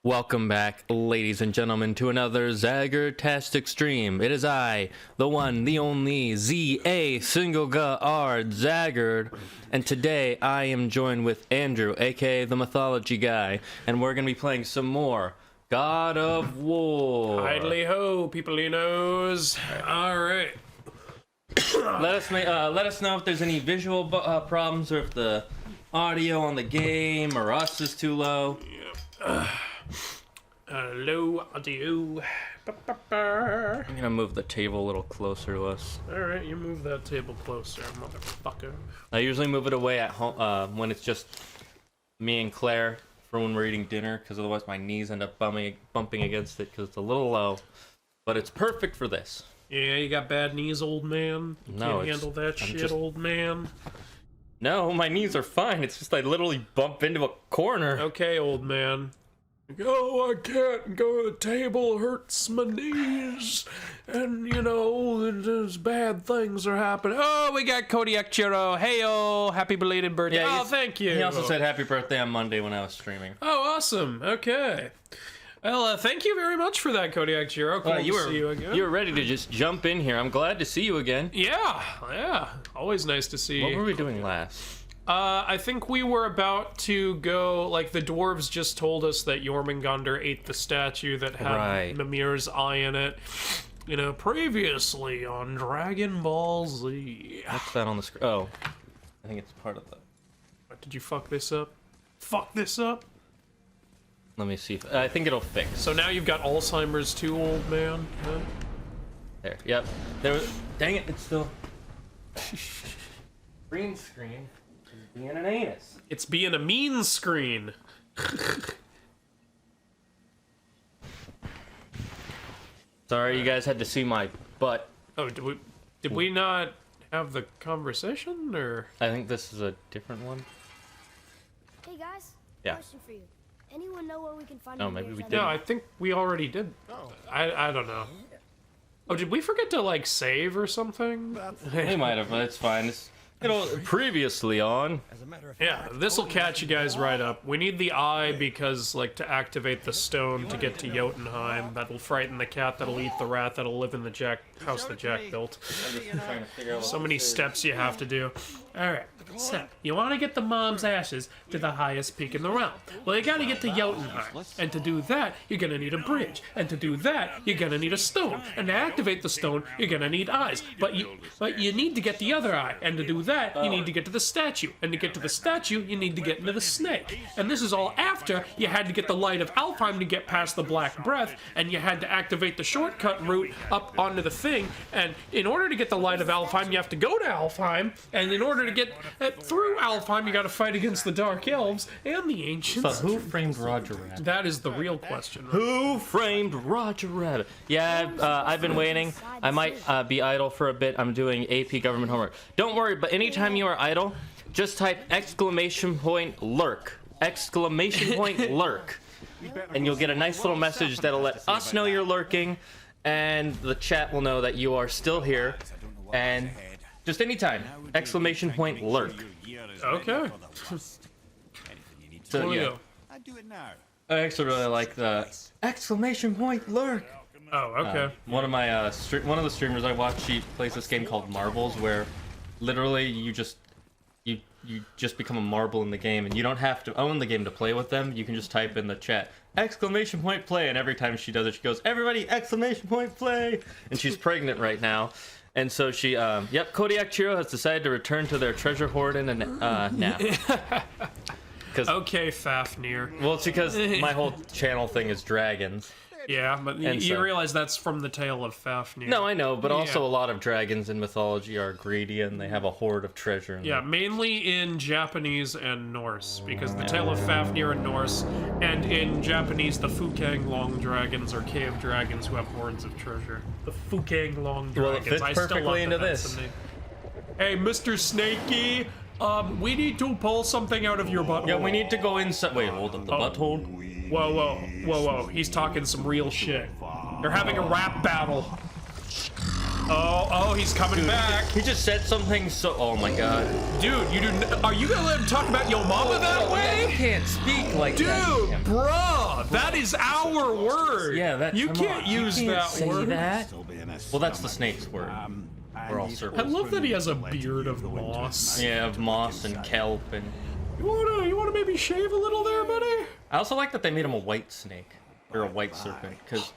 Welcome back, ladies and gentlemen, to another Zagard-tastic stream. It is I, the one, the only, Z-A-single-G-R, Zagard, and today I am joined with Andrew, aka the Mythology Guy, and we're going to be playing some more God of War. Idly ho, peopleinos. Alright. Let us know if there's any visual problems, or if the audio on the game or us is too low. Low audio. I'm gonna move the table a little closer to us. Alright, you move that table closer, motherfucker. I usually move it away at home when it's just me and Claire for when we're eating dinner, because otherwise my knees end up bumping against it because it's a little low. But it's perfect for this. Yeah, you got bad knees, old man? You can't handle that shit, old man? No, my knees are fine. It's just I literally bump into a corner. Okay, old man. Oh, I can't go to the table, hurts my knees, and you know, there's bad things are happening. Oh, we got Kodiak Chiro. Hey-oh, happy belated birthday. Yeah, oh, thank you. He also said happy birthday on Monday when I was streaming. Oh, awesome. Okay. Well, thank you very much for that, Kodiak Chiro. Cool to see you again. You were ready to just jump in here. I'm glad to see you again. Yeah. Always nice to see you. What were we doing last? I think we were about to go, like, the dwarves just told us that Jormungandr ate the statue that had Mimir's eye in it. You know, previously on Dragon Ball Z. What's that on the screen? Oh, I think it's part of the... What, did you fuck this up? Fuck this up? Let me see. I think it'll fix. So now you've got Alzheimer's too, old man? Huh? There, yep. There was... Dang it, it's still... Green screen. Being an anus. It's being a mean screen. Sorry, you guys had to see my butt. Oh, did we not have the conversation, or? I think this is a different one. Hey guys. Yeah. Question for you. Anyone know where we can find? No, maybe we didn't. No, I think we already did. I don't know. Oh, did we forget to like save or something? We might have, but it's fine. It's, previously on. Yeah, this will catch you guys right up. We need the eye because, like, to activate the stone to get to Jotunheim. That'll frighten the cat, that'll eat the rat, that'll live in the house that Jack built. So many steps you have to do. Alright, so, you want to get the mom's ashes to the highest peak in the realm. Well, you gotta get to Jotunheim. And to do that, you're gonna need a bridge. And to do that, you're gonna need a stone. And to activate the stone, you're gonna need eyes. But you need to get the other eye. And to do that, you need to get to the statue. And to get to the statue, you need to get into the snake. And this is all after you had to get the light of Alfheim to get past the Black Breath, and you had to activate the shortcut route up onto the thing. And in order to get the light of Alfheim, you have to go to Alfheim, and in order to get through Alfheim, you gotta fight against the Dark Elves and the Ancients. But who framed Roger Rabbit? That is the real question. Right? Who framed Roger Rabbit? Yeah, I've been waiting. I might be idle for a bit. I'm doing AP government homework. Don't worry, but anytime you are idle, just type !lurk. !lurk. And you'll get a nice little message that'll let us know you're lurking, and the chat will know that you are still here. And just anytime, !lurk. Okay. So, yeah. I actually really like the !lurk. Oh, okay. One of my one of the streamers I watch, she plays this game called Marbles, where literally you just become a marble in the game, and you don't have to own the game to play with them. You can just type in the chat !play, and every time she does it, she goes, "Everybody !play!" And she's pregnant right now. And so she, Kodiak Chiro has decided to return to their treasure hoard in a nap. Okay, Fafnir. Well, it's because my whole channel thing is dragons. Yeah, but you realize that's from the tale of Fafnir. No, I know, but also a lot of dragons in mythology are greedy, and they have a hoard of treasure. Yeah, mainly in Japanese and Norse, because the tale of Fafnir in Norse, and in Japanese, the Fukang Long Dragons are cave dragons who have hoards of treasure. The Fukang Long Dragons. Well, it fits perfectly into this. Hey, Mr. Snakey, we need to pull something out of your butthole. Yeah, we need to go inside. Wait, hold up, the butthole? Whoa. He's talking some real shit. They're having a rap battle. Oh, he's coming back. He just said something so. Oh my god. Dude, are you gonna let him talk about your mama that You way? can't speak like Dude, that. bruh, that is our word. Yeah, that. You come can't on, use you can't that say word. That. Well, that's the snake's word. We're all I serpents. love that he has a beard of moss. Yeah, of moss and kelp and. You wanna maybe shave a little there, buddy? I also like that they made him a white snake or a white serpent because.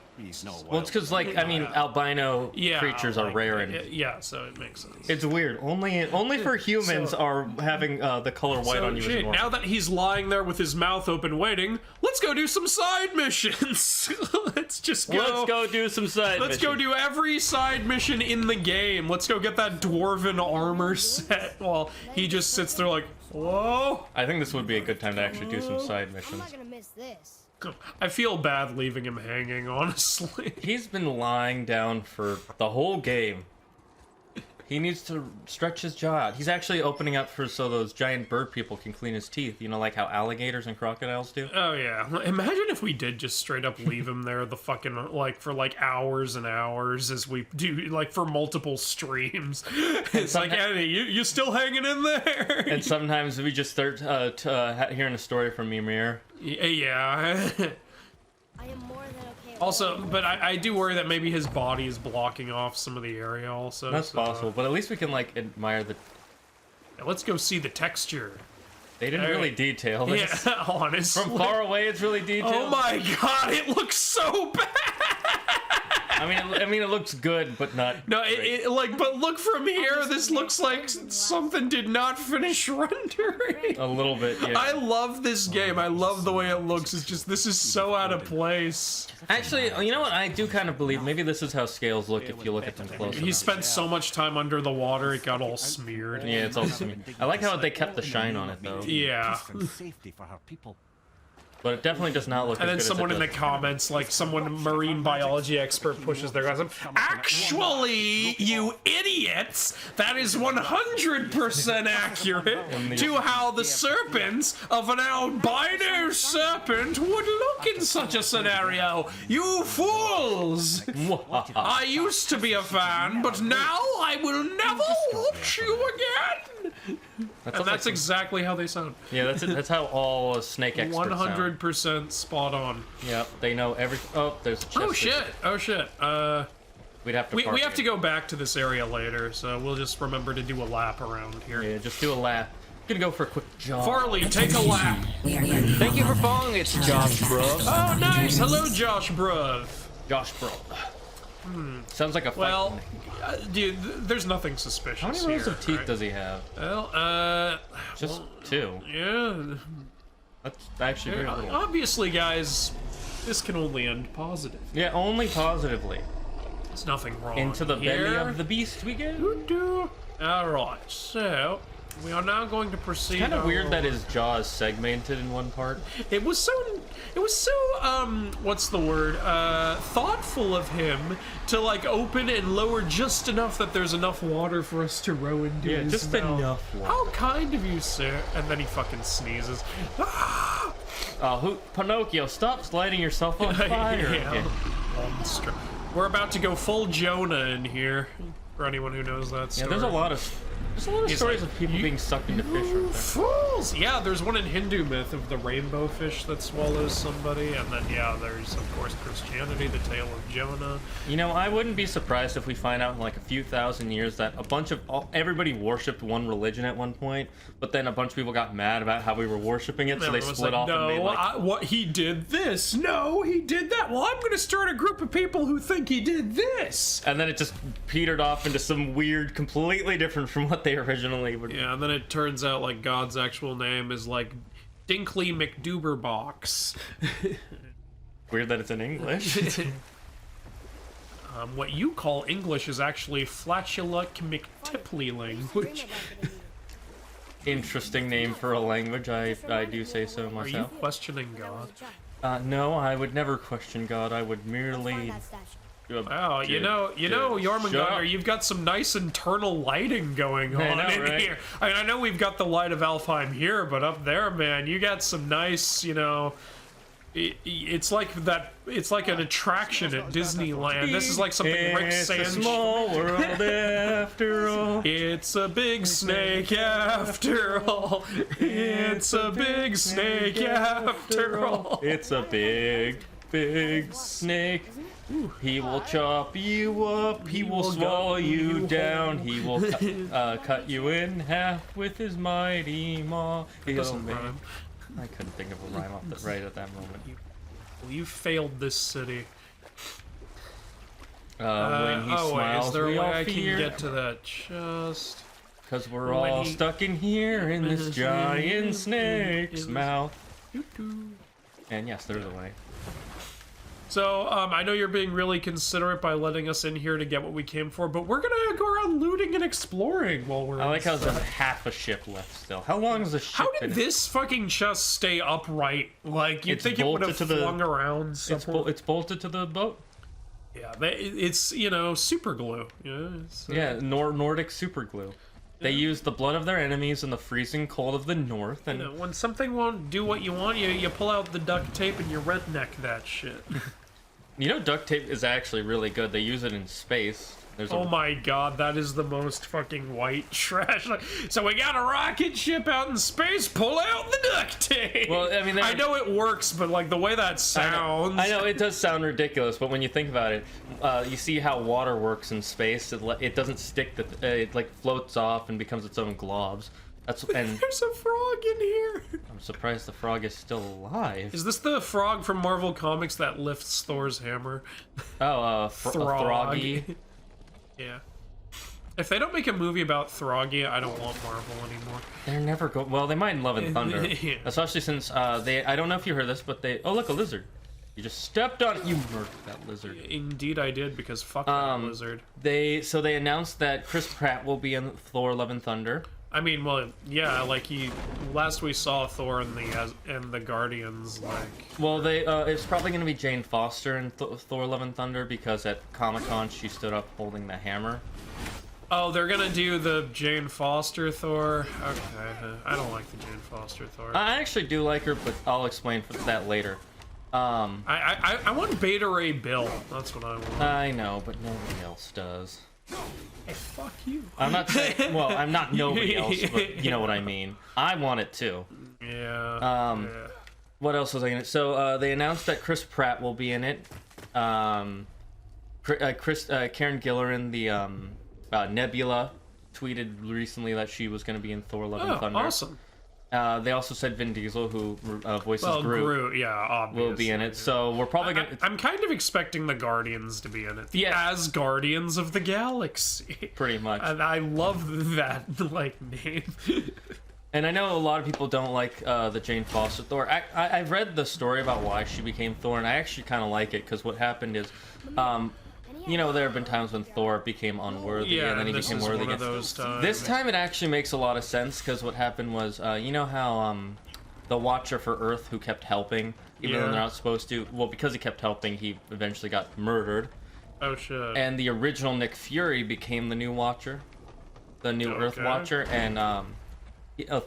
Well, it's because like I mean, albino creatures are rare and. Yeah, so it makes sense. It's weird. Only for humans are having the color white on you. Shit, now that he's lying there with his mouth open waiting, let's go do some side missions. Let's just go. Let's go do some side Let's go do every side mission in the game. Let's go get that dwarven armor set while he just sits there like, whoa. I think this would be a good time to actually do some side I'm missions. not gonna miss this. I feel bad leaving him hanging, honestly. He's been lying down for the whole game. He needs to stretch his jaw out. He's actually opening up so those giant bird people can clean his teeth. You know, like how alligators and crocodiles do? Oh, yeah. Imagine if we did just straight up leave him there the fucking, like, for, like, hours and hours as we do, like, for multiple streams. It's like, Eddie, you still hanging in there? And sometimes we just start hearing a story from Mimir. Yeah. I am more than okay. Also, but I do worry that maybe his body is blocking off some of the area also. That's so, possible, but at least we can, like, admire the... yeah, let's go see the texture. They didn't really detail this. Yeah, honestly. From far away, it's really detailed. Oh my god, it looks so bad! I mean, it looks good, but not. No, great. but look from here. This looks like something did not finish rendering. A little bit, yeah. I love this game. I love the way it looks. It's just this is so out of place. Actually, you know what? I do kind of believe maybe this is how scales look if you look at them close. He spent so much time under the water, it got all smeared. Yeah, it's all smeared. I like how they kept the shine on it though. Yeah. But it definitely does not look. And then as good someone as in it the does. comments, like someone biology biology expert pushes their guys up. Actually, you idiots, that is 100% accurate to how the serpents of an albino serpent would look in such a scenario. You fools! I used to be a fan, but now I will never watch you again. That's exactly how they sound. Yeah, that's how all snake experts 100% spot on. Yep, they know every. Oh, there's a chest. Oh shit! Oh shit! We'd have to. We have to go back to this area later, so we'll just remember to do a lap around here. Yeah, just do a lap. Gonna go for a quick jog. Farley, take a lap. Thank you for following. It's Josh, bro. Oh, nice. Hello, Josh, bruv. Josh, bro. Sounds like a fight. Well, dude, there's nothing suspicious. How many rows here, of teeth right? does he have? Well, Just two. yeah. That's actually very little. Obviously, guys, this can only end positive. Yeah, only positively. There's nothing wrong. Into the belly here. of the beast we go. All right, so we are now going to proceed. Kind of our weird that roll. his jaw is segmented in one part. It was so what's the word? Thoughtful of him to like open and lower just enough that there's enough water for us to row into. Yeah, his just mouth. enough water. How kind of you, sir. And then he fucking sneezes. Pinocchio, stop sliding yourself on fire. Yeah. Monster. We're about to go full Jonah in here. For anyone who knows that story. Yeah, there's a lot of He's stories like, of people being sucked into fish. Right there. Fools! Yeah, there's one in Hindu myth of the rainbow fish that swallows somebody, and then yeah, there's of course Christianity, the tale of Jonah. You know, I wouldn't be surprised if we find out in like a few thousand years that everybody worshipped one religion at one point, but then a bunch of people got mad about how we were worshiping it, so they Everyone's split like, off no, and made like. what he did this? No, he did that. Well, I'm gonna start a group of people who think he did this. And then it just petered off into some weird, completely different from what they originally would. Yeah, and then it turns out like God's actual name is like Dinkley McDuberbox. Weird that it's in English. What you call English is actually Flatula McTipley language. Interesting name for a language, I do say so Are you myself. questioning God? No, I would never question God. I would merely. That statue. Wow, you know, Jormungandr, you've got some nice internal lighting going on I know, in right? here. I mean, I know we've got the light of Alfheim here, but up there, man, you got some nice, you know, It's like that. It's like an attraction at Disneyland. This is like something Rick It's a Sanchez. small world after all. It's a big snake after all. It's a big snake after all. It's a big, big snake. He will chop you up. He will swallow you down. He will cut you in half with his mighty maw. Doesn't rhyme. I couldn't think of a rhyme off the right at that moment. Well, you failed this city. When he smiles, is there we a way all I fear. can get to that chest? Cause we're When all he- stuck in here in this giant snake's mouth. And yes, there's a way. So, I know you're being really considerate by letting us in here to get what we came for, but we're gonna go around looting and exploring while we're I like how inside. there's half a ship left still. How long is the ship? How did been- this fucking chest stay upright? Like, you'd It's think it would have bolted to the- flung around somewhere. It's bolted to the boat. Yeah, it's, you know, super glue. Yeah, Yeah, Nordic super glue. They use the blood of their enemies and the freezing cold of the north, and You know, when something won't do what you want, you pull out the duct tape and you redneck that shit. you know duct tape is actually really good. They use it in space. There's Oh my god, that is the most fucking white trash. Like, so we got a rocket ship out in space, pull out the duct tape! Well, I mean, I know it works, but like the way that sounds... I know it does sound ridiculous, but when you think about it, you see how water works in space. It doesn't stick. It like floats off and becomes its own globs. And There's a frog in here! I'm surprised the frog is still alive. Is this the frog from Marvel Comics that lifts Thor's hammer? Oh, Throg. Froggy. Yeah. If they don't make a movie about Throggy, I don't want Marvel anymore. They're never go. Well, they might in Love and Thunder, Yeah. especially since they. I don't know if you heard this, but they. Oh, look, a lizard. You just stepped on it. You murdered that lizard. Indeed I did, because fuck that lizard. They announced that Chris Pratt will be in Thor: Love and Thunder. I mean, well, yeah, like last we saw Thor in the Guardians, like... Well, it's probably going to be Jane Foster in Thor: Love and Thunder because at Comic-Con she stood up holding the hammer. Oh, they're gonna do the Jane Foster Thor? Okay, I don't like the Jane Foster Thor. I actually do like her, but I'll explain that later. I want Beta Ray Bill. That's what I want. I know, but nobody else does. Hey, fuck you. I'm not saying. Well, I'm not nobody else, but you know what I mean. I want it too. Yeah. Yeah. What else was I gonna? So they announced that Chris Pratt will be in it. Karen Gilliran, the Nebula, tweeted recently that she was going to be in Thor: Love and Thunder. Awesome. They also said Vin Diesel, who voices Well, Groot, Groot, yeah, obviously. will be in it. So we're probably gonna. I'm kind of expecting the Guardians to be in it. The Yeah. As Guardians of the Galaxy. Pretty much. And I love that, like, name. And I know a lot of people don't like the Jane Foster Thor. I've read the story about why she became Thor, and I actually kind of like it because what happened is, you know, there have been times when Thor became unworthy, Yeah, and then he this became is worthy one of again. those times. This time it actually makes a lot of sense because what happened was, you know how the Watcher for Earth who kept helping, even though Yeah. they're not supposed to, well, because he kept helping, he eventually got murdered. Oh, shit. And the original Nick Fury became the new Watcher, the new Earth Okay. Watcher, and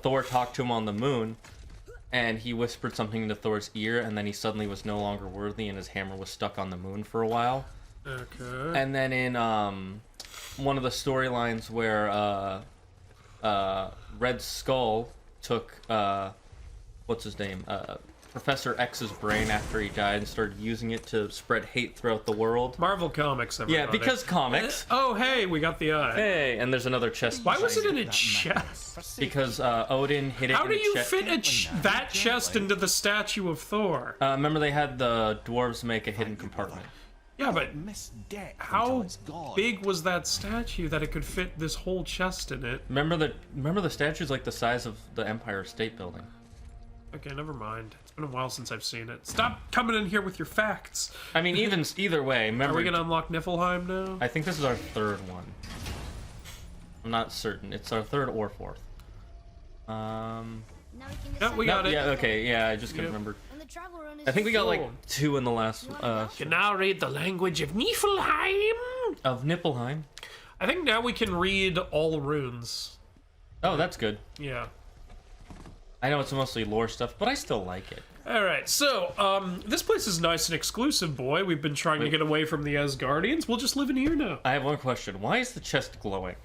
Thor talked to him on the moon, and he whispered something into Thor's ear, and then he suddenly was no longer worthy, and his hammer was stuck on the moon for a while. Okay. And then in one of the storylines where Red Skull took what's his name, Professor X's brain after he died and started using it to spread hate throughout the world. Marvel Comics, everybody. Yeah, because comics. Oh, hey, we got the eye. Hey, and there's another chest. Why was it behind in a chest? Because Odin hit it. How in do the you chest. fit that chest into the statue of Thor? Remember they had the dwarves make a hidden compartment. Yeah, but how big was that statue that it could fit this whole chest in it? Remember the statue's like the size of the Empire State Building. Okay, never mind. It's been a while since I've seen it. Stop coming in here with your facts. I mean, either way. Are Remember, we gonna unlock Niflheim now? I think this is our third one. I'm not certain. It's our third or fourth. Now we can Yeah, decide we got it. Yeah. Okay. Yeah. I just couldn't Yep. remember. when the travel run is I think we got like Cool. 2 in the last Can now read the language of Niflheim. of Niflheim. I think now we can read all runes. Oh, that's good. Yeah. I know it's mostly lore stuff, but I still like it. Alright, so, this place is nice and exclusive, boy. We've been trying to get away from the Asgardians. We'll just live in here now. I have one question. Why is the chest glowing?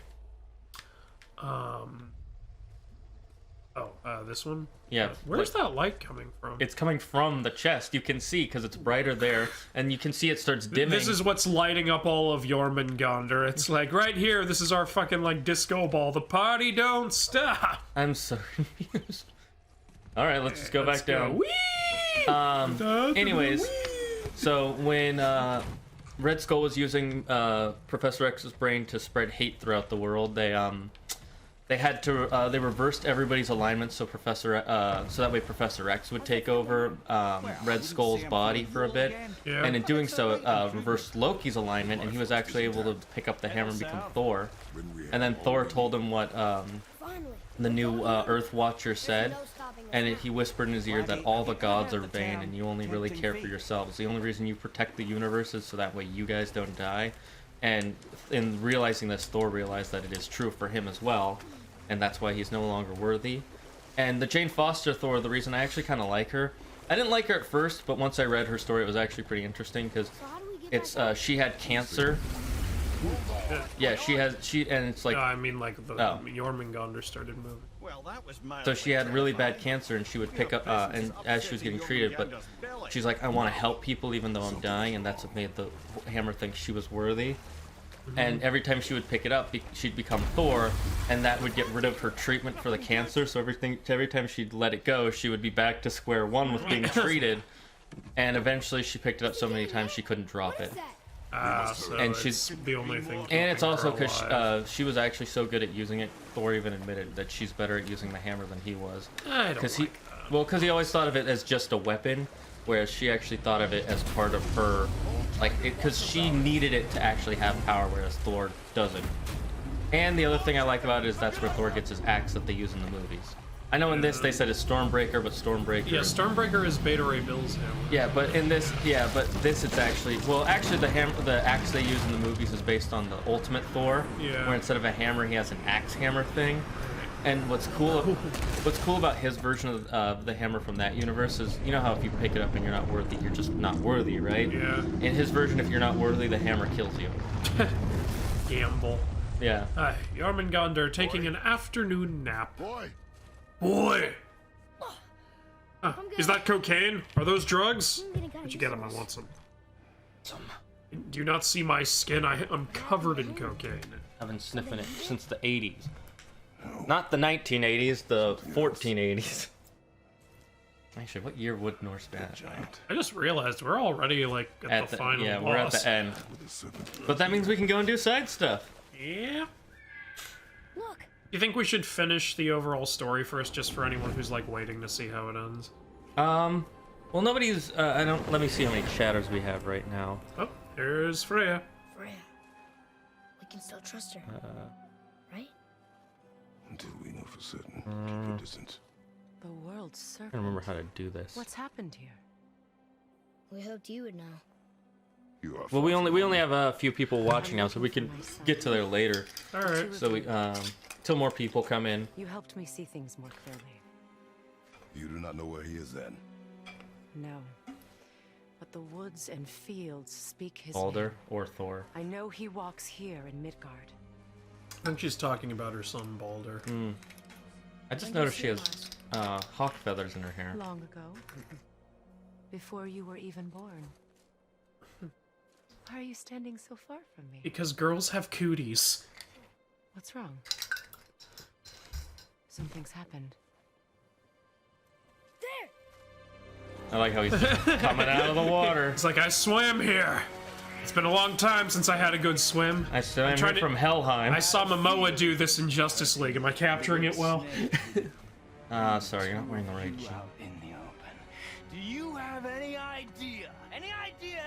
This one? Yeah. Where's that light coming from? It's coming from the chest. You can see, because it's brighter there, and you can see it starts dimming. This is what's lighting up all of Jormungandr. It's like, right here, this is our fucking, like, disco ball. The party don't stop! I'm so confused. Alright, let's just go back down. Whee! Anyways, so when Red Skull was using Professor X's brain to spread hate throughout the world, they had to they reversed everybody's alignment so so that way Professor X would take over Red Skull's body for a bit, Yeah. and in doing so reversed Loki's alignment, and he was actually able to pick up the hammer and become Thor. And then Thor told him what the new Earth Watcher said, and he whispered in his ear that all the gods are vain and you only really care for yourselves. The only reason you protect the universe is so that way you guys don't die. And in realizing this, Thor realized that it is true for him as well, and that's why he's no longer worthy. And the Jane Foster Thor, the reason I actually kind of like her, I didn't like her at first, but once I read her story, it was actually pretty interesting, because it's she had cancer. Yeah, and it's like, I mean, like, the Jormungandr started moving. Well, that was my so she had really bad cancer, and she would pick up, and as she was getting treated, but she's like, I want to help people even though I'm dying, and that's what made the hammer think she was worthy. And every time she would pick it up, she'd become Thor, and that would get rid of her treatment for the cancer. So every time she'd let it go, she would be back to square one with being treated. And eventually, she picked it up so many times she couldn't drop it. So And it's she's- the only thing. And it's keeping also her because alive. she was actually so good at using it. Thor even admitted that she's better at using the hammer than he was. I don't Because like because he always thought of it as just a weapon, whereas she actually thought of it as part of her, like, because she needed it to actually have power, whereas Thor doesn't. And the other thing I like about it is that's where Thor gets his axe that they use in the movies. I know in this they said it's Stormbreaker, but Stormbreaker. Yeah, Stormbreaker is Beta Ray Bill's hammer. Yeah, but in this, it's actually, well, actually the axe they use in the movies is based on the Ultimate Thor, Yeah. where instead of a hammer, he has an axe hammer thing. And what's cool about his version of the hammer from that universe is, you know how if you pick it up and you're not worthy, you're just not worthy, right? Yeah. In his version, if you're not worthy, the hammer kills you. Gamble. Yeah. Jormungandr taking an afternoon nap. boy. Boy! Is that cocaine? Are those drugs? I'm getting kinda Where'd you get them? I useless. want some. Do you not see my skin? I'm covered in cocaine. I've been sniffing it since the 80s. Not the 1980s, the 1480s. Actually, what year would Norse be at? I just realized we're already, like, at the final yeah, boss. we're at the end. But that means we can go and do side stuff. Yeah. Look, You think we should finish the overall story first, just for anyone who's, like, waiting to see how it ends? Well, nobody's, let me see how many chatters we have right now. Oh, there's Freya. Freya. We can still trust her. Right? Until we know for certain. Keep your distance. The world's I circle. don't remember how to do this. What's happened here? We hoped you would know. You are. Well, we only have a few people watching now, so we can get to there later. Alright. So we, till more people come in. You helped me see things more clearly. You do not know where he is then. No. But the woods and fields speak his Baldur name. or Thor. I know he walks here in Midgard. I think she's talking about her son, Baldur. I just noticed she has hawk feathers in her hair. Long ago. Before you were even born. Why are you standing so far from me? Because girls have cooties. What's wrong? Something's happened. I like how he's coming out of the water. It's like, I swam here. It's been a long time since I had a good swim. I swam trying here to- from Helheim. I saw Momoa do this in Justice League. Am I capturing it well? Sorry, you're not wearing the right jeans. Out in the open. Do you have any idea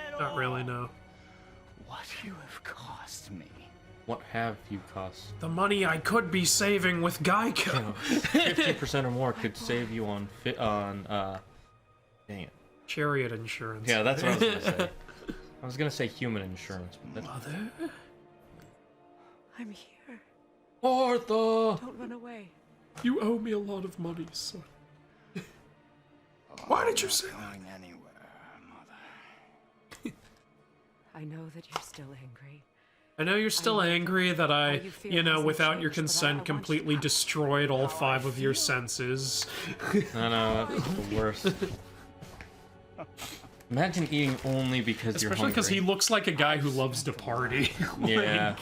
at all? Not really, no. What you have cost me. What have you cost? The money I could be saving with Geico. 50% or more could save you on dang it. Chariot insurance. Yeah, that's what I was gonna say. I was gonna say human insurance, but that's Mother? I'm here. Martha! Don't run away. You owe me a lot of money, so. Why did you say that? Going anywhere, Mother. I know that you're still angry. I know you're still angry that I, you feel you know, hasn't without your changed, but I consent, want you completely to- destroyed all 5 of your senses. I know, that's the worst. Imagine eating only because you're Especially because he hungry. looks like a guy who loves to party. Yeah.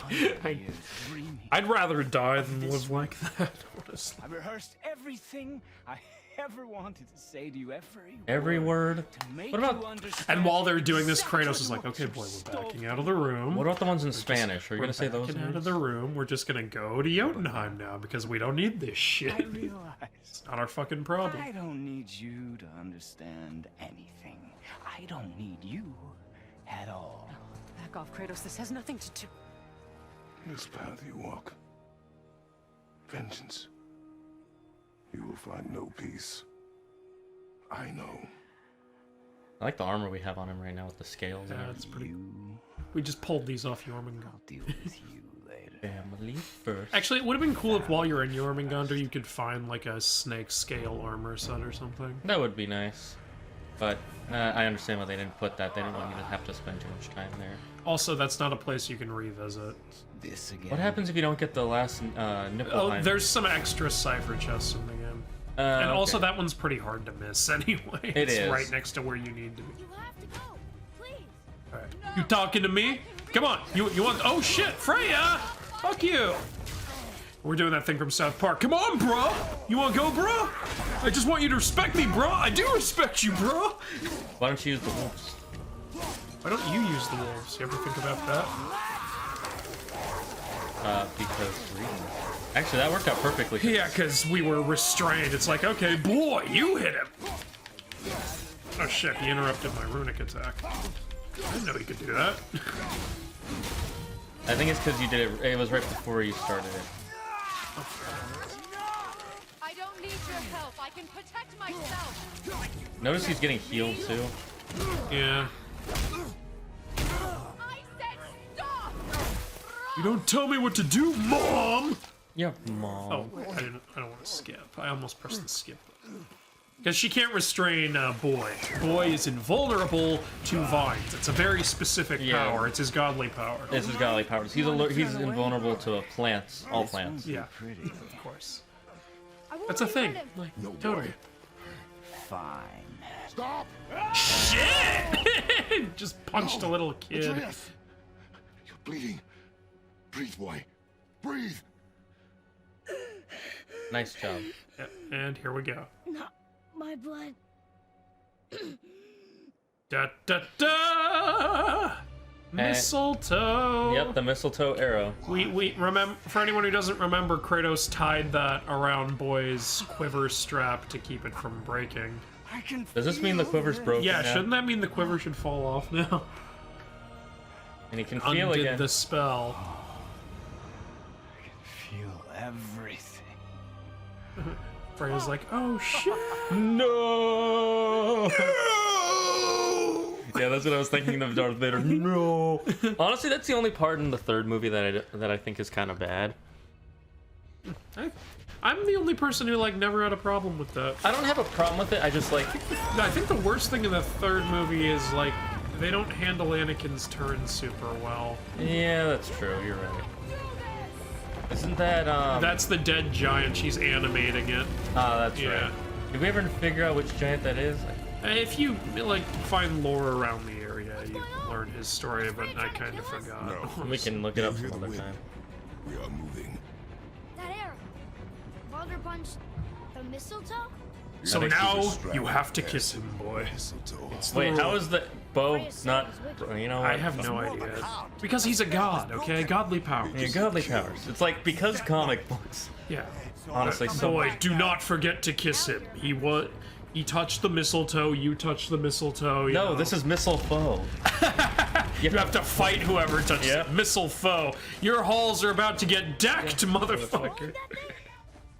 I'd rather die than live like that, honestly. I rehearsed everything I ever wanted to say to you, Every word. to make What about- you understand And while they're doing this, exactly Kratos is like, what okay, you boy, we're stole backing out of the room. What about the ones in Spanish? Are you We're gonna say those backing out of words? the room. We're just gonna go to Jotunheim now because we don't need this shit. I realize It's not our fucking problem. I don't need you to understand anything. I don't need you at all. Back off, Kratos. This has nothing to do. This path you walk, vengeance. You will find no peace. I know. I like the armor we have on him right now with the scales and Yeah, everything. it's pretty. We just pulled these off Jormungandr. I'll deal with you later. Family first. Actually, it would have been cool if while you're in Jormungandr, you could find like a snake scale armor set or something. That would be nice. But I understand why they didn't put that. They didn't want you to have to spend too much time there. Also, that's not a place you can revisit. This again. What happens if you don't get the last nipple? Oh, there's some extra cipher chests in the game. And also, that one's pretty hard to miss anyway. It's is. right next to where you need to be. You have to go. Please. Alright. You talking to me? Come on. You want? Oh shit, Freya! Fuck you. We're doing that thing from South Park. Come on, bro. You want to go, bro? I just want you to respect me, bro. I do respect you, bro. Why don't you use the wolves? Why don't you use the wolves? You ever think about that? Because reasons. Actually, that worked out perfectly. Yeah, because we were restrained. It's like, okay, boy, you hit him. Oh shit, he interrupted my runic attack. I didn't know he could do that. I think it's because you did it. It was right before you started it. I don't need your help. I can protect myself. Notice he's getting healed too. Yeah. I said stop. You don't tell me what to do, Mom! Yeah, mom. Oh, I don't want to skip. I almost pressed the skip button. Because she can't restrain Boy. Boy is invulnerable to vines. It's a very specific Yeah. power. It's his godly power. This is godly powers. He's he's invulnerable to plants, all plants. Yeah, Pretty. of course. I won't That's a let you thing. hurt him. Like, totally. Fine. Stop! Shit! Just punched a little kid. Atreus! You're bleeding. Breathe, boy. Breathe. Nice job. Yeah, and here we go. Not my blood. Da da da! Mistletoe. Yep, the mistletoe arrow. We remember, for anyone who doesn't remember, Kratos tied that around Boy's quiver strap to keep it from breaking. I can Does this mean the quiver's broken Yeah, now? shouldn't that mean the quiver should fall off now? And he can feel Undid again. the spell. feel everything. Freya's like, oh shit! No! Yeah, that's what I was thinking of Darth Vader. No! Honestly, that's the only part in the third movie that I think is kind of bad. I'm the only person who like never had a problem with that. I don't have a problem with it. I just like I think the worst thing in the third movie is like they don't handle Anakin's turn super well. yeah, that's true. You're right. Isn't that That's the dead giant. She's animating it. that's Yeah. right. Did we ever figure out which giant that is? If you like find lore around the area, you learn his story, but I kind of forgot. We can look it up some other time. We are moving. That arrow. Baldur punched the mistletoe? So That now extra you have to strap kiss him, boy. Mistletoe. Wait, how is the bow not? You know what? I have no idea. Because he's a god, okay? Godly powers. Yeah, godly powers. It's like because comic books. Yeah. Honestly, so Boy, do not forget to kiss him. He touched the mistletoe, you touched the mistletoe. You no, know. this is missile foe. You have to fight whoever touches Yep. it. Missile foe. Your halls are about to get decked, motherfucker.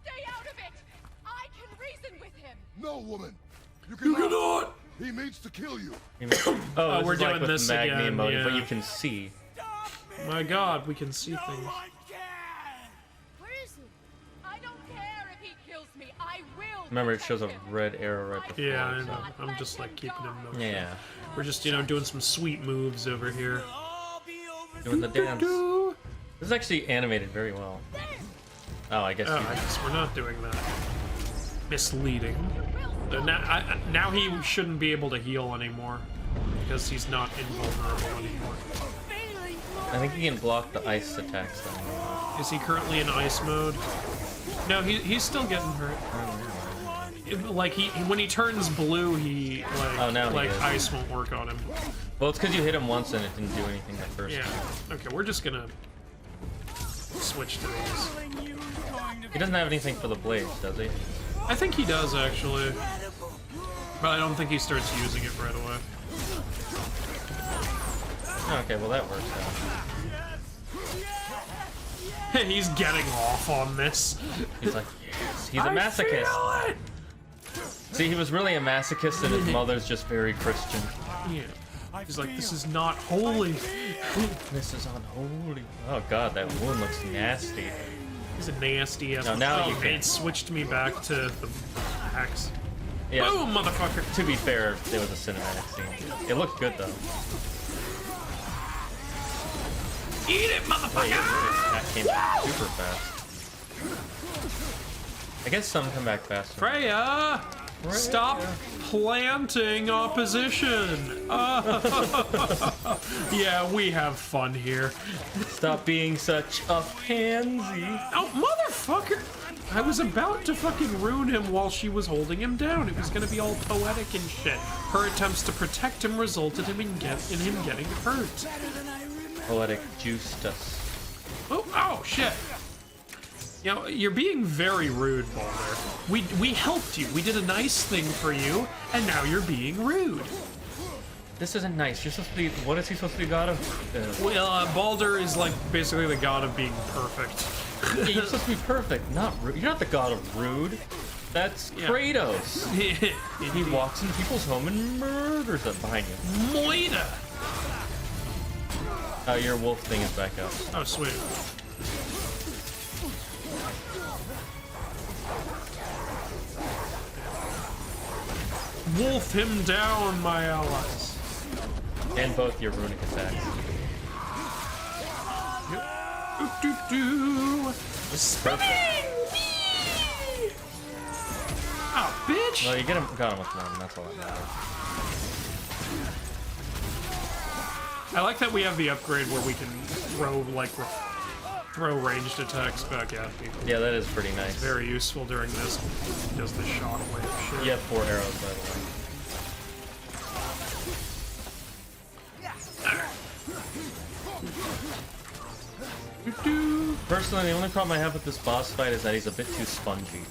Stay out of it. I can reason with him. No, woman. You You cannot. cannot! He means to kill you. Oh, this we're is like doing with this Magni again, emoji, but yeah. you can see. My god, we can see things. Where is he? I don't care if he kills me. I will Remember, it shows a red arrow right before. Yeah, I so- know. I'm just like keeping in motion. Yeah. We're just, you know, doing some sweet moves over here. Doing the dance. This is actually animated very well. Oh, I guess Oh, you... I guess we're not doing that. Misleading. Now he shouldn't be able to heal anymore because he's not invulnerable anymore. I think he can block the ice attacks though. Is he currently in ice mode? No, he's still getting hurt. Like when he turns blue, he like Oh, now he like is. ice won't work on him. Well, it's because you hit him once and it didn't do anything at first. Yeah. Okay, we're just gonna switch to these. He doesn't have anything for the blades, does he? I think he does actually, but I don't think he starts using it right away. Okay, well that works out. He's getting off on this. He's like, yes, he's a masochist. I feel it! See, he was really a masochist and his mother's just very Christian. Yeah. He's like, this is not holy. This is unholy. Oh god, that wound looks nasty. He's a nasty ass. No, now you can. It switched me back to the axe. Yeah, Boom, motherfucker. to be fair, there was a cinematic scene. It looked good though. Eat it, motherfucker! That came back super fast. I guess some come back faster. Freya! Stop planting opposition! Yeah, we have fun here. Stop being such a pansy. Oh, motherfucker! I was about to fucking ruin him while she was holding him down. It was gonna be all poetic and shit. Her attempts to protect him resulted in him getting hurt. Poetic juiced us. Oh, shit. You know, you're being very rude, Baldur. We helped you. We did a nice thing for you, and now you're being rude. This isn't nice. You're supposed to be. What is he supposed to be god of? Well, Baldur is like basically the god of being perfect. Yeah, you're supposed to be perfect, not rude. You're not the god of rude. That's Kratos. He walks into people's home and murders them behind you. Moida. Oh, your wolf thing is back up. Oh, sweet. Wolf him down, my allies. And both your runic attacks. Perfect. Oh, bitch! Well, you got him with one. That's all that matters. I like that we have the upgrade where we can throw ranged attacks back at people. Yeah, that is pretty nice. Very useful during this. Does the shockwave shit. You have 4 arrows, by the way. Personally, the only problem I have with this boss fight is that he's a bit too spongy.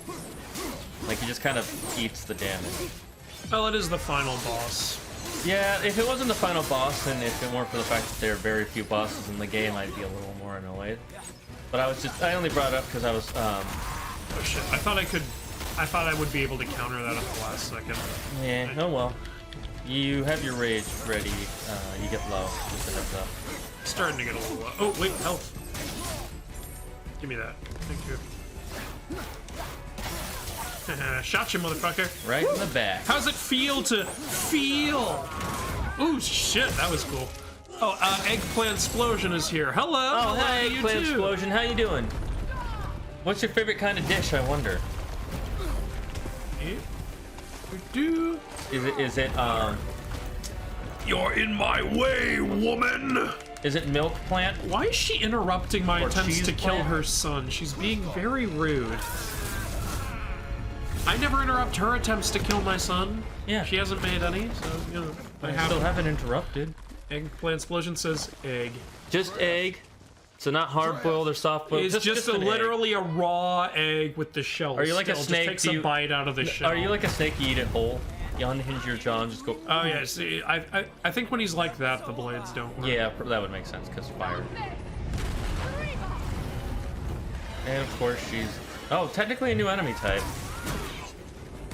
Like, he just kind of eats the damage. Well, it is the final boss. Yeah, if it wasn't the final boss, and if it weren't for the fact that there are very few bosses in the game, I'd be a little more annoyed. But I only brought it up because I was, Oh shit, I thought I would be able to counter that at the last second. yeah, oh well. You have your rage ready, you get low, just a heads up. Starting to get a little low. Oh, wait, health. Give me that. Thank you. Shot you, motherfucker. Right in the back. How's it feel to feel? Ooh, shit, that was cool. Oh, Eggplant Explosion is here. Hello. Oh, hey, you Eggplant too. Explosion, how you doing? What's your favorite kind of dish, I wonder? Is it, You're in my way, woman. is it milk plant? Why is she interrupting my Or attempts cheese to kill plant? her son? She's being very rude. I never interrupt her attempts to kill my son. Yeah. She hasn't made any, so, you know. I still haven't interrupted. Eggplant Explosion says egg. Just egg. So not hard-boiled or soft-boiled. It's just an egg. literally a raw egg with the shell. Are you like a still. snake? Just takes a bite out of the shell. Are you like a snake? You eat it whole. You unhinge your jaw and just go. Oh yeah. See, I think when he's like that, the blades don't work. Yeah, that would make sense because fire. And of course she's. Oh, technically a new enemy type.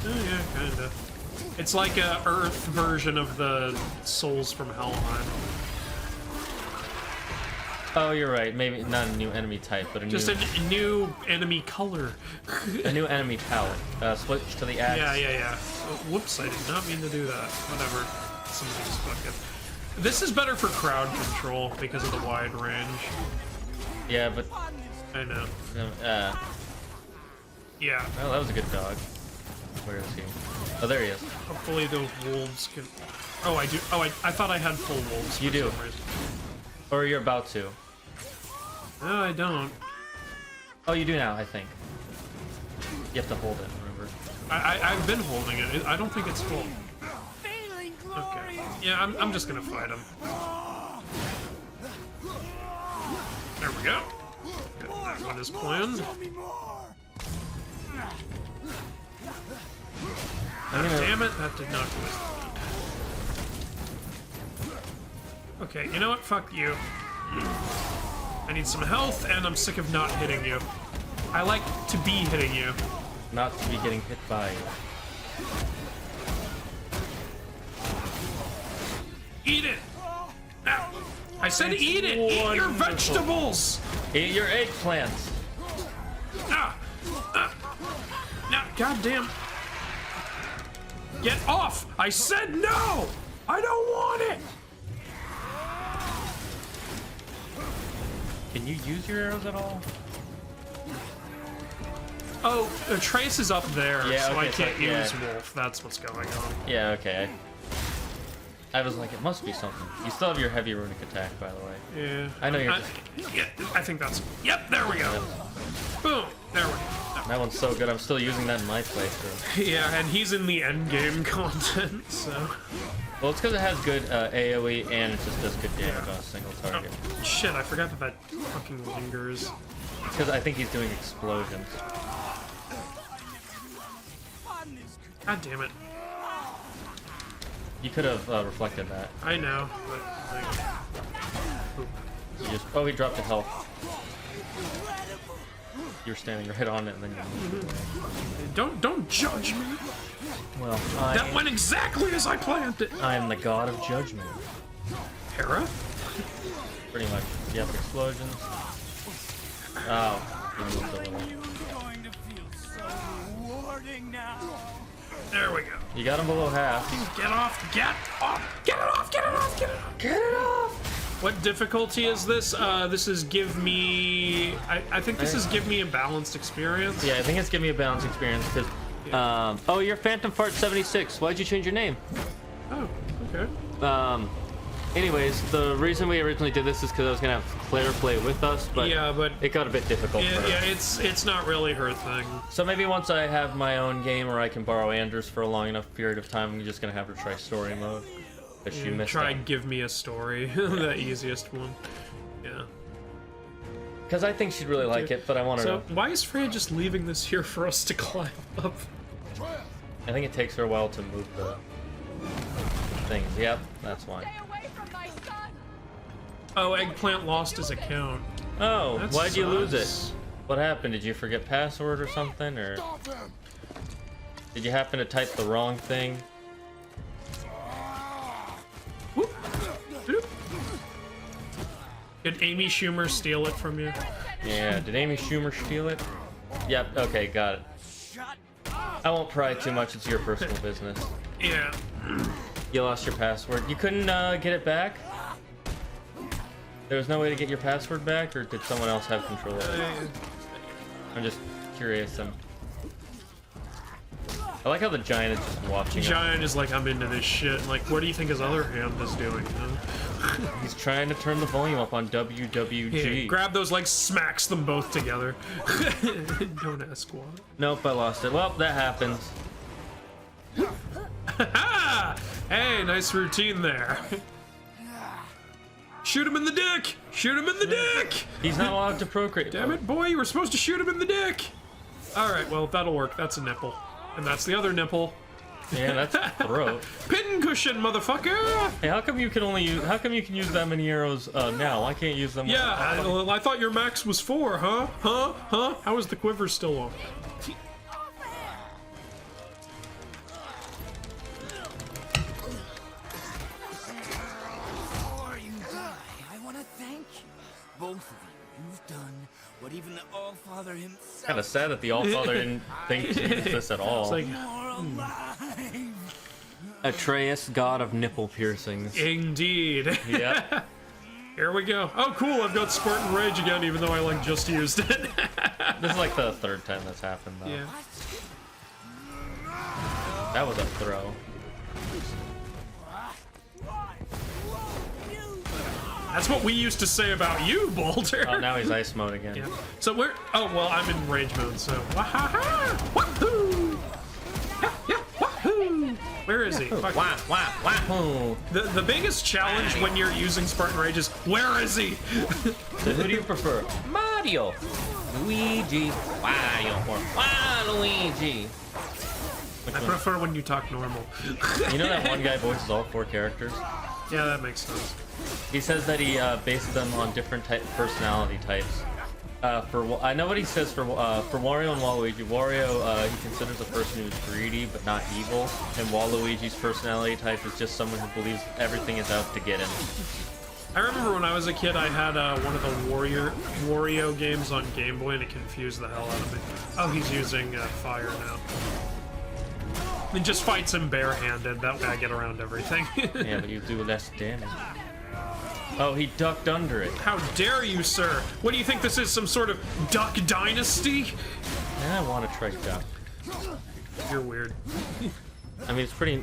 Oh yeah, kinda. It's like a Earth version of the souls from Helheim. Oh, you're right. Maybe not a new enemy type, but Just a new enemy color. a new enemy palette. Switch to the axe. Yeah. Oh, whoops, I did not mean to do that. Whatever. Somebody just fucking... This is better for crowd control because of the wide range. Yeah, but I know. Yeah. well, that was a good dog. Where is he? Oh, there he is. Hopefully those wolves can... Oh, I do. Oh, I thought I had full wolves. You for do. some reason. Or you're about to. No, I don't. Oh, you do now, I think. You have to hold it, remember? I've been holding it. I don't think it's full. Okay. Yeah, I'm just gonna fight him. There we go. Got that one is planned. Damn it, that did not go as planned. Okay, you know what? Fuck you. I need some health, and I'm sick of not hitting you. I like to be hitting you. Not to be getting hit by you. Eat it! Now, I said eat it! Eat your vegetables! Eat your eggplants! Now, goddamn. Get off! I said no! I don't want it! Can you use your arrows at all? Oh, Trace is up there, Yeah, so I okay, can't so- yeah. use Wolf. That's what's going on. Yeah, okay. I was like, it must be something. You still have your heavy runic attack, by the way. Yeah. I know you're Yeah, I think that's... Yep, there we go. Boom. There we go. That one's so good. I'm still using that in my playthrough. Yeah, and he's in the end game content, so... Well, it's because it has good AoE and it just does good damage on a single target. Oh, shit, I forgot that that fucking lingers. Because I think he's doing explosions. God damn it. You could have reflected that. I know, but... Like, You just, oh, he dropped the health. You were standing right on it and then you moved away. don't judge me! Well, That went exactly as I planned it! I am the god of judgment. Hera? Pretty much. Yep, explosions. Oh, he moved a little. There we go. You got him below half. Get off! Get off! Get it off! Get it off! Get it off! Get it off! What difficulty is this? This is give me... I think this is give me a balanced experience. Yeah, I think it's giving me a balanced experience because... oh, you're Phantom Fart 76. Why'd you change your name? Oh, okay. Anyways, the reason we originally did this is because I was gonna have Claire play with us, but Yeah, but... it got a bit difficult for her. Yeah, it's not really her thing. So maybe once I have my own game or I can borrow Anders for a long enough period of time, I'm just gonna have her try story mode. Because she missed Try out. and give me a story. The easiest one. Yeah. Because I think she'd really like it, but I want her So, to... why is Freya just leaving this here for us to climb up? I think it takes her a while to move the things. Yep, that's why. Stay away from my son! Oh, Eggplant lost his account. Oh, That why'd you lose it? sucks. What happened? Did you forget password or something, or did you happen to type the wrong thing? Whoop. Doop. Did Amy Schumer steal it from you? Yeah, did Amy Schumer steal it? Yep, okay, got it. I won't pry too much, it's your personal business. Yeah. You lost your password. You couldn't get it back? There was no way to get your password back, or did someone else have control of it? I'm just curious. I like how the giant is just watching. Giant is like, I'm into this shit. Like, what do you think his other hand is doing? Huh? He's trying to turn the volume up on WWG. Yeah, grab those legs, smacks them both together. Don't ask why. Nope, I lost it. Well, that happens. Hey, nice routine there. Shoot him in the dick! Shoot him in the dick! He's not allowed to procreate. Damn it, boy, you were supposed to shoot him in the dick! Alright, well, that'll work. That's a nipple. And that's the other nipple. Yeah, that's throat. Pincushion, motherfucker! Hey, how come you can only use? How come you can use that many arrows now? I can't use them. Yeah, I thought your max was 4, huh? Huh? How is the quiver still on? Both of you, you've done what even the Allfather himself. Kind of sad that the Allfather didn't think he exists at all. It's like, More alive. Atreus, god of nipple piercings. indeed. Yep. Here we go. Oh, cool. I've got Spartan Rage again, even though I like just used it. This is like the third time that's happened, though. Yeah. That was a throw. That's what we used to say about you, Baldur. Oh, now he's ice mode again. Yeah. So we're. Oh well, I'm in rage mode. So. Wahaha! Wahoo! Yeah, yeah, wahoo! Where is he? Fuck. Wah, wah, wahoo! The biggest challenge when you're using Spartan Rage is where is he? So who do you prefer? Mario, Luigi, Wario, or Waluigi? Which I one? prefer when you talk normal. You know that one guy voices all 4 characters? Yeah, that makes sense. He says that he bases them on different personality types. I know what he says for Wario and Waluigi. Wario, he considers a person who's greedy but not evil, and Waluigi's personality type is just someone who believes everything is out to get him. I remember when I was a kid, I had one of the Wario games on Game Boy, and it confused the hell out of me. Oh, he's using fire now. He just fights him barehanded. That way I get around everything. Yeah, but you do less damage. Oh, he ducked under it. How dare you, sir? What do you think this is, some sort of Duck Dynasty? I want to try duck. You're weird. I mean, it's pretty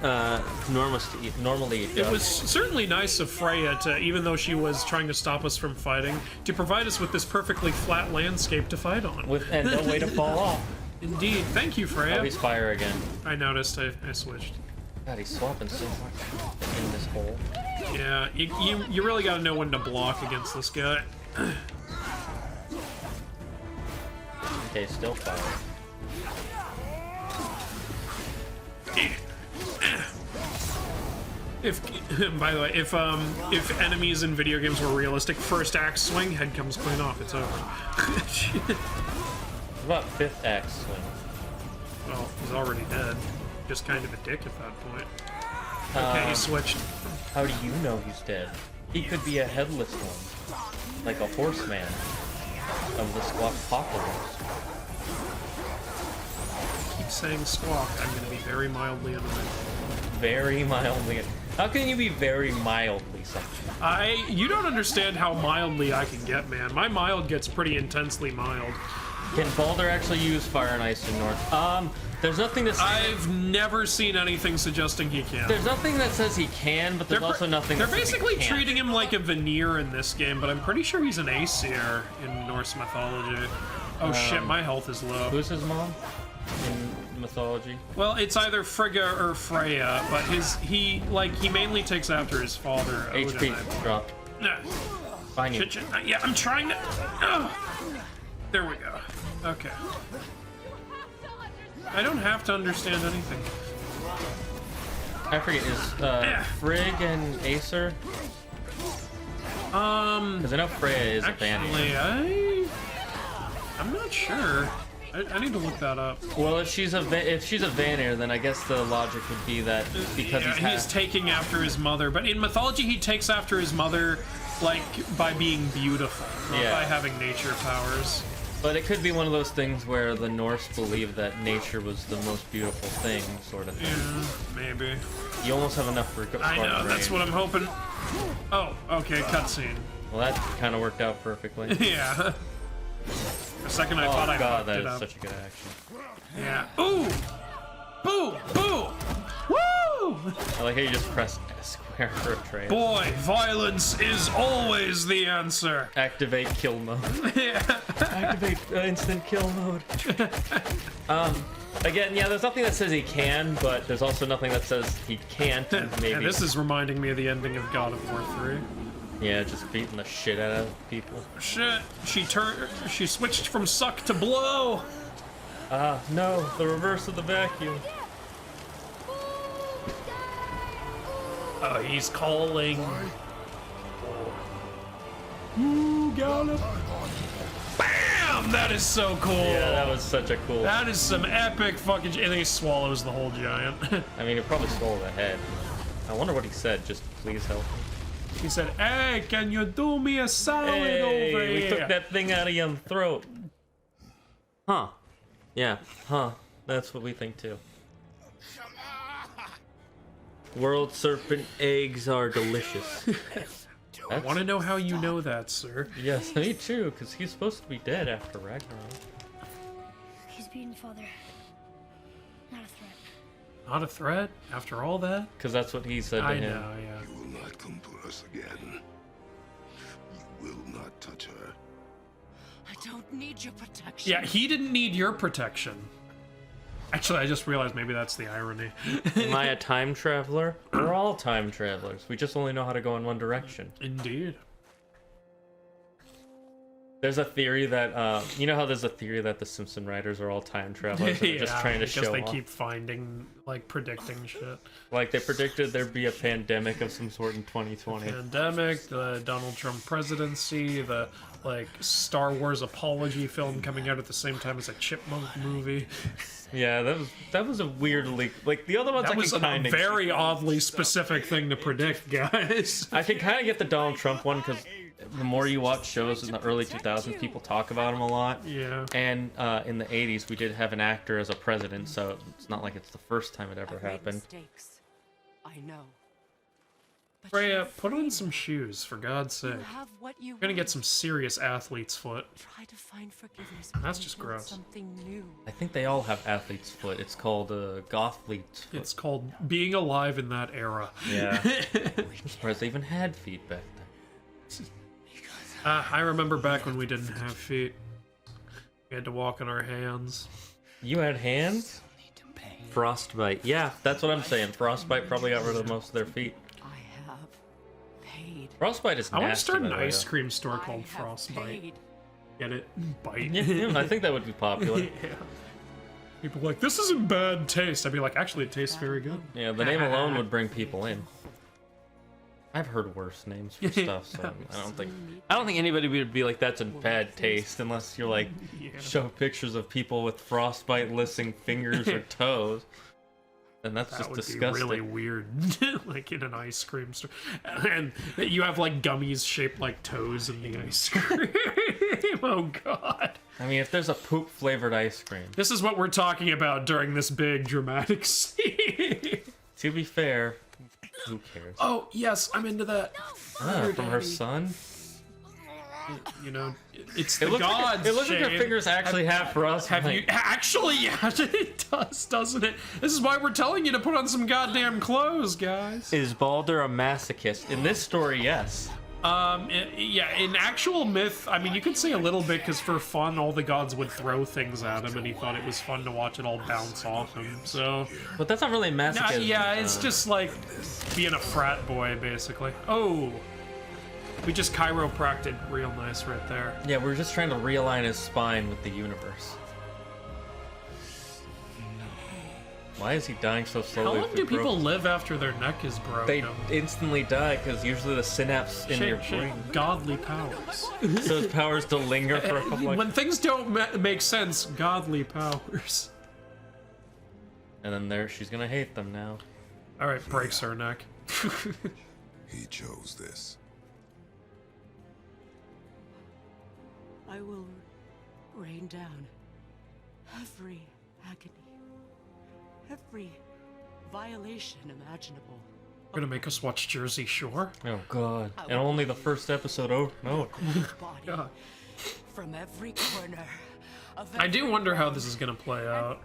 normally a duck. It was certainly nice of Freya to, even though she was trying to stop us from fighting, to provide us with this perfectly flat landscape to fight on. And no way to fall off. Indeed. Thank you, Freya. Oh, he's fire again. I noticed. I switched. God, he's swapping so much in this hole. Yeah, you really gotta know when to block against this guy. Okay, still fire. By the way, if enemies in video games were realistic, first axe swing, head comes clean off, it's over. What about 5th axe swing? Well, he's already dead. Just kind of a dick at that point. Okay, he switched. How do you know he's dead? He could be a headless one, like a horseman of the Squawkpocalypse. Keep saying squawk. I'm gonna be very mildly annoyed. Very mildly. How can you be very mildly something? You don't understand how mildly I can get, man. My mild gets pretty intensely mild. Can Baldur actually use fire and ice in North? There's nothing that I've never seen anything suggesting he can. There's nothing that says he can, but there's also nothing They're that says he basically can't. treating him like a veneer in this game, but I'm pretty sure he's an Aesir in Norse mythology. Oh shit, my health is low. Who's his mom in mythology? Well, it's either Frigga or Freya, but he mainly takes after his father. HP Odin, dropped. Fine you. Shit, yeah, I'm trying to. There we go. Okay. I don't have to understand anything. I forget, is Frigg and Acer? Because I know Freya is a Vanir. Actually, I'm not sure. I need to look that up. Well, if she's a Vanir, then I guess the logic would be that because he's taking after his mother. But in mythology, he takes after his mother, like by being beautiful, not by having nature powers. But it could be one of those things where the Norse believed that nature was the most beautiful thing, sort of thing. Yeah, maybe. You almost have enough for I know, that's what I'm hoping. Oh, okay, cutscene. Well, that kind of worked out perfectly. Yeah. For a second I thought I fucked it up. That is such a good action. Yeah. Ooh! Boo! Boo! Woo! I like how you just press square for a train. Boy, violence is always the answer. Activate kill mode. Yeah. Activate instant kill mode. Again, yeah, there's nothing that says he can, but there's also nothing that says he can't. Maybe. And this is reminding me of the ending of God of War 3. Yeah, just beating the shit out of people. Shit, she switched from suck to blow. No, the reverse of the vacuum. Oh, he's calling. Gallop. Bam! That is so cool. Yeah, that was such a cool. That is some epic fucking. And then he swallows the whole giant. I mean, he probably swallowed the head. I wonder what he said. Just please help me. He said, "Hey, can you do me a salad over Hey, we here?" took that thing out of your throat. Huh. Yeah, huh. That's what we think too. World serpent eggs are delicious. I want to know how you know that, sir. Yes, me too, because he's supposed to be dead after Ragnarok. He's beaten, Father. Not a threat. Not a threat after all that? Because that's what he said to I him. know, yeah. You will not come to us again. You will not touch her. I don't need your protection. Yeah, he didn't need your protection. Actually, I just realized maybe that's the irony. Am I a time traveler? We're all time travelers. We just only know how to go in one direction. Indeed. There's a theory that, you know how there's a theory that the Simpson writers are all time travelers? And they're just trying to show because they off? keep finding, like, predicting shit. Like, they predicted there'd be a pandemic of some sort in 2020. Pandemic, the Donald Trump presidency, the, like, Star Wars apology film coming out at the same time as a Chipmunk movie. Yeah, that was a weird leak. Like, the other ones That I was can a kind of... very oddly specific thing to predict, guys. I can kind of get the Donald Trump one, because the more you watch shows in the early 2000s, people talk about him a lot. Yeah. And in the 80s, we did have an actor as a president, so it's not like it's the first time it ever I've made happened. mistakes. I know. But Freya, put on some shoes, for God's sake. you have what you You're gonna get want. some serious athlete's foot. Try to find forgiveness. That's when just you want gross. Something new. I think they all have athlete's foot. It's called gothlete's foot. It's called being alive in that era. Yeah. I'm surprised they even had feet back then. I remember back when we didn't have feet. We had to walk on our hands. You had hands? Frostbite. Yeah, that's what I'm saying. Frostbite probably got rid of most of their feet. I have paid. Frostbite is I want to nasty, start by an the way, ice though. cream store I called have Frostbite. paid. Get it? Bite. Yeah, I think that would be popular. Yeah. People are like, this isn't bad taste. I'd be like, actually, it tastes very good. Yeah, the name alone would bring people in. I've heard worse names for stuff, so I don't think anybody would be like, that's a bad taste, unless you're like, show pictures of people with frostbite missing fingers or toes. And that's That just would disgusting. be really weird, like in an ice cream store. And you have like gummies shaped like toes in the ice cream. Oh god. I mean, if there's a poop flavored ice cream. This is what we're talking about during this big dramatic scene. To be fair, who cares? Oh, yes, I'm into that. Ah, from her son? You know, it's the It looks gods. like, it looks like her Shane. fingers actually have frostbite. Have you actually? Yeah, it does, doesn't it? This is why we're telling you to put on some goddamn clothes, guys. Is Baldur a masochist? In this story, yes. Yeah, in actual myth, I mean, you could say a little bit because for fun, all the gods would throw things at him, and he thought it was fun to watch it all bounce off him. So, But that's not really masochism. yeah, it's just like being a frat boy, basically. Oh, we just chiropracted real nice right there. Yeah, we're just trying to realign his spine with the universe. Why is he dying so slowly? How long if do it broke? people live after their neck is broken? They instantly die because usually the synapse in your brain. Godly powers. So his powers to linger for a couple of... When things don't make sense, godly powers. And then there, she's gonna hate them now. All right, breaks her neck. He chose this. I will rain down every agony, every violation imaginable. Gonna make us watch Jersey Shore? Oh god. And only the first episode over. No. Body God. from every corner of I do wonder how this is gonna play out.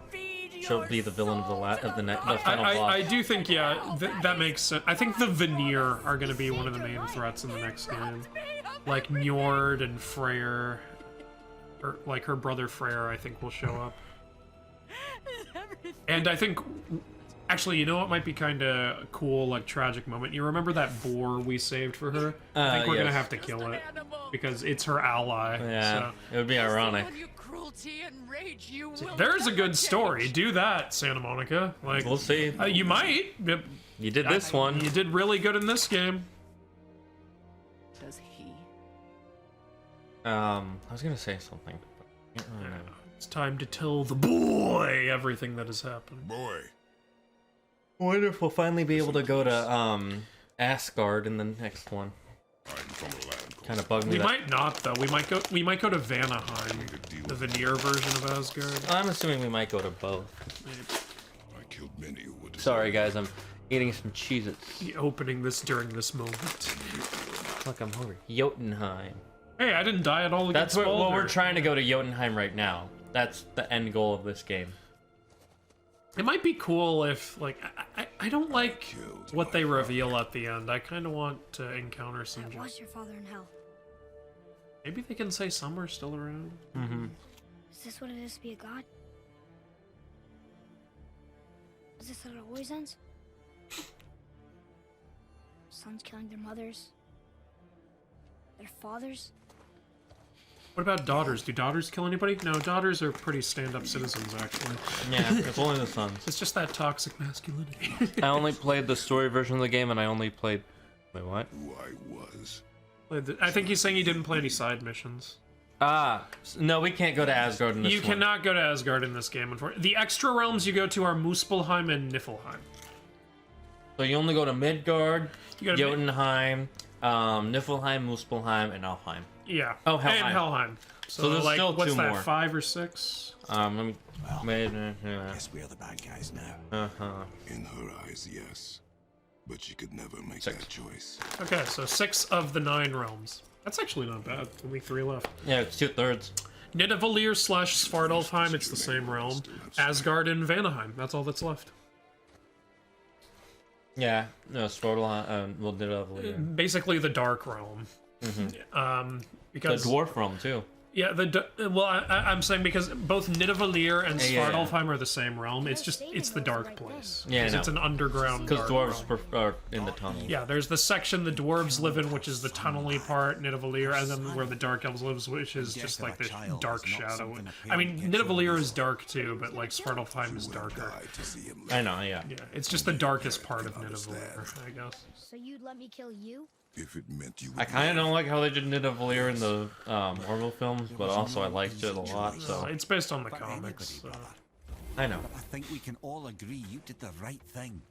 She'll be the villain of the final I boss. do think, yeah, that makes sense. I think the Veneer are gonna be one of the main threats in the next game. Like Njord and Freyr, or like her brother Freyr, I think will show up. And I think, actually, you know what might be kind of cool, like tragic moment? You remember that boar we saved for her? I think we're gonna yes. have to kill it because it's her ally. Yeah, So. it would be ironic. There's a good story. Do that, Santa Monica. Like, We'll see. you might. You did this one. You did really good in this game. Does he? I was gonna say something. But I don't know. It's time to tell the boy everything that has happened. Boy, I wonder if we'll finally be able to go to Asgard in the next one. Kind of bugged me. We that. might not though. We might go to Vanaheim, the veneer version of Asgard. I'm assuming we might go to both. I killed many who would. Sorry guys, I'm eating some Cheez-Its. Opening this during this moment. Fuck, I'm hungry. Jotunheim. Hey, I didn't die at all against That's what Baldur. we're trying to go to Jotunheim right now. That's the end goal of this game. It might be cool if, like, I don't like what they reveal at the end. I kind of want to encounter some. That was your father in hell. Maybe they can say some are still around. Mm-hmm. Is this what it is to be a god? Is this how it always ends? Sons killing their mothers? Their fathers? What about daughters? Do daughters kill anybody? No, daughters are pretty stand-up citizens, actually. Yeah, it's only the sons. It's just that toxic masculinity. I only played the story version of the game, and I only played... Wait, what? Who I was. I think he's saying he didn't play any side missions. Ah, no, we can't go to Asgard in this You one. cannot go to Asgard in this game, unfortunately. The extra realms you go to are Muspelheim and Niflheim. So you only go to Midgard, You go to Jotunheim, Niflheim, Muspelheim, and Alfheim. Yeah. Oh, Helheim. And Helheim. So there's like, still what's two that, more. 5 or 6? Let me... Wait, Guess we're the bad guys now. uh-huh. In her eyes, yes. But she could never make 6. that choice. Okay, so 6 of the 9 realms. That's actually not bad. Only 3 left. Yeah, it's 2/3. Nidavellir / Svartalfheim, it's the same realm. Asgard and Vanaheim, that's all that's left. Yeah, no, Svartalfheim, well, Nidavellir. Basically the Dark Realm. The Because Dwarf realm, too. yeah, well, I'm saying because both Nidavellir and Yeah. Svartalfheim are the same realm. It's just it's the dark place. Yeah, I 'Cause know. it's an underground. Because dark dwarves realm. are in the tunnel. Yeah, there's the section the dwarves live in, which is the tunnely part, Nidavellir, and then where the dark elves lives, which is just like the dark shadow. I mean, Nidavellir is dark too, but like Svartalfheim is darker. Died to see him I know, yeah. Yeah, it's just the darkest part of Nidavellir, I guess. So you'd let me kill you? if it meant you would I kind of don't like how they did Nidavellir in the Marvel films, but also I liked it a lot, so... It's based on the comics. So. I know. But I think we can all agree you did the right thing.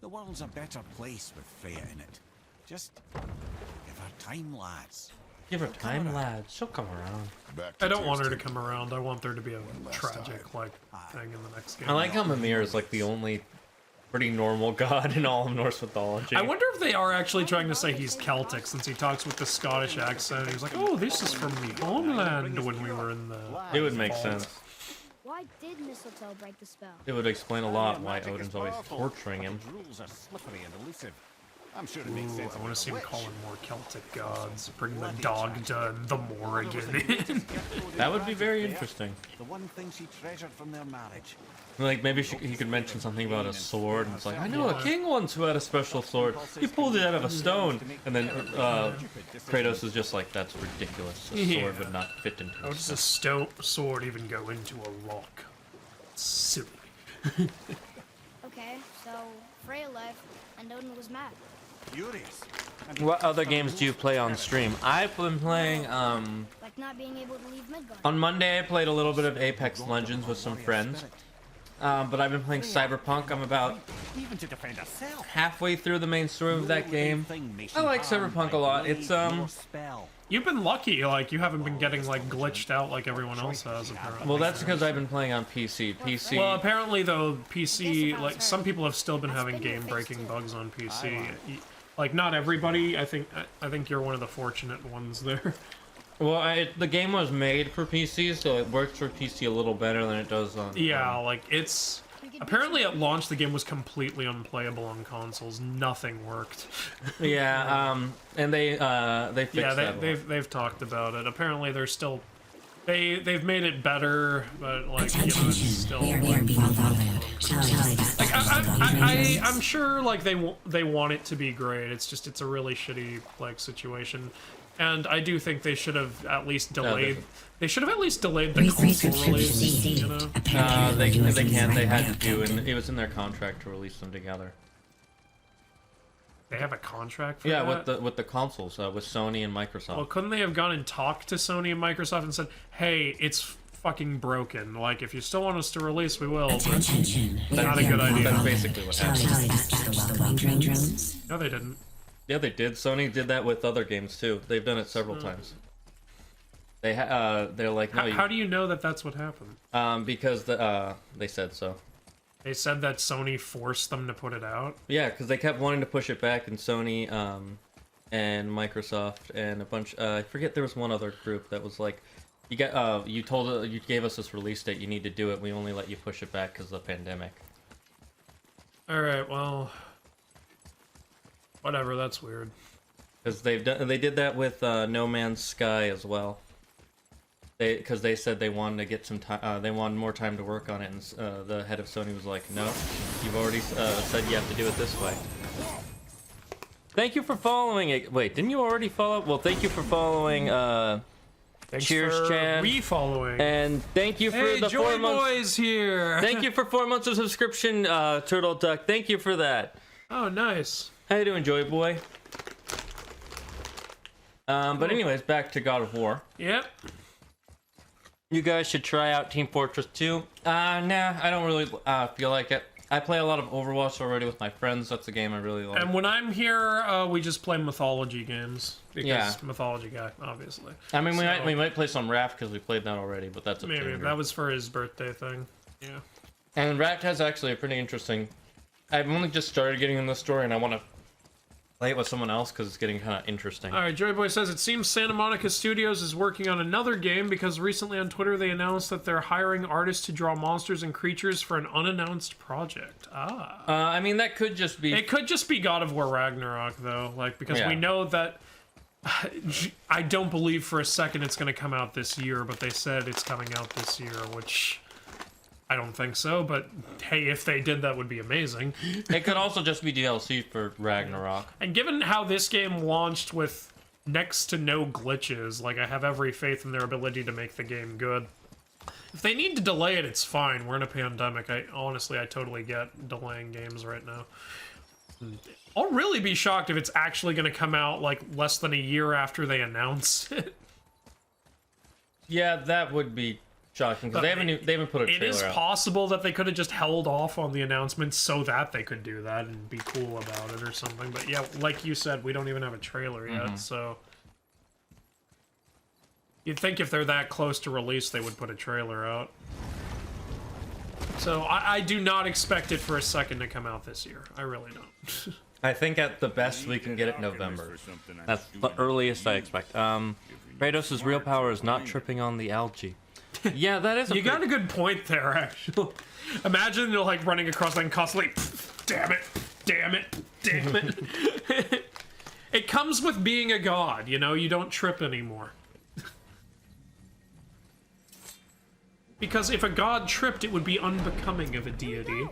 The world's a better place with Freya in it. Just give her time, lads. Give her time, lads. She'll come around. Back to I don't want her to testing. come around. I want there to be a tragic like thing in the next game. I like how Mimir is like the only pretty normal god in all of Norse mythology. I wonder if they are actually trying to say he's Celtic since he talks with the Scottish accent. He's like, "Oh, this is from the homeland when we were in the." It would make sense. Why did mistletoe break the spell? It would explain a lot why Odin's always torturing him. Rules are slippery and elusive. I'm sure it makes Ooh, sense. I want to see him calling more Celtic gods. Bring the Dogda and the Morrigan in. That would be very interesting. The one thing she treasured from their marriage. Like, maybe he could mention something about a sword, and it's like, I know a king once who had a special sword. He pulled it out of a stone. And then Kratos is just like, that's ridiculous. A sword would not fit into How a does a sword even go into a lock? Silly. Okay, so Freya left and Odin was mad. Furious. What other games do you play on stream? I've been playing, Like not being able to leave Midgard. on Monday I played a little bit of Apex Legends with some friends. But I've been playing Cyberpunk. I'm about Even to defend herself. halfway through the main story of that game. I like Cyberpunk a lot. It's, Spell. You've been lucky, like, you haven't been getting, like, glitched out like everyone else has, apparently. well, that's because I've been playing on PC. PC. Well, apparently, though, PC, like, some people have still been having game-breaking bugs on PC. Like, not everybody. I think you're one of the fortunate ones there. Well, the game was made for PC, so it works for PC a little better than it does on. Yeah, like, it's... Apparently at launch the game was completely unplayable on consoles. Nothing worked. Yeah, and they fixed Yeah, that. they've talked about it. Apparently they're still... They've made it better, but, like, you know, it's still... Like, I'm sure, like, they want it to be great. It's just, it's a really shitty, like, situation. And I do think they should have at least delayed... They should have at least delayed the console release, you know? They can't. They had to, and it was in their contract to release them together. They have a contract for Yeah, that? with the consoles, with Sony and Microsoft. Well, couldn't they have gone and talked to Sony and Microsoft and said, "Hey, it's fucking broken. Like, if you still want us to release, we will." But not a good idea. That's basically what happened. No, they didn't. Yeah, they did. Sony did that with other games too. They've done it several times. They're like, no. How do you know that that's what happened? Because they said so. They said that Sony forced them to put it out. Yeah, because they kept wanting to push it back, and Sony, and Microsoft, and a bunch. I forget there was one other group that was like, you gave us this release date. You need to do it. We only let you push it back because of the pandemic. All right, well, whatever. That's weird. Because they did that with No Man's Sky as well. Because they said they wanted to get some time, they wanted more time to work on it, and the head of Sony was like, "No, you've already said you have to do it this way." Thank you for following it. Wait, didn't you already follow? Well, thank you for following. Thanks Cheers, for Chan. Re-following. And thank you for hey, the Joy 4 months. Boy's here. Thank you for 4 months of subscription, Turtle Duck. Thank you for that. Oh, nice. How you doing, Joy Boy? But anyways, back to God of War. Yep. You guys should try out Team Fortress 2. Nah, I don't really feel like it. I play a lot of Overwatch already with my friends. That's a game I really like. And when I'm here, we just play mythology games. Because Yeah. Mythology Guy, obviously. I mean, we might play some Raft because we played that already, but that's up to Maybe. you. That was for his birthday thing. Yeah. And Raft has actually a pretty interesting... I've only just started getting in the story, and I want to play it with someone else because it's getting kind of interesting. Alright, Joy Boy says, it seems Santa Monica Studios is working on another game because recently on Twitter they announced that they're hiring artists to draw monsters and creatures for an unannounced project. I mean, that could just be... It could just be God of War Ragnarok, though, like, because Yeah. we know that... I don't believe for a second it's going to come out this year, but they said it's coming out this year, which... I don't think so, but hey, if they did, that would be amazing. It could also just be DLC for Ragnarok. And given how this game launched with next to no glitches, like, I have every faith in their ability to make the game good. If they need to delay it, it's fine. We're in a pandemic. I totally get delaying games right now. I'll really be shocked if it's actually going to come out, like, less than a year after they announce it. Yeah, that would be shocking, because they haven't put a trailer out. It is possible that they could have just held off on the announcement so that they could do that and be cool about it or something. But yeah, like you said, we don't even have a trailer yet, so... You'd think if they're that close to release, they would put a trailer out. So I do not expect it for a second to come out this year. I really don't. I think at the best we can get it in November. That's the earliest I expect. Kratos' real power is not tripping on the algae. Yeah, that is. You got a good point there, actually. Imagine you're like running across and constantly, damn it, damn it, damn it. It comes with being a god, you know. You don't trip anymore. Because if a god tripped, it would be unbecoming of a deity.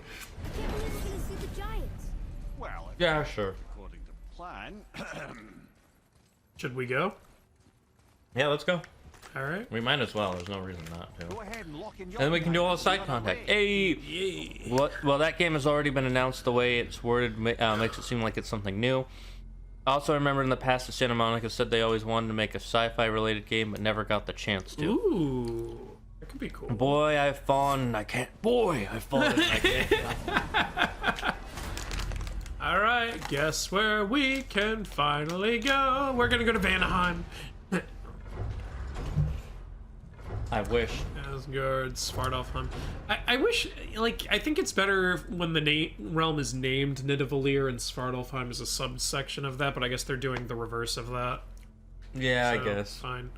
Well, Yeah, sure. according to plan. Should we go? Yeah, let's go. All right. We might as well. There's no reason not to. Go ahead and lock in And then we can do all the side contact. Hey! Well, that game has already been announced. The way it's worded makes it seem like it's something new. Also, I remember in the past that Santa Monica said they always wanted to make a sci-fi related game, but never got the chance to. Ooh, that could be cool. Boy, I've fallen and I can't. Boy, I've fallen and I can't. All right, guess where we can finally go? We're gonna go to Vanaheim. I wish. Asgard, Svartalfheim. I wish, like, I think it's better when the realm is named Nidavellir and Svartalfheim is a subsection of that, but I guess they're doing the reverse of that. Yeah, So, I guess. Fine.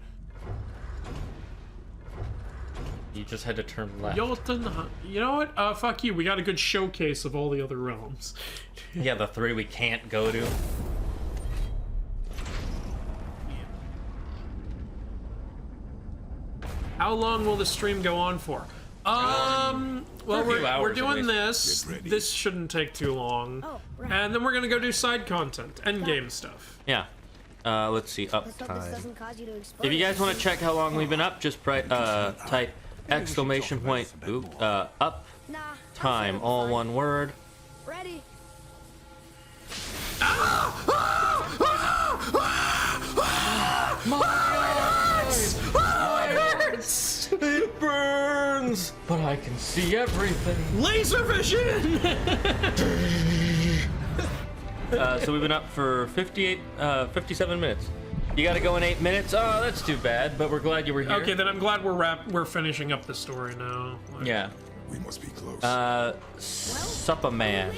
You just had to turn left. Jotunheim. You know what? Fuck you. We got a good showcase of all the other realms. Yeah, the 3 we can't go to. How long will the stream go on for? Well, a few we're hours at doing least. this. This shouldn't take too long. Oh, right. And then we're gonna go do side content, end game stuff. Yeah. Let's see. Up Let's hope this time. doesn't cause you to explode. If you guys want to check how long we've been up, just type exclamation point up Nah, time, all one word. ready. It burns, but I can see everything. Laser vision! So we've been up for 57 minutes. You gotta go in 8 minutes? Oh, that's too bad, but we're glad you were here. Okay, then I'm glad we're finishing up the story now. Like, Yeah. We must be close. Supper Man.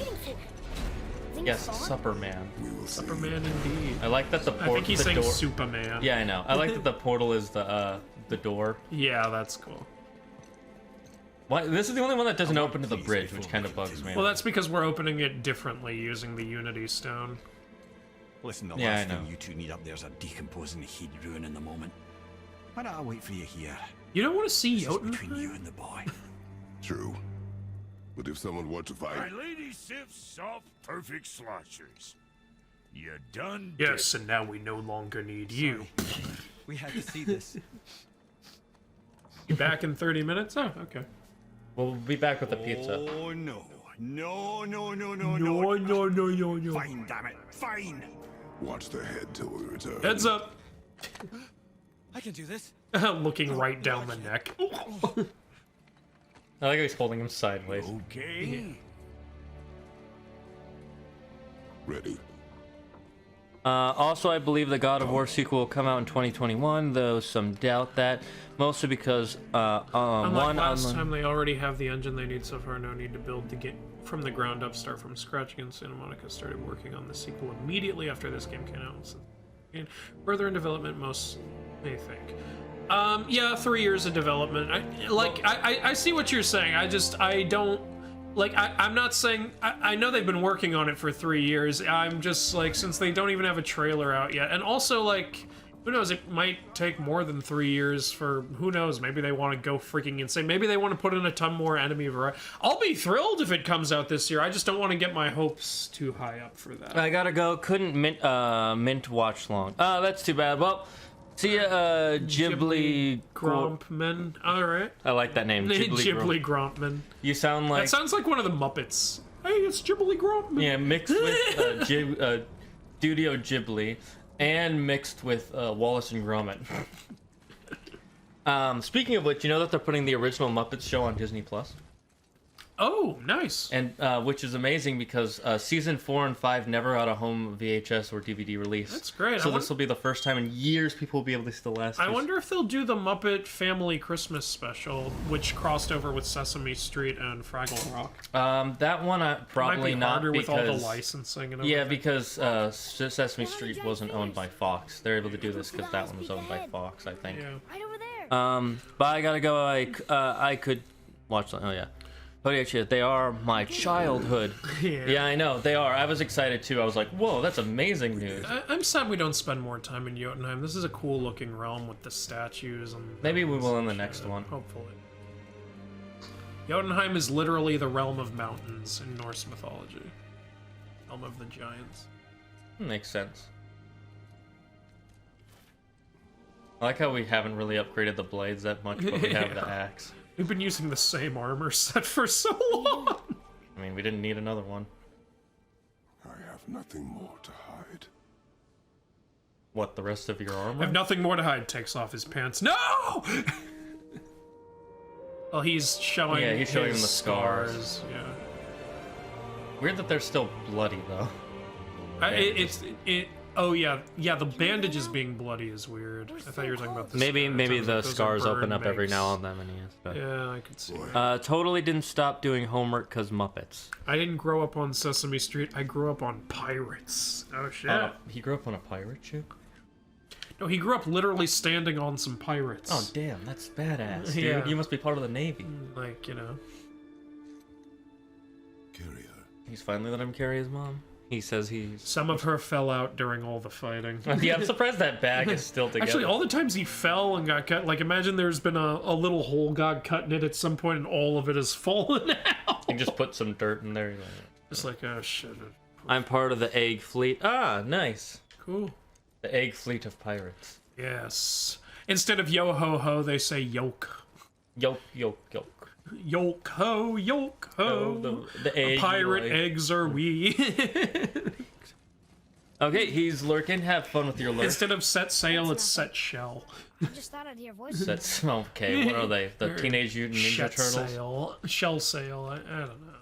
Yes, Supper Man. We will see. Superman indeed. I like that the I portal. think he's saying Superman. Yeah, I know. I like that the portal is the door. Yeah, that's cool. Why? This is the only one that doesn't open to the bridge, which kind of bugs me. Well, that's because we're opening it differently using the Unity Stone. Listen, the Yeah, last I know. thing you two need up there's a decomposing heat ruin in the moment. Why don't I wait for you here? You don't want to see This is between you Jotunheim? and the boy. True. But if someone were to fight, lady sips soft, perfect sloshers. You done? Yes, and now we no longer need you. We had to see this. You back in 30 minutes? Oh, okay. We'll be back with the pizza. Oh no. No, no, no, no, No, no, no, no, no. Fine, damn it. Fine. watch the head till we return. Heads up. I can do this. Looking right down the neck. I like how he's holding him sideways. Okay. Ready. Also, I believe the God of War sequel will come out in 2021, though some doubt that. Mostly because, Unlike one, last time, they already have the engine they need so far. No need to build to get from the ground up. Start from scratch again. Santa Monica started working on the sequel immediately after this game came out. And further in development, most may think. Yeah, 3 years of development. I see what you're saying. I don't. I'm not saying. I know they've been working on it for 3 years. I'm just like, since they don't even have a trailer out yet. And also, like, who knows? It might take more than 3 years for, who knows? Maybe they want to go freaking insane. Maybe they want to put in a ton more enemy variety. I'll be thrilled if it comes out this year. I just don't want to get my hopes too high up for that. I gotta go. Couldn't mint watch long. Oh, that's too bad. Well, see ya, Ghibli Grompman. All right. I like that name. Ghibli Grompman. You sound like. That sounds like one of the Muppets. Hey, it's Ghibli Grompman. Yeah, mixed with Studio Ghibli and mixed with Wallace and Gromit. Speaking of which, you know that they're putting the original Muppets show on Disney Plus? Oh, nice. And which is amazing because season 4 and 5 never had a home VHS or DVD release. That's great. So this will be the first time in years people will be able to see the last. I wonder if they'll do the Muppet Family Christmas special, which crossed over with Sesame Street and Fraggle Rock. That one probably Might be not harder because with all the licensing and everything. yeah, because Sesame Street wasn't owned by Fox. They're able to do this because that one was owned by Fox, I think. Yeah. Right over there. But I gotta go. I could watch. Oh yeah. But actually, they are my childhood. Yeah, I know they are. I was excited too. I was like, "Whoa, that's amazing news." I'm sad we don't spend more time in Jotunheim. This is a cool looking realm with the statues and. Maybe we will in the next one. Hopefully. Jotunheim is literally the realm of mountains in Norse mythology. Realm of the giants. Makes sense. I like how we haven't really upgraded the blades that much, but we have the axe. We've been using the same armor set for so long. I mean, we didn't need another one. I have nothing more to hide. What, the rest of your I armor? have nothing more to hide. Takes off his pants. No! Well, he's showing. Yeah, he's showing his him the scars. Yeah. Weird that they're still bloody though. Oh yeah, the bandage is being bloody is weird. I thought you were talking about this. Maybe the scars open up every now and then. But... Yeah, I could see. Totally didn't stop doing homework because Muppets. I didn't grow up on Sesame Street. I grew up on pirates. Oh shit. He grew up on a pirate ship? No, he grew up literally standing on some pirates. Oh damn, that's badass, dude. Yeah. You must be part of the Navy. Like, you know. Carry her. He's finally let him carry his mom. He says he's... Some of her fell out during all the fighting. Yeah, I'm surprised that bag is still together. Actually, all the times he fell and got cut, like imagine there's been a little hole got cut in it at some point and all of it has fallen out. He just put some dirt in there. It's like, oh shit. I'm part of the egg fleet. Ah, nice. Cool. The egg fleet of pirates. Yes. Instead of yo ho ho, they say yoke. Yoke, yoke, yoke. Yoke ho, yoke ho. Oh, the egg. Pirate eggs are we. Okay, he's lurking. Have fun with your lurk. Instead of set sail, it's set shell. I just thought I'd hear voices. That's okay. What are they? The Teenage Mutant Ninja Shet Turtles? sail. Shell sail. I don't know.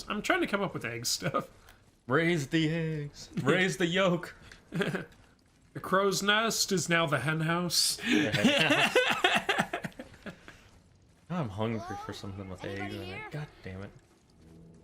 I'm trying to come up with egg stuff. Raise the eggs. Raise the yolk. The crow's nest is now the hen house. I'm hungry for something with eggs in it. God damn it.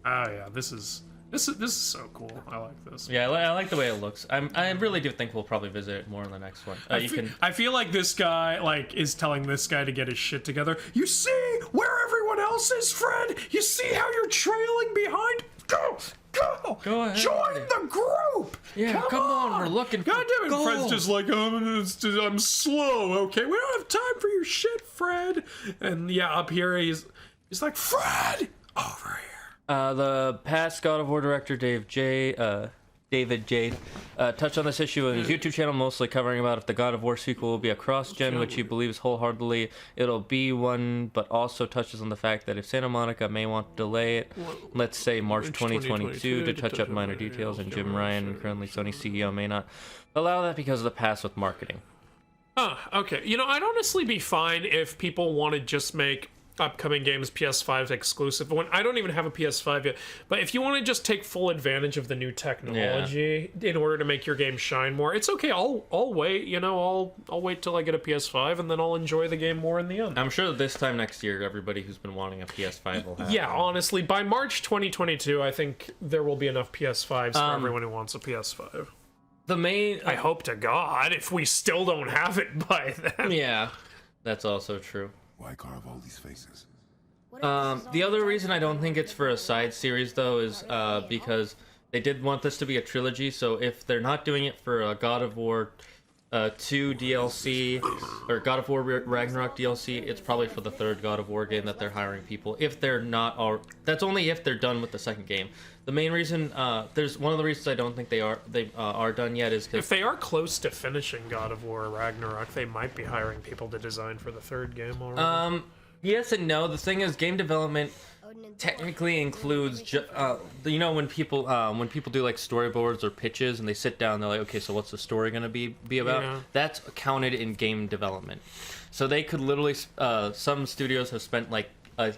Oh yeah, this is so cool. I like this. Yeah, I like the way it looks. I really do think we'll probably visit it more in the next one. I feel like this guy is telling this guy to get his shit together. You see where everyone else is, Fred? You see how you're trailing behind? Go ahead. Join the group. Yeah, come on. We're looking for God damn it, gold. Fred's just like, I'm slow. Okay, we don't have time for your shit, Fred. And yeah, up here he's like, Fred, over here. The past God of War director David Jade touched on this issue in his YouTube channel, mostly covering about if the God of War sequel will be a cross-gen, which he believes wholeheartedly it'll be one, but also touches on the fact that if Santa Monica may want to delay it, let's say March 2022, to touch up minor details, and Jim Ryan, currently Sony CEO, may not allow that because of the past with marketing. Okay. You know, I'd honestly be fine if people want to just make upcoming games PS5 exclusive. When I don't even have a PS5 yet, but if you want to just take full advantage of the new technology in order to make your game shine more, it's okay. I'll wait. You know, I'll wait till I get a PS5 and then I'll enjoy the game more in the end. I'm sure that this time next year, everybody who's been wanting a PS5 will have. Yeah, honestly, by March 2022, I think there will be enough PS5s for everyone who wants a PS5. The main, I hope to God, if we still don't have it by then. Yeah, that's also true. Why carve all these faces? The other reason I don't think it's for a side series, though, is because they did want this to be a trilogy, so if they're not doing it for a God of War 2 DLC, or God of War Ragnarok DLC, it's probably for the third God of War game that they're hiring people. If they're not, that's only if they're done with the second game. The main reason, there's one of the reasons I don't think they are done yet is because if they are close to finishing God of War Ragnarok, they might be hiring people to design for the third game already. Yes and no. The thing is, game development technically includes, you know, when people do like storyboards or pitches and they sit down, they're like, okay, so what's the story gonna be about? Yeah. That's counted in game development. So they could literally, some studios have spent like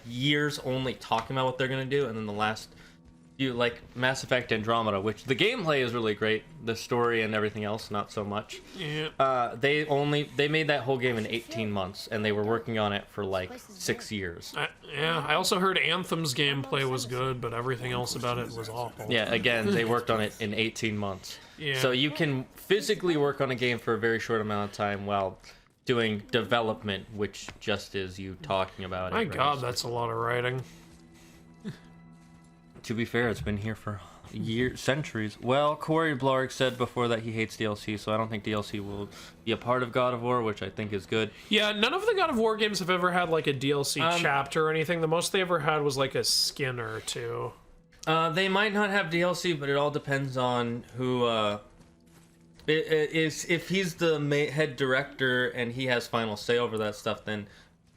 years only talking about what they're gonna do, and then the last few, like Mass Effect Andromeda, which the gameplay is really great, the story and everything else not so much. Yeah. They made that whole game in 18 months, and they were working on it for like 6 years. Yeah, I also heard Anthem's gameplay was good, but everything else about it was awful. Yeah, again, they worked on it in 18 months. Yeah. So you can physically work on a game for a very short amount of time while doing development, which just is you talking about it. My God, that's a lot of writing. To be fair, it's been here for years, centuries. Well, Corey Blarg said before that he hates DLC, so I don't think DLC will be a part of God of War, which I think is good. Yeah, none of the God of War games have ever had like a DLC chapter or anything. The most they ever had was like a skin or two. They might not have DLC, but it all depends on who. If he's the head director and he has final say over that stuff, then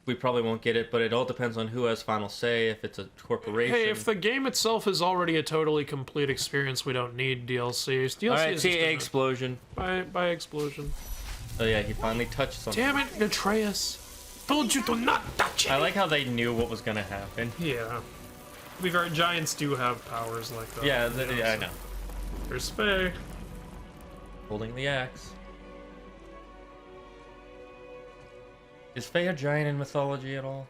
we probably won't get it, but it all depends on who has final say, if it's a corporation. Hey, if the game itself is already a totally complete experience, we don't need DLCs. DLC Alright, is see, just explosion. By explosion. Oh yeah, he finally touched something. Damn it, Atreus. Told you to not touch it. I like how they knew what was gonna happen. Yeah. Giants do have powers like that. Yeah, I know. There's Faye. Holding the axe. Is Faye a giant in mythology at all?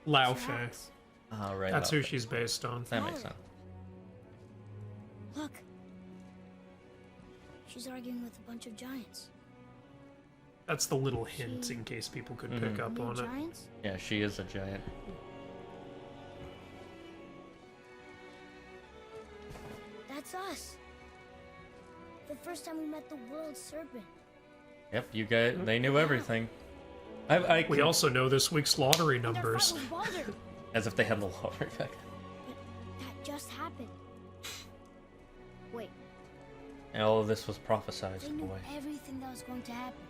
Lao Fei. Oh, right. That's who she's based on. That makes sense. Look. She's arguing with a bunch of giants. That's the little hint in case people could pick up on it. Giants? Yeah, she is a giant. That's us. The first time we met the world serpent. Yep, you guys, they knew everything. We also know this week's lottery And our numbers. friend was Baldur. As if they had the lottery back then. But that just happened. Wait, And all of this was prophesized they knew away. everything that was going to happen.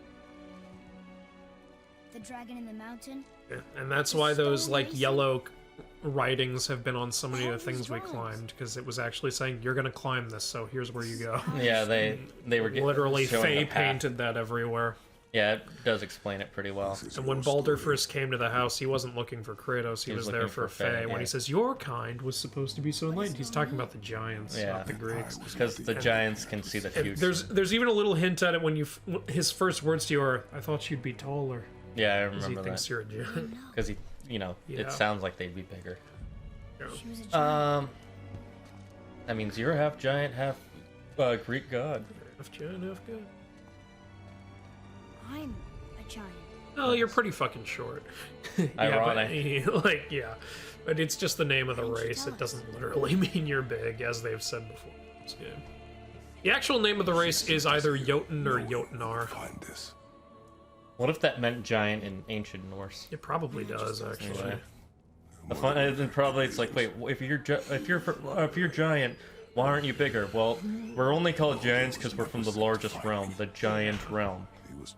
The dragon in the mountain. And that's why those, like, yellow writings have been on so many of the things we climbed, because it was actually saying, you're gonna climb this, so here's where you go. Yeah, they were Literally, showing Faye the path. painted that everywhere. Yeah, it does explain it pretty well. And when Baldur first came to the house, he wasn't looking for Kratos, he was there looking for for Faye. Faye, When yeah. he says, your kind was supposed to be so enlightened, he's talking about the giants, Yeah. not the Greeks. Because the giants can see the And future. there's even a little hint at it when his first words to you are, I thought you'd be taller. Yeah, I Because he remember thinks that. you're a giant. Because he, Yeah. it sounds like they'd be bigger. She was a giant. That means you're half giant, half Greek god. Half giant, half good. I'm a giant. Oh, you're pretty fucking short. Ironic. But it's just the name of the race. It doesn't literally mean you're big, as they've said before in this game. The actual name of the race is either Jotun or Jotnar. Find this. What if that meant giant in ancient Norse? It probably does, actually. Yeah. The fun, and probably it's like, wait, if you're giant, why aren't you bigger? Well, we're only called giants because we're from the largest realm, the giant realm.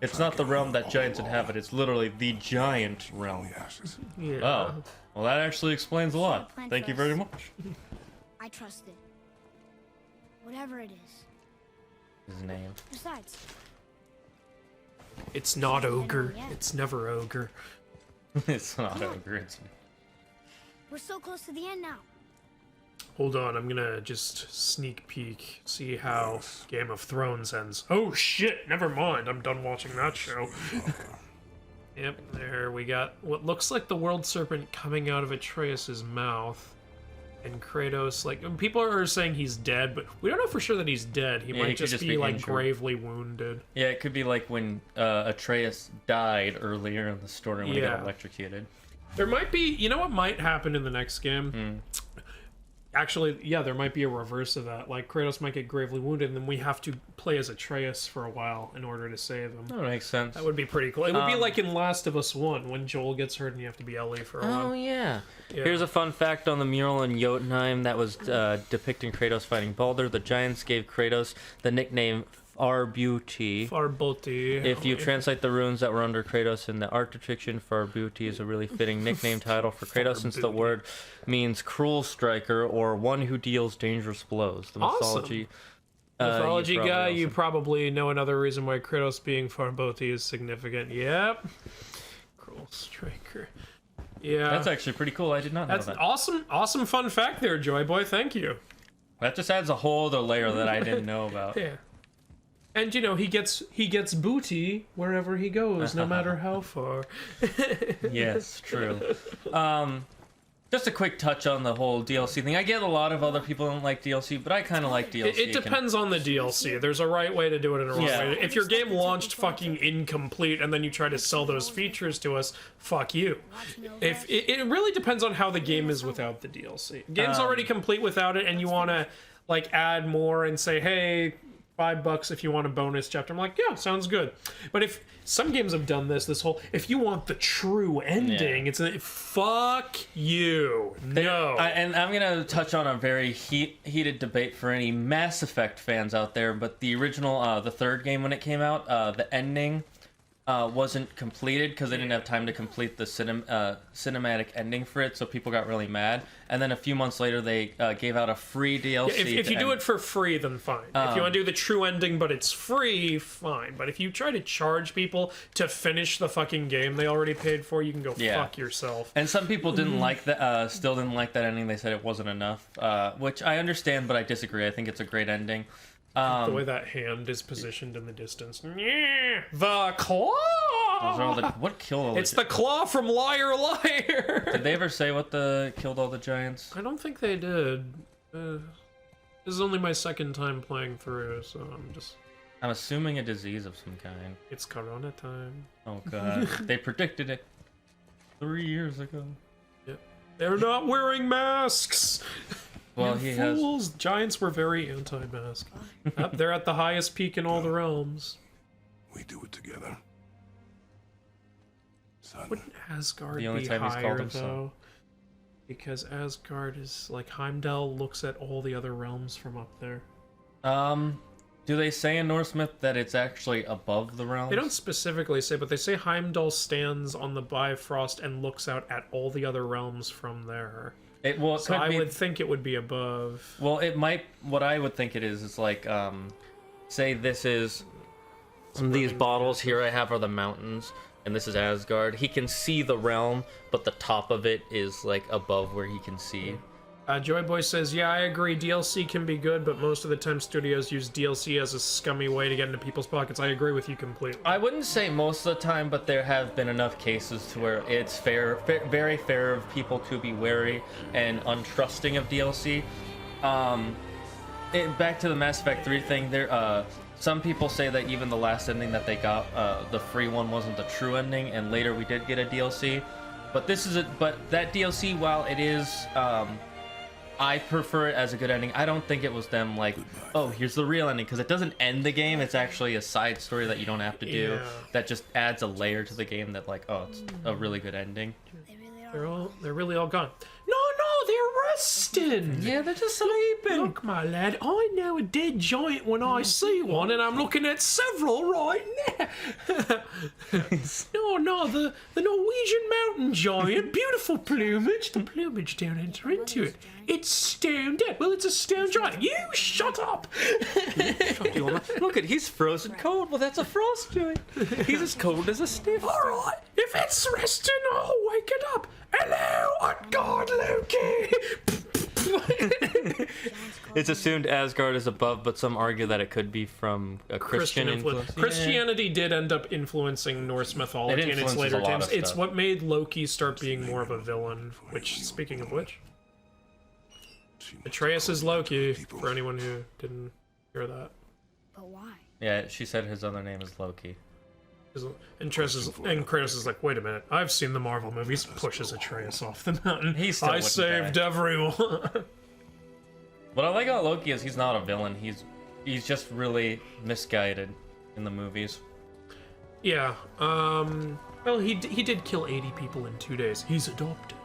It's not the realm that giants inhabit, it's literally the giant realm. Yeah. Oh, well that actually explains a lot. Thank you very much. I trust it. Whatever it is. His name. Besides, It's not ogre. It's never ogre. It's not ogre, it's... we're so close to the end now. Hold on, I'm gonna just sneak peek, see how Game of Thrones ends. Oh shit, never mind, I'm done watching that show. Yep, there we got what looks like the World Serpent coming out of Atreus' mouth. And Kratos, like, people are saying he's dead, but we don't know for sure that he's dead. He might he could just be like, injured. gravely wounded. Yeah, it could be like when Atreus died earlier in the story when he got electrocuted. There might be, you know what might happen in the next game? Actually, yeah, there might be a reverse of that. Like, Kratos might get gravely wounded, and then we have to play as Atreus for a while in order to save him. That makes sense. That would be pretty cool. It would be like in Last of Us 1, when Joel gets hurt and you have to be Ellie for a while. Oh, yeah. Yeah. Here's a fun fact on the mural in Jotunheim that was depicting Kratos fighting Baldur. The giants gave Kratos the nickname Farbuti. Farbuti. If you translate the runes that were under Kratos in the art depiction, Farbuti is a really fitting nickname title for Kratos since the word means cruel striker or one who deals dangerous blows. The mythology... Mythology guy, you also- probably know another reason why Kratos being Farbuti is significant. Yep. Cruel striker. Yeah. That's actually pretty cool. I did not know That's that. awesome fun fact there, Joy Boy. Thank you. That just adds a whole other layer that I didn't know about. Yeah. And you know, he gets booty wherever he goes, no matter how far. Yes, true. Just a quick touch on the whole DLC thing. I get a lot of other people don't like DLC, but I kind of like DLC. It depends on the DLC. There's a right way to do it and a wrong Yeah. way. If your game launched fucking incomplete and then you try to sell those features to us, fuck you. If it really depends on how the game is without the DLC. Game's already complete without it, and you want to like add more and say, hey, $5 if you want a bonus chapter. I'm like, yeah, sounds good. But if some games have done this whole, if you want the true ending, it's a fuck you. No. And I'm gonna touch on a very heated debate for any Mass Effect fans out there. But the original, the third game when it came out, the ending wasn't completed because they didn't have time to complete the cinematic ending for it, so people got really mad. And then a few months later, they gave out a free DLC. If you do it for free, then fine. If you want to do the true ending, but it's free, fine. But if you try to charge people to finish the fucking game they already paid for, you can go fuck yourself. And some people didn't like that. Still didn't like that ending. They said it wasn't enough, which I understand, but I disagree. I think it's a great ending. The way that hand is positioned in the distance. The claw! What killed all the It's the claw from Liar Liar! Did they ever say what killed all the giants? I don't think they did. This is only my second time playing through, so I'm assuming a disease of some kind. It's Corona time. Oh god. They predicted it 3 years ago. Yep. They're not wearing masks! Well, you he fools! Giants were very anti-mask. They're at the highest peak in all the realms. We do it together. Son. Wouldn't Asgard The only be time he's called higher, him son. though? Because Asgard is, like, Heimdall looks at all the other realms from up there. Do they say in Norse myth that it's actually above the realms? They don't specifically say, but they say Heimdall stands on the Bifrost and looks out at all the other realms from there. So I would think it would be above. Well, it might. What I would think it is like, say this is These bottles here I have are the mountains, and this is Asgard. He can see the realm, but the top of it is like above where he can see. Joyboy says, yeah, I agree, DLC can be good, but most of the time studios use DLC as a scummy way to get into people's pockets. I agree with you completely. I wouldn't say most of the time, but there have been enough cases to where it's very fair of people to be wary and untrusting of DLC. Back to the Mass Effect 3 thing, some people say that even the last ending that they got, the free one, wasn't the true ending, and later we did get a DLC. But that DLC, while it is, I prefer it as a good ending. I don't think it was them like, oh, here's the real ending, because it doesn't end the game. It's actually a side story that you don't have to do. Yeah. That just adds a layer to the game that like, oh, it's a really good ending. They're really all gone. No, they're resting. Yeah, they're just sleeping. Look, my lad, I know a dead giant when I see one, and I'm looking at several right now. No, the Norwegian mountain giant, beautiful plumage. The plumage don't enter into it. It's stone dead. Well, it's a stone giant. You shut up. Look at, he's frozen cold. Well, that's a frost giant. He's as cold as a stiff. All right, if it's resting, I'll wake it up. Hello, on guard, Loki. It's assumed Asgard is above, but some argue that it could be from a Christian influence. Christianity did end up influencing Norse mythology in its later times. It's what made Loki start being more of a villain, which, speaking of which, Atreus is Loki, for anyone who didn't hear that. But why? Yeah, she said his other name is Loki. And Kratos is like, wait a minute, I've seen the Marvel movies. Pushes Atreus off the mountain. I saved everyone. What I like about Loki is he's not a villain. He's just really misguided in the movies. Yeah. Well, he did kill 80 people in 2 days. He's adopted.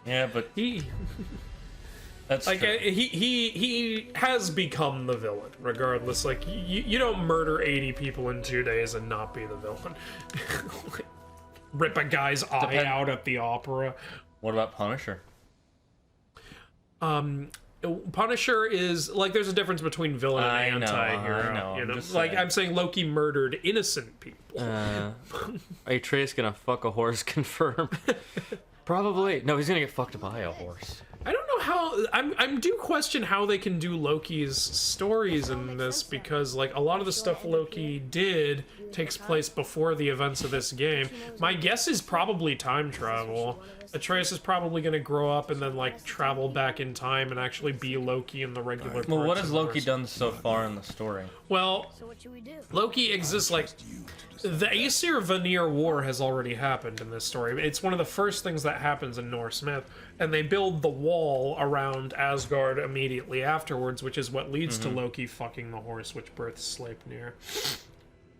Yeah, but that's like true. he has become the villain, regardless. Like you don't murder 80 people in 2 days and not be the villain. Rip a guy's eye out at the opera. What about Punisher? Punisher is like, there's a difference between villain and anti-hero. I know. You know? Just like saying. I'm saying Loki murdered innocent people. Atreus gonna fuck a horse? Confirm. Probably. No, he's gonna get fucked by a horse. I don't know how. I do question how they can do Loki's stories in this, because like a lot of the stuff Loki did takes place before the events of this game. My guess is probably time travel. Atreus is probably going to grow up and then like travel back in time and actually be Loki in the regular. Well, what has Loki universe. done so far in the story? Well, So what should we do? Loki exists like the Aesir Vanir War has already happened in this story. It's one of the first things that happens in Norse myth, and they build the wall around Asgard immediately afterwards, which is what leads to Loki fucking the horse, which births Sleipnir.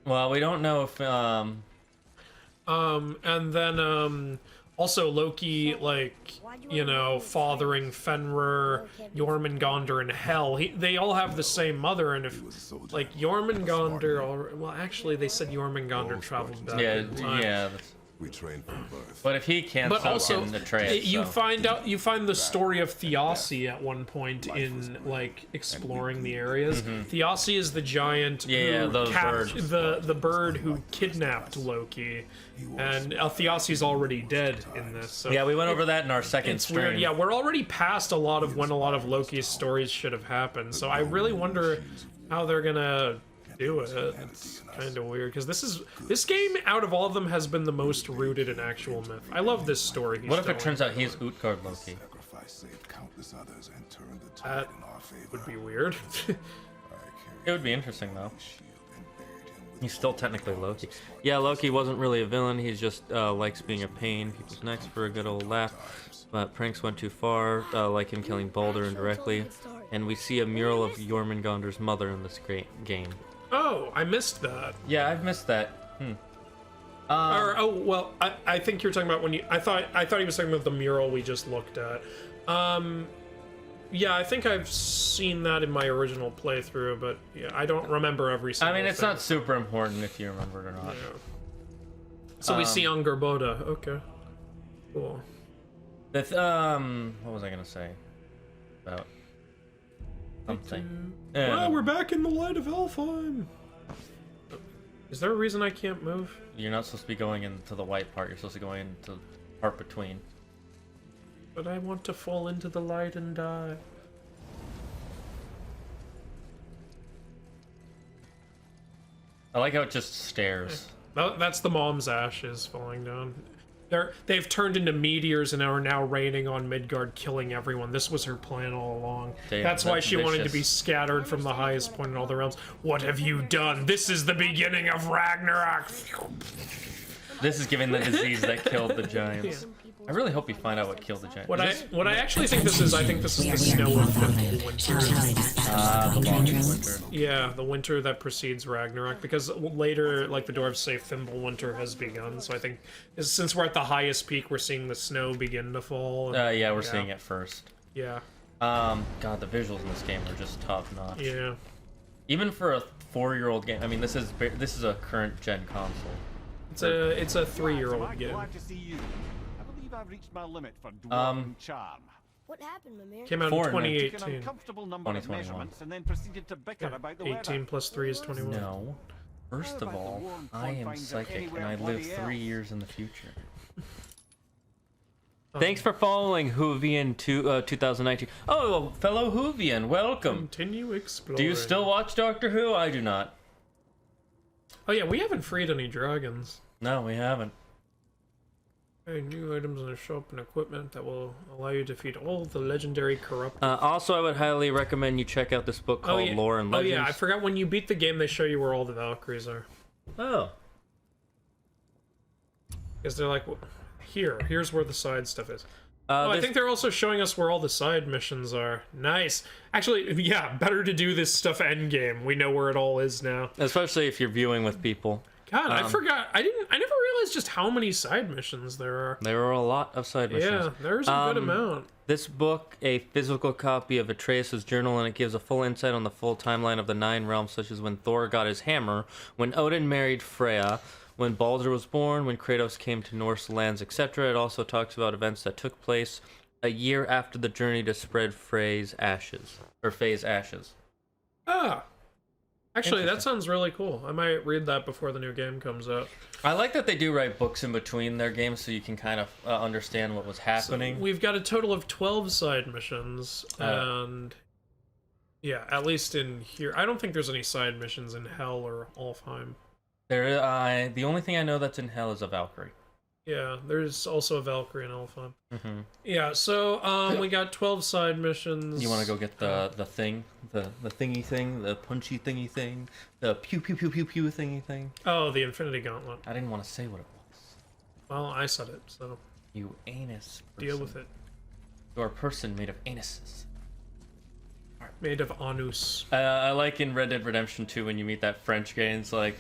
Well, we don't know if And then also Loki, like, you know, fathering Fenrir, Jormungandr, and Hel. They all have the same mother, and if, like, Jormungandr, well, actually, they said Jormungandr traveled back in time. yeah. We train from birth. But if he can't, But so also, can Atreus. you so. find the story of Thiassi at one point in like exploring the areas. Thiassi is the giant who the bird who kidnapped Loki, and Thiassi's already dead in this. So Yeah, we went over that in our second it's stream. weird. Yeah, we're already past a lot of when a lot of Loki's stories should have happened. So I really wonder how they're gonna do it. It's kind of weird, because this game out of all of them has been the most rooted in actual myth. I love this story. What if it turns out he's Utgard Loki? Sacrifice saved countless others and turned the That tide in our favor. would be weird. It would be interesting though. He's still technically Loki. Yeah, Loki wasn't really a villain. He's just likes being a pain people's necks for a good old laugh. But pranks went too far, like him killing Baldur indirectly. And we see a mural of Jormungandr's mother in this great game. Oh, I missed that. Yeah, I've missed that. I think you're talking about when you. I thought he was talking about the mural we just looked at. Yeah, I think I've seen that in my original playthrough, but yeah, I don't remember every single. I mean, it's thing. not super important if you remember it or not. Yeah. So we see Angerboda. Okay. Cool. What was I gonna say about something? Well, we're back in the light of Elfheim. Is there a reason I can't move? You're not supposed to be going into the white part. You're supposed to go into the part between. But I want to fall into the light and die. I like how it just stares. That's the mom's ashes falling down. They've turned into meteors and are now raining on Midgard, killing everyone. This was her plan all along. Damn, that's why she wanted to vicious. be scattered from the highest point in all the realms. What have you done? This is the beginning of Ragnarok. This is giving the disease that killed the giants. I really hope we find out what killed the giants. What I actually think this is, I think this is the snow of Fimbul winter. The long winter. Yeah, the winter that precedes Ragnarok, because later, like the dwarves say, Fimbul winter has begun. So I think since we're at the highest peak, we're seeing the snow begin to fall. Yeah, we're seeing it first. Yeah. God, the visuals in this game are just top notch. Yeah. Even for a 4-year-old game, I mean, this is a current gen console. It's a 3-year-old game. Glad to see you. I believe I've reached my limit for dwarven charm. What happened, Mimir? Came out in Foreign, 2018. Took an uncomfortable number of 2021. measurements and then proceeded to bicker about the 18 weather. plus 3 is 21. No. First of all, I am psychic and I live 3 years in the future. Thanks for following Hoovian 2019. Oh, fellow Hoovian, welcome. Continue exploring. Do you still watch Doctor Who? I do not. Oh yeah, we haven't freed any dragons. No, we haven't. New items in the shop and equipment that will allow you to defeat all the legendary corrupt. Also, I would highly recommend you check out this book called Lore and Legends. Oh yeah, I forgot when you beat the game, they show you where all the Valkyries are. Oh. Because they're like, here's where the side stuff is. I think they're also showing us where all the side missions are. Nice. Actually, yeah, better to do this stuff endgame. We know where it all is now. Especially if you're viewing with people. God, I forgot. I never realized just how many side missions there are. There are a lot of side missions. Yeah, there's a good amount. This book, a physical copy of Atreus' journal, and it gives a full insight on the full timeline of the 9 realms, such as when Thor got his hammer, when Odin married Freya, when Baldur was born, when Kratos came to Norse lands, etc. It also talks about events that took place a year after the journey to spread Faye's ashes. Ah. Actually, that sounds really cool. I might read that before the new game comes out. I like that they do write books in between their games so you can kind of understand what was happening. So we've got a total of 12 side missions, and yeah, at least in here. I don't think there's any side missions in Hell or Alfheim. The only thing I know that's in Hell is a Valkyrie. Yeah, there's also a Valkyrie in Alfheim. Mm-hmm. Yeah, so we got 12 side missions. You want to go get the thing, the thingy thing, the punchy thingy thing, the pew pew pew pew pew thingy thing? Oh, the Infinity Gauntlet. I didn't want to say what it was. Well, I said it, so You anus person. deal with it. You're a person made of anuses. Made of anus. I like in Red Dead Redemption 2 when you meet that French guy and it's like,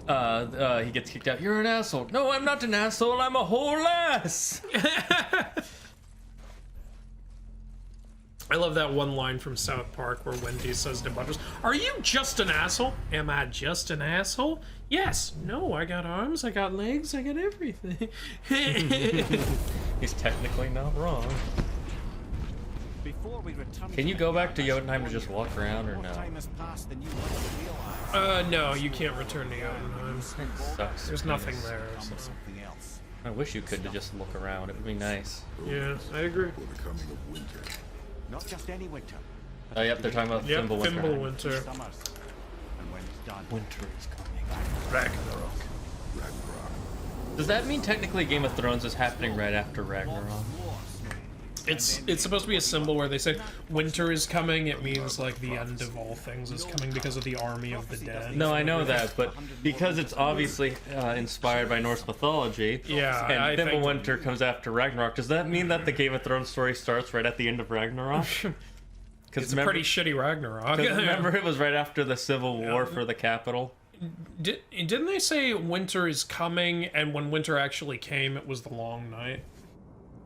he gets kicked out. You're an asshole. No, I'm not an asshole. I'm a whole ass. I love that one line from South Park where Wendy says to Butters, "Are you just an asshole? Am I just an asshole? Yes. No, I got arms, I got legs, I got everything." He's technically not wrong. Before we return Can you go back to Jotunheim to just walk around or no? time has passed than you want to realize. No, you can't return to Jotunheim. Sucks. There's nothing there, so. Something else. I wish you could to just look around. It would be nice. Yeah, I agree. For the coming of winter. Not just any winter. Oh, yep, they're talking about Yep, Fimbul Winter. Fimbul Winter. Summers. And when it's done, Winter is coming. Ragnarok. Ragnarok. Does that mean technically Game of Thrones is happening right after Ragnarok? It's supposed to be a symbol where they say winter is coming. It means like the end of all things is coming because of the army of the dead. No, I know that, but because it's obviously inspired by Norse mythology, Yeah, and I Fimbul think- Winter comes after Ragnarok, does that mean that the Game of Thrones story starts right at the end of Ragnarok? It's a pretty shitty Ragnarok. Remember, it was right after the Civil War for the capital. Didn't they say winter is coming, and when winter actually came, it was the long night?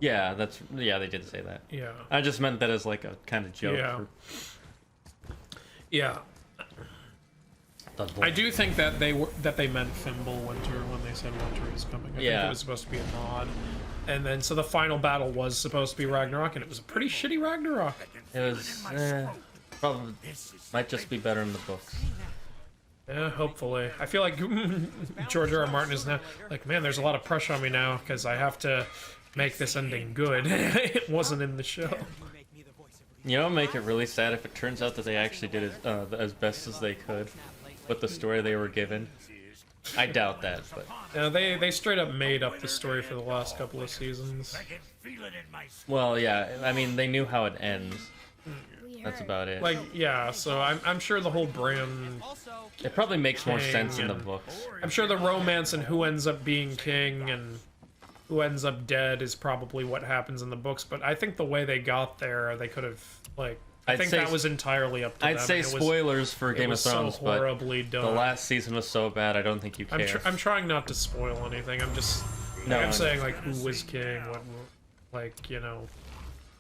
Yeah, they did say that. Yeah. I just meant that as like a kind of joke. Yeah. Yeah. For I do think that they meant Fimbul Winter when they said winter is coming. I think it was supposed to be a nod. And then so the final battle was supposed to be Ragnarok, and it was a pretty shitty Ragnarok. It was probably might just be better in the books. Yeah, hopefully. I feel like George R. R. Martin is now like, man, there's a lot of pressure on me now because I have to make this ending good. It wasn't in the show. You know, make it really sad if it turns out that they actually did as best as they could with the story they were given. I doubt that, but They straight up made up the story for the last couple of seasons. well, yeah. I mean, they knew how it ends. That's about it. Like, yeah. So I'm sure the whole brand. It probably makes more King sense in the and- books. I'm sure the romance and who ends up being king and who ends up dead is probably what happens in the books. But I think the way they got there, they could have like. I think that was entirely up to them. I'd say spoilers for Game of Thrones, so horribly but done. the last season was so bad. I don't think you care. I'm trying not to spoil anything. I'm just. No, I'm saying like who was king, what, like you know,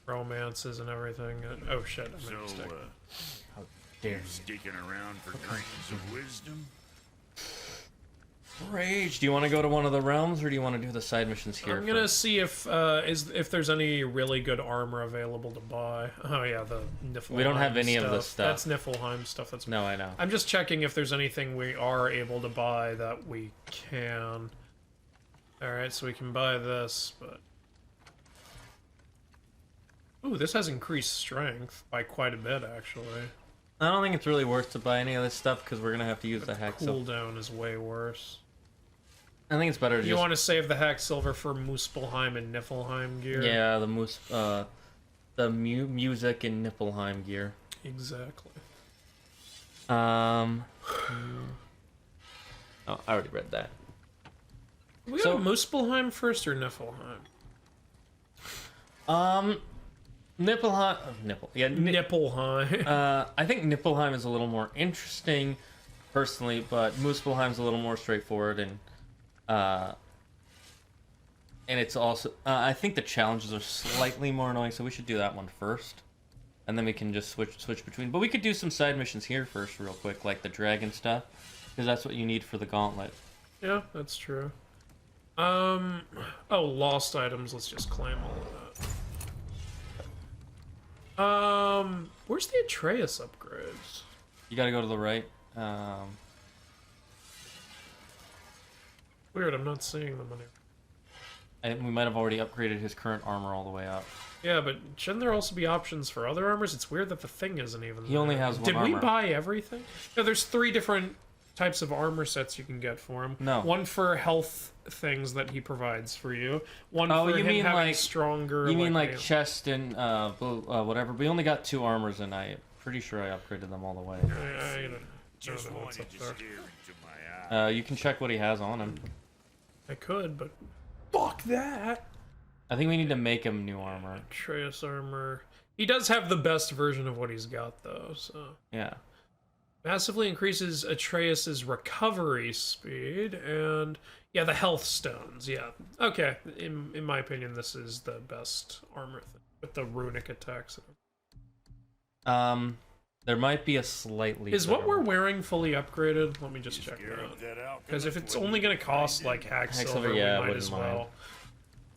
romances and everything. Oh shit! I made a mistake. How dare you. Sticking around for grains of wisdom? Rage. Do you want to go to one of the realms, or do you want to do the side missions here? I'm gonna first? see if there's any really good armor available to buy. Oh yeah, the Niflheim. We don't have any of the stuff. That's Niflheim stuff. That's No, I know. I'm just checking if there's anything we are able to buy that we can. All right, so we can buy this, but ooh, this has increased strength by quite a bit actually. I don't think it's really worth to buy any of this stuff because we're gonna have to use the hack silver. Cooldown is way worse. I think it's better to You just... want to save the hack silver for Muspelheim and Niflheim gear? Yeah, the music and Niflheim gear. Exactly. Oh, I already read that. We got Muspelheim first or Niflheim? Niflheim. Yeah, Niflheim. I think Niflheim is a little more interesting, personally, but Muspelheim's a little more straightforward and it's also I think the challenges are slightly more annoying, so we should do that one first, and then we can just switch between. But we could do some side missions here first, real quick, like the dragon stuff, because that's what you need for the gauntlet. Yeah, that's true. Oh, lost items. Let's just claim all of that. Where's the Atreus upgrades? You gotta go to the right. Weird, I'm not seeing them anywhere. We might have already upgraded his current armor all the way up. Yeah, but shouldn't there also be options for other armors? It's weird that the thing isn't even He only has one Did we armor. buy everything? No, there's 3 different types of armor sets you can get for him. No. One for health things that he provides for you. One Oh, for you him mean having like stronger. You mean like melee- chest and whatever? We only got 2 armors, and I'm pretty sure I upgraded them all the way. I don't Just know what's wanted up to there. stare into my eye. You can check what he has on him. I could, but fuck that. I think we need to make him new armor. Atreus armor. He does have the best version of what he's got, though. So Yeah. massively increases Atreus's recovery speed and yeah, the health stones. Yeah, okay. In my opinion, this is the best armor thing with the runic attacks. There might be a slightly. Is what better we're one. wearing fully upgraded? Let me just check that out. Because if it's only gonna cost like hack silver, yeah, we might wouldn't as mind.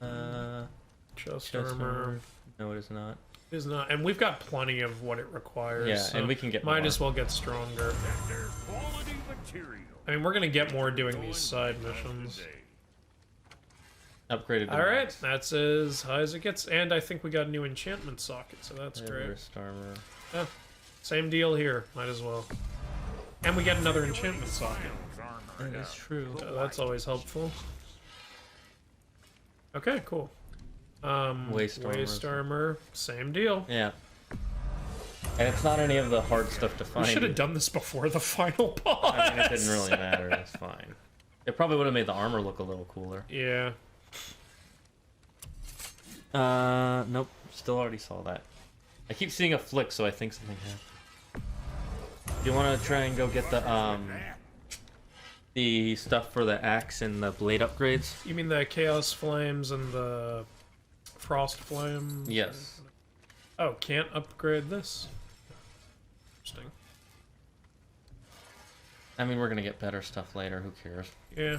well. Chest Chest armor. armor. No, it is not. Is not, and we've got plenty of what it requires. Yeah, so and we can get might more. as well get stronger. There's quality material. I mean, we're gonna get more doing these side missions. Upgraded. All right, that's as high as it gets, and I think we got a new enchantment socket, so that's great. Wrist armor. Yeah, same deal here. Might as well. And we get another enchantment socket. That is true. So that's always helpful. Okay, cool. Waist armor, same deal. Yeah. And it's not any of the hard stuff to We find. should have done this before the final boss. I mean, it didn't really matter. It's fine. It probably would have made the armor look a little cooler. Yeah. Nope. Still already saw that. I keep seeing a flick, so I think something happened. Do you want to try and go get the stuff for the axe and the blade upgrades? You mean the Chaos Flames and the Frost Flames? Yes. Oh, can't upgrade this? Interesting. I mean, we're gonna get better stuff later. Who cares? Yeah,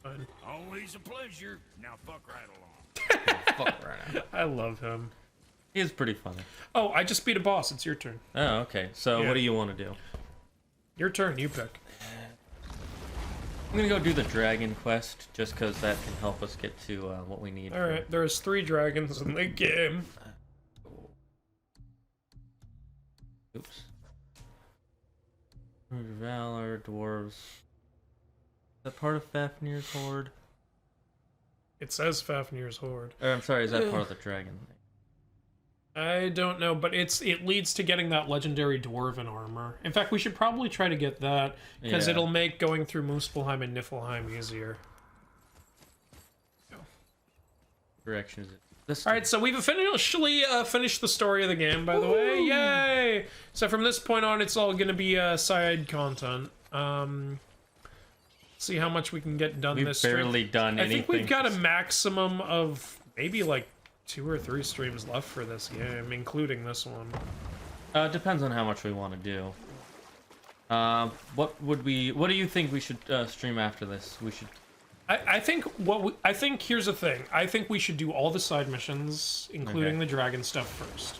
fine. Always a pleasure. Now fuck right along. Fuck right now. I love him. He is pretty funny. Oh, I just beat a boss. It's your turn. Oh, okay. So Yeah. what do you want to do? Your turn. You pick. I'm gonna go do the dragon quest, just because that can help us get to what we need. Alright, there's 3 dragons in the game. Oops. Valor, dwarves. Is that part of Fafnir's horde? It says Fafnir's horde. Or, I'm sorry, is that part of the dragon thing? I don't know, but it leads to getting that legendary dwarven armor. In fact, we should probably try to get that, because it'll make going through Muspelheim and Niflheim easier. Direction is it? This Alright, so we've officially finished the story of the game, by the way. Yay! So from this point on, it's all gonna be side content. See how much we can get done We've this stream. barely done anything. I think we've got a maximum of maybe like 2 or 3 streams left for this game, including this one. Depends on how much we want to do. What do you think we should stream after this? We should. I think here's the thing. I think we should do all the side missions, including the dragon stuff first.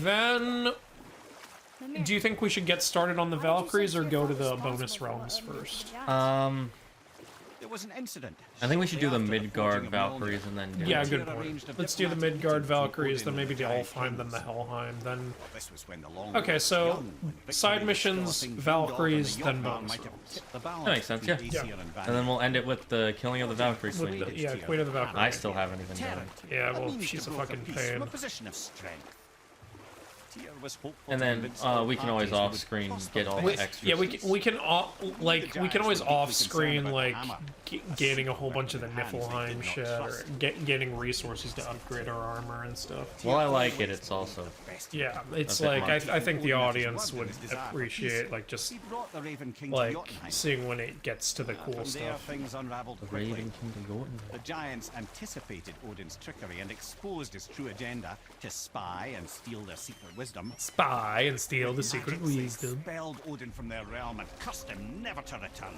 Then, do you think we should get started on the Valkyries or go to the bonus realms first? There was an incident. I think we should do the Midgard Valkyries and then do Yeah, good point. Let's do the Midgard Valkyries, then maybe the Alfheim, then the Helheim, then... Okay, so side missions, Valkyries, then bonus realms. That makes sense, yeah. And then we'll end it with the killing of the Valkyries. Yeah, Queen of the Valkyries. I still haven't even done it. Yeah, well, she's a fucking pain. And then we can always off-screen get all the extras. Yeah, we can always off-screen like gaining a whole bunch of the Niflheim shit or gaining resources to upgrade our armor and stuff. Well, I like it. It's also it's like I think the audience would appreciate like just like seeing when it gets to the cool stuff. The Raven King The giants anticipated Odin's trickery and exposed his true agenda to spy and steal their secret wisdom. Spy and steal the secret wisdom. Expelled Odin from their realm and cursed him never to return.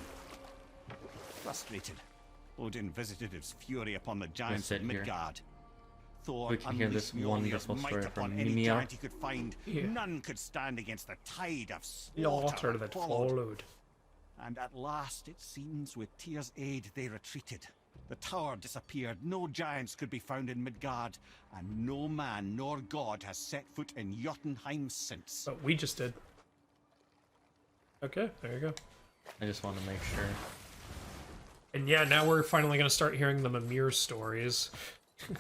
Frustrated, Odin visited his fury upon the giants of Midgard. Thor we can hear this wonderful story from Mimir. He could find. None could stand against the tide of slaughter that followed. And at last, it seems, with Tyr's aid, they retreated. The tower disappeared, no giants could be found in Midgard, and no man nor god has set foot in Jotunheim since. But we just did. Okay, there you go. I just want to make sure. And yeah, now we're finally going to start hearing the Mimir stories.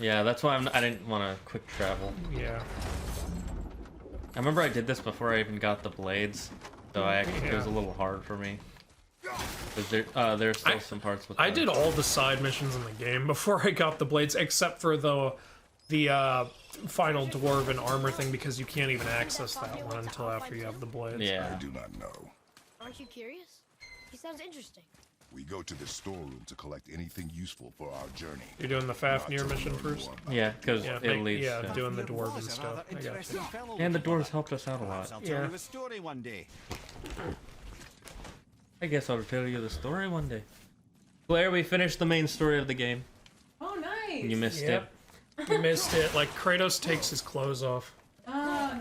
Yeah, that's why I didn't want to quick travel. Yeah. I remember I did this before I even got the blades, so it was a little hard for me. Because there's still some parts with I did all the side missions in the game before I got the blades, except for the final dwarven armor thing, because you can't even access that one until after you have the blades. Yeah. I do not know. Aren't you curious? He sounds interesting. We go to the storeroom to collect anything useful for our journey. You're doing the Fafnir mission first? Yeah, because it leads to... doing the dwarven stuff. I got you. And the dwarves helped us out a lot. Yeah. A story one day. I guess I'll tell you the story one day. Claire, we finished the main story of the game. Oh, nice. You missed it. You missed it. Like, Kratos takes his clothes off. Oh,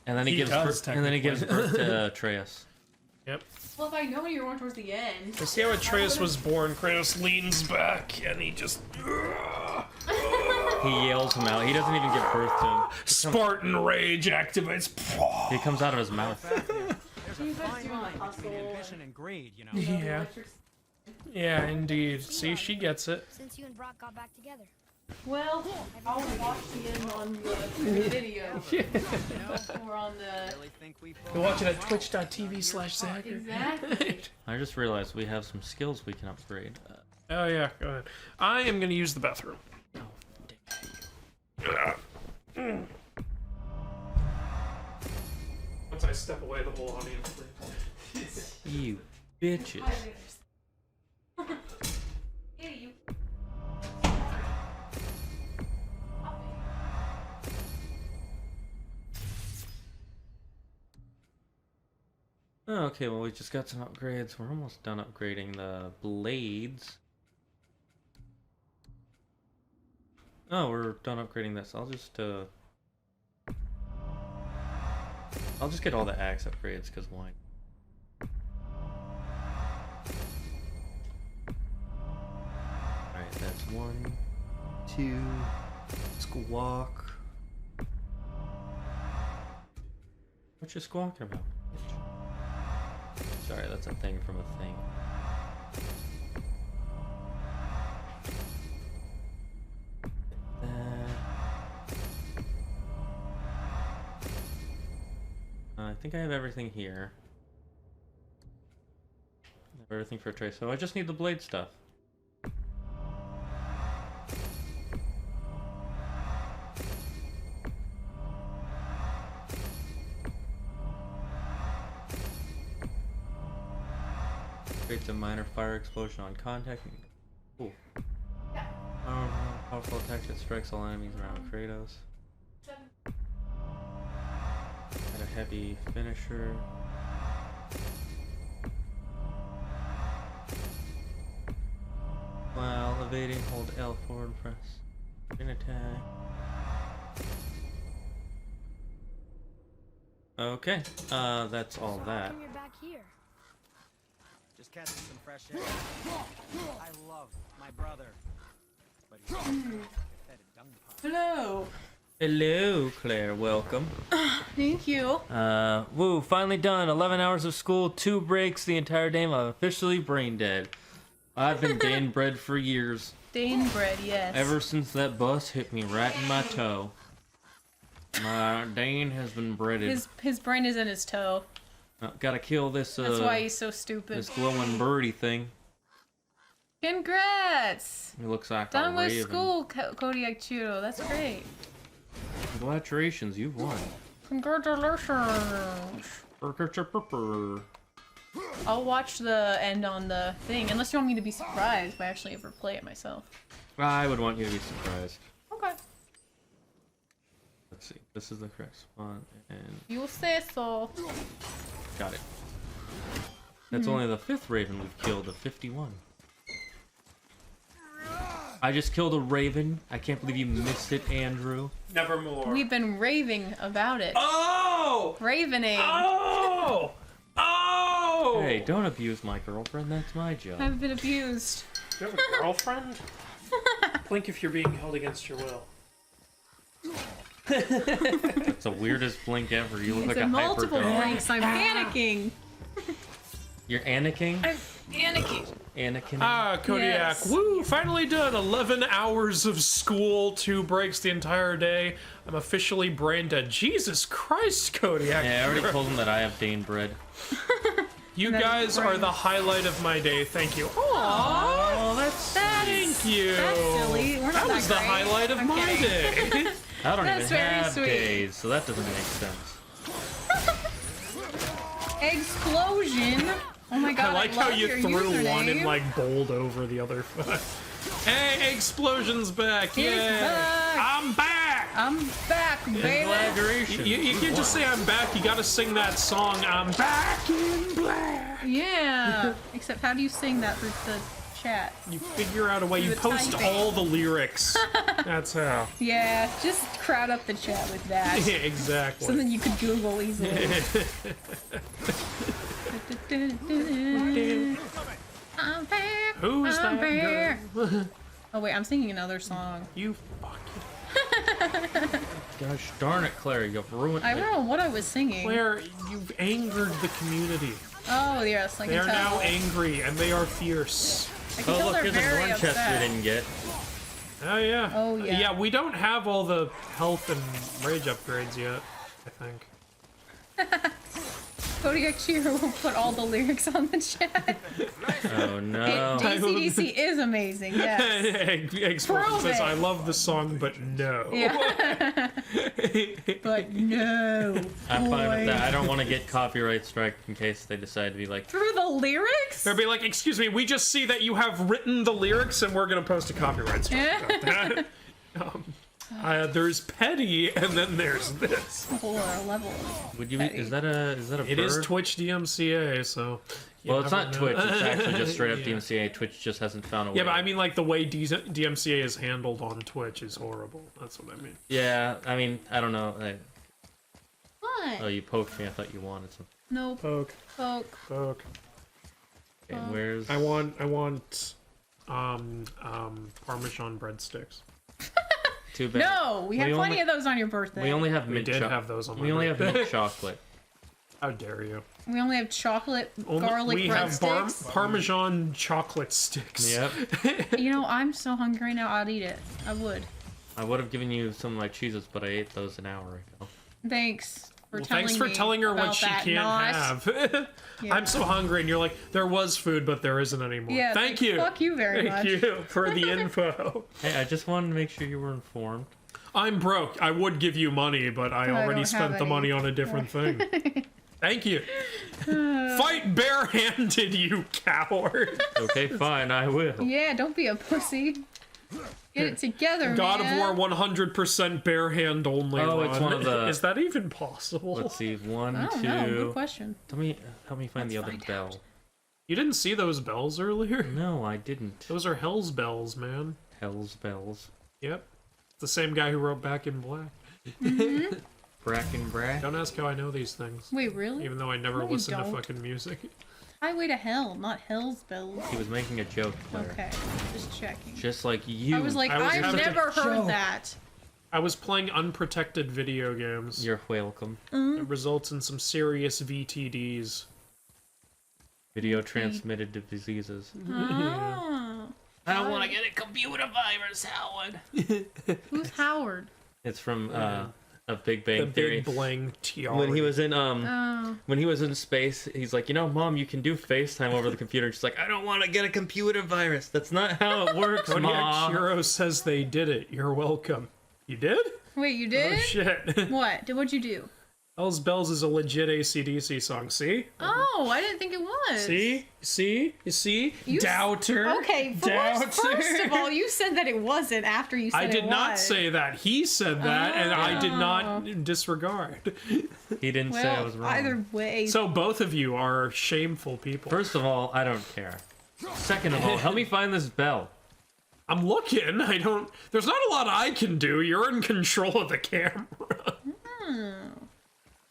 and then he gives birth to Atreus. Yep. Well, if I know you're going towards the end. To see how Atreus was born, Kratos leans back and he just... He yells him out. He doesn't even give birth to him. Spartan rage activates. He comes out of his mouth. Yeah. Yeah, indeed. See, she gets it. Since you and Brock got back together. Well, I'll watch the end on the video. Or on the... You're watching at twitch.tv/Zagard. Exactly. I just realized we have some skills we can upgrade. Oh yeah, go ahead. I am gonna use the bathroom. Once I step away, the whole audience leaves. You bitches. Oh, okay, well we just got some upgrades. We're almost done upgrading the blades. Oh, we're done upgrading this. I'll just get all the axe upgrades, because why? 1, 2, squawk. What you squawking about? Sorry, that's a thing from a thing. I think I have everything here. I have everything for a trace, so I just need the blade stuff. Creates a minor fire explosion on contact. Cool. Powerful attack that strikes all enemies around Kratos. Got a heavy finisher. While evading, hold L forward press. An attack. Okay, that's all that. You're back here. Just catching some fresh air. I love my brother, but he's fed a dung pile. Hello. Hello, Claire. Welcome. Thank you. Woo, finally done. 11 hours of school, 2 breaks the entire day. I'm officially brain dead. I've been Dane bred for years. Dane bread, yes. Ever since that bus hit me right in my toe. My Dane has been breaded. His brain is in his toe. Gotta kill this, That's why he's so stupid. this glowing birdie thing. Congrats! It looks like Done a with raven. school, Cody Chiro. That's great. Congratulations, you've won. Congratulations. I'll watch the end on the thing, unless you want me to be surprised if I actually ever play it myself. I would want you to be surprised. Okay. Let's see. This is the correct spot, and You say so. got it. That's only the 5th raven we've killed of 51. I just killed a raven. I can't believe you missed it, Andrew. Nevermore. We've been raving about it. Oh! Ravening. Oh! Oh! Hey, don't abuse my girlfriend. That's my job. I've been abused. You have a girlfriend? Blink if you're being held against your will. That's the weirdest blink ever. You look like a multiple hyper blinks. I'm panicking. You're Anakin? I'm panicking. Anakin? Ah, Kodiak. Yes. Woo! Finally done. 11 hours of school, 2 breaks the entire day. I'm officially brain dead. Jesus Christ, Kodiak. Yeah, I already told him that I have Dane bread. You guys are the highlight of my day. Thank you. Oh, that's Thank you. That's silly. We're not That was the great. highlight of I'm my kidding. day. I don't That's even very have sweet. days, so that doesn't make sense. Explosion. Oh my god, I like how love you your threw username. one and like bowled over the other. Hey, Explosion's back! He's Yeah, back. I'm back. I'm back, baby. Congratulations. You can't just say I'm back. You gotta sing that song. I'm back in black. Yeah. Except how do you sing that through the chat? You figure out a way. You The post typing. all the lyrics. That's how. Yeah, just crowd up the chat with that. Yeah, exactly. Something you could Google easily. I'm back. Who's I'm that back. girl? Oh wait, I'm singing another song. You fucking Gosh darn it, Claire, you've ruined I it. don't know what I was singing. Claire, you've angered the community. Oh yes, I They can are tell. now angry and they are fierce. I can Oh, tell look, they're here's a very Dorn chest we upset. didn't get. Oh yeah. Oh, yeah. Yeah, we don't have all the health and rage upgrades yet, I think. Kodiak Chiro will put all the lyrics on the chat. Oh no. DC is amazing, yes. Explosion Prove says, it. I love the song, but no. Yeah. But no. I'm fine boy. with that. I don't want to get copyright strike in case they decide to be like, Through the lyrics? They'll be like, excuse me, we just see that you have written the lyrics and we're gonna post a copyright strike about that. There's petty and then there's this. A whole other level. would you? Is that a bird? It is Twitch DMCA, so. you Well, it's never not know. Twitch. It's actually just straight up Yeah. DMCA. Twitch just hasn't found a way. Yeah, but I mean, like, the way DMCA is handled on Twitch is horrible. That's what I mean. Yeah, I mean, I don't know. What? Oh, you poked me. I thought you wanted some. Nope. Poke, Poke. poke. Okay, where's? I want Parmesan breadsticks. Too bad. No, we had plenty of those on your birthday. We only have We mint did have those on my We only have birthday. mint chocolate. How dare you? We only have chocolate garlic we have breadsticks. Parmesan chocolate sticks. Yep. You know, I'm so hungry right now. I'd eat it. I would. I would have given you some of my cheeses, but I ate those an hour ago. Thanks for Well, telling thanks for me telling her what about she that, can't Nos. have. Yeah. I'm so hungry, and you're like, there was food, but there isn't anymore. Yeah, Thank you. fuck you very much. Thank you for the info. Hey, I just wanted to make sure you were informed. I'm broke. I would give you money, but I already don't spent have the any. money on a different thing. Thank you. Fight barehanded, you coward. Okay, fine, I will. Yeah, don't be a pussy. Get it together, God man. of War 100% bare hand only. Oh, run. it's one of the- Is that even possible? Let's see, one, I don't two. know. Good question. Help me find the other bell. You didn't see those bells earlier? No, I didn't. Those are Hell's bells, man. Hell's bells. Yep. It's the same guy who wrote Back in Black. Bracken Brack. Don't ask how I know these things. Wait, really? Even though I never No, you listen to don't. fucking music. Highway to Hell, not Hell's Bells. He was making a joke, Claire. Okay, just checking. Just like you. I was like, I was I've having a never heard joke. that. I was playing unprotected video games. You're welcome. It results in some serious VTDs. Video transmitted diseases. Oh. I don't want to get a computer virus, Howard. Who's Howard? It's from a Big Bang The Theory. Big Blang TR. When he was in Oh. when he was in space, he's like, you know, Mom, you can do FaceTime over the computer. She's like, I don't want to get a computer virus. That's not how it works, Kodiak Mom. Hero says they did it. You're welcome. You did? Wait, you did? Oh shit. What? What'd you do? Hell's Bells is a legit AC/DC song. See? Oh, I didn't think it was. See? See? You see? You s- Doubter. Okay, first of all, you said that it wasn't after you said I it did not was. say that. He said that, and I did not disregard. He didn't say I Well, was wrong. either way. So both of you are shameful people. First of all, I don't care. Second of all, help me find this bell. I'm looking. I don't. There's not a lot I can do. You're in control of the camera.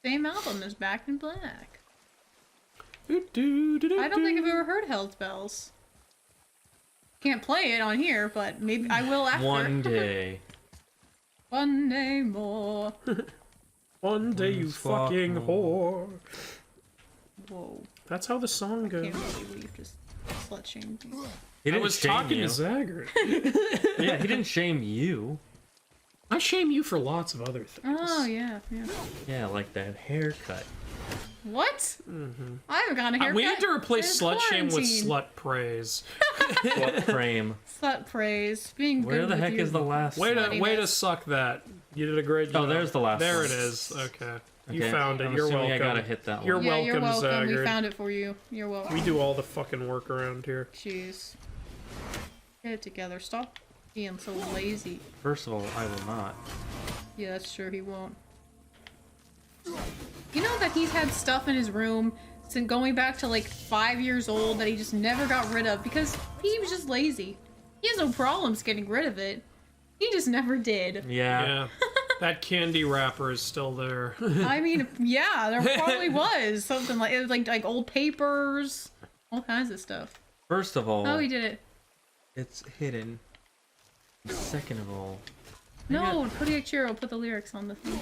Same album as Back in Black. I I don't think I've ever heard Hell's Bells. Can't play it on here, but maybe I will after. One day. One day more. One day, you fucking whore. Whoa. That's how the song goes. Can't believe you just slut shamed me. He I didn't was shame talking you. to Zagard. Yeah, he didn't shame you. I shame you for lots of other things. Oh, yeah, yeah. Yeah, like that haircut. What? I haven't gotten a haircut. We need to replace since slut shame with quarantine. slut praise. What frame? Slut praise. Being Where good the with heck your is the last Way to sluttiness. suck that. You did a great job. Oh, there's the last There one. it is. Okay. You Okay, found it. I'm You're assuming welcome. I gotta hit that one. You're Yeah, welcome, you're welcome. Zagard. We found it for you. You're welcome. We do all the fucking work around here. Jeez. Get it together. Stop being so lazy. First of all, I will not. Yeah, that's true. He won't. You know that he's had stuff in his room since going back to like 5 years old that he just never got rid of because he was just lazy. He has no problems getting rid of it. He just never did. Yeah. Yeah. That candy wrapper is still there. I mean, yeah, there probably was something like it was like old papers, all kinds of stuff. First of all, Oh, he did it. it's hidden. Second of all, No, Kodiak Chiro put the lyrics on the thing.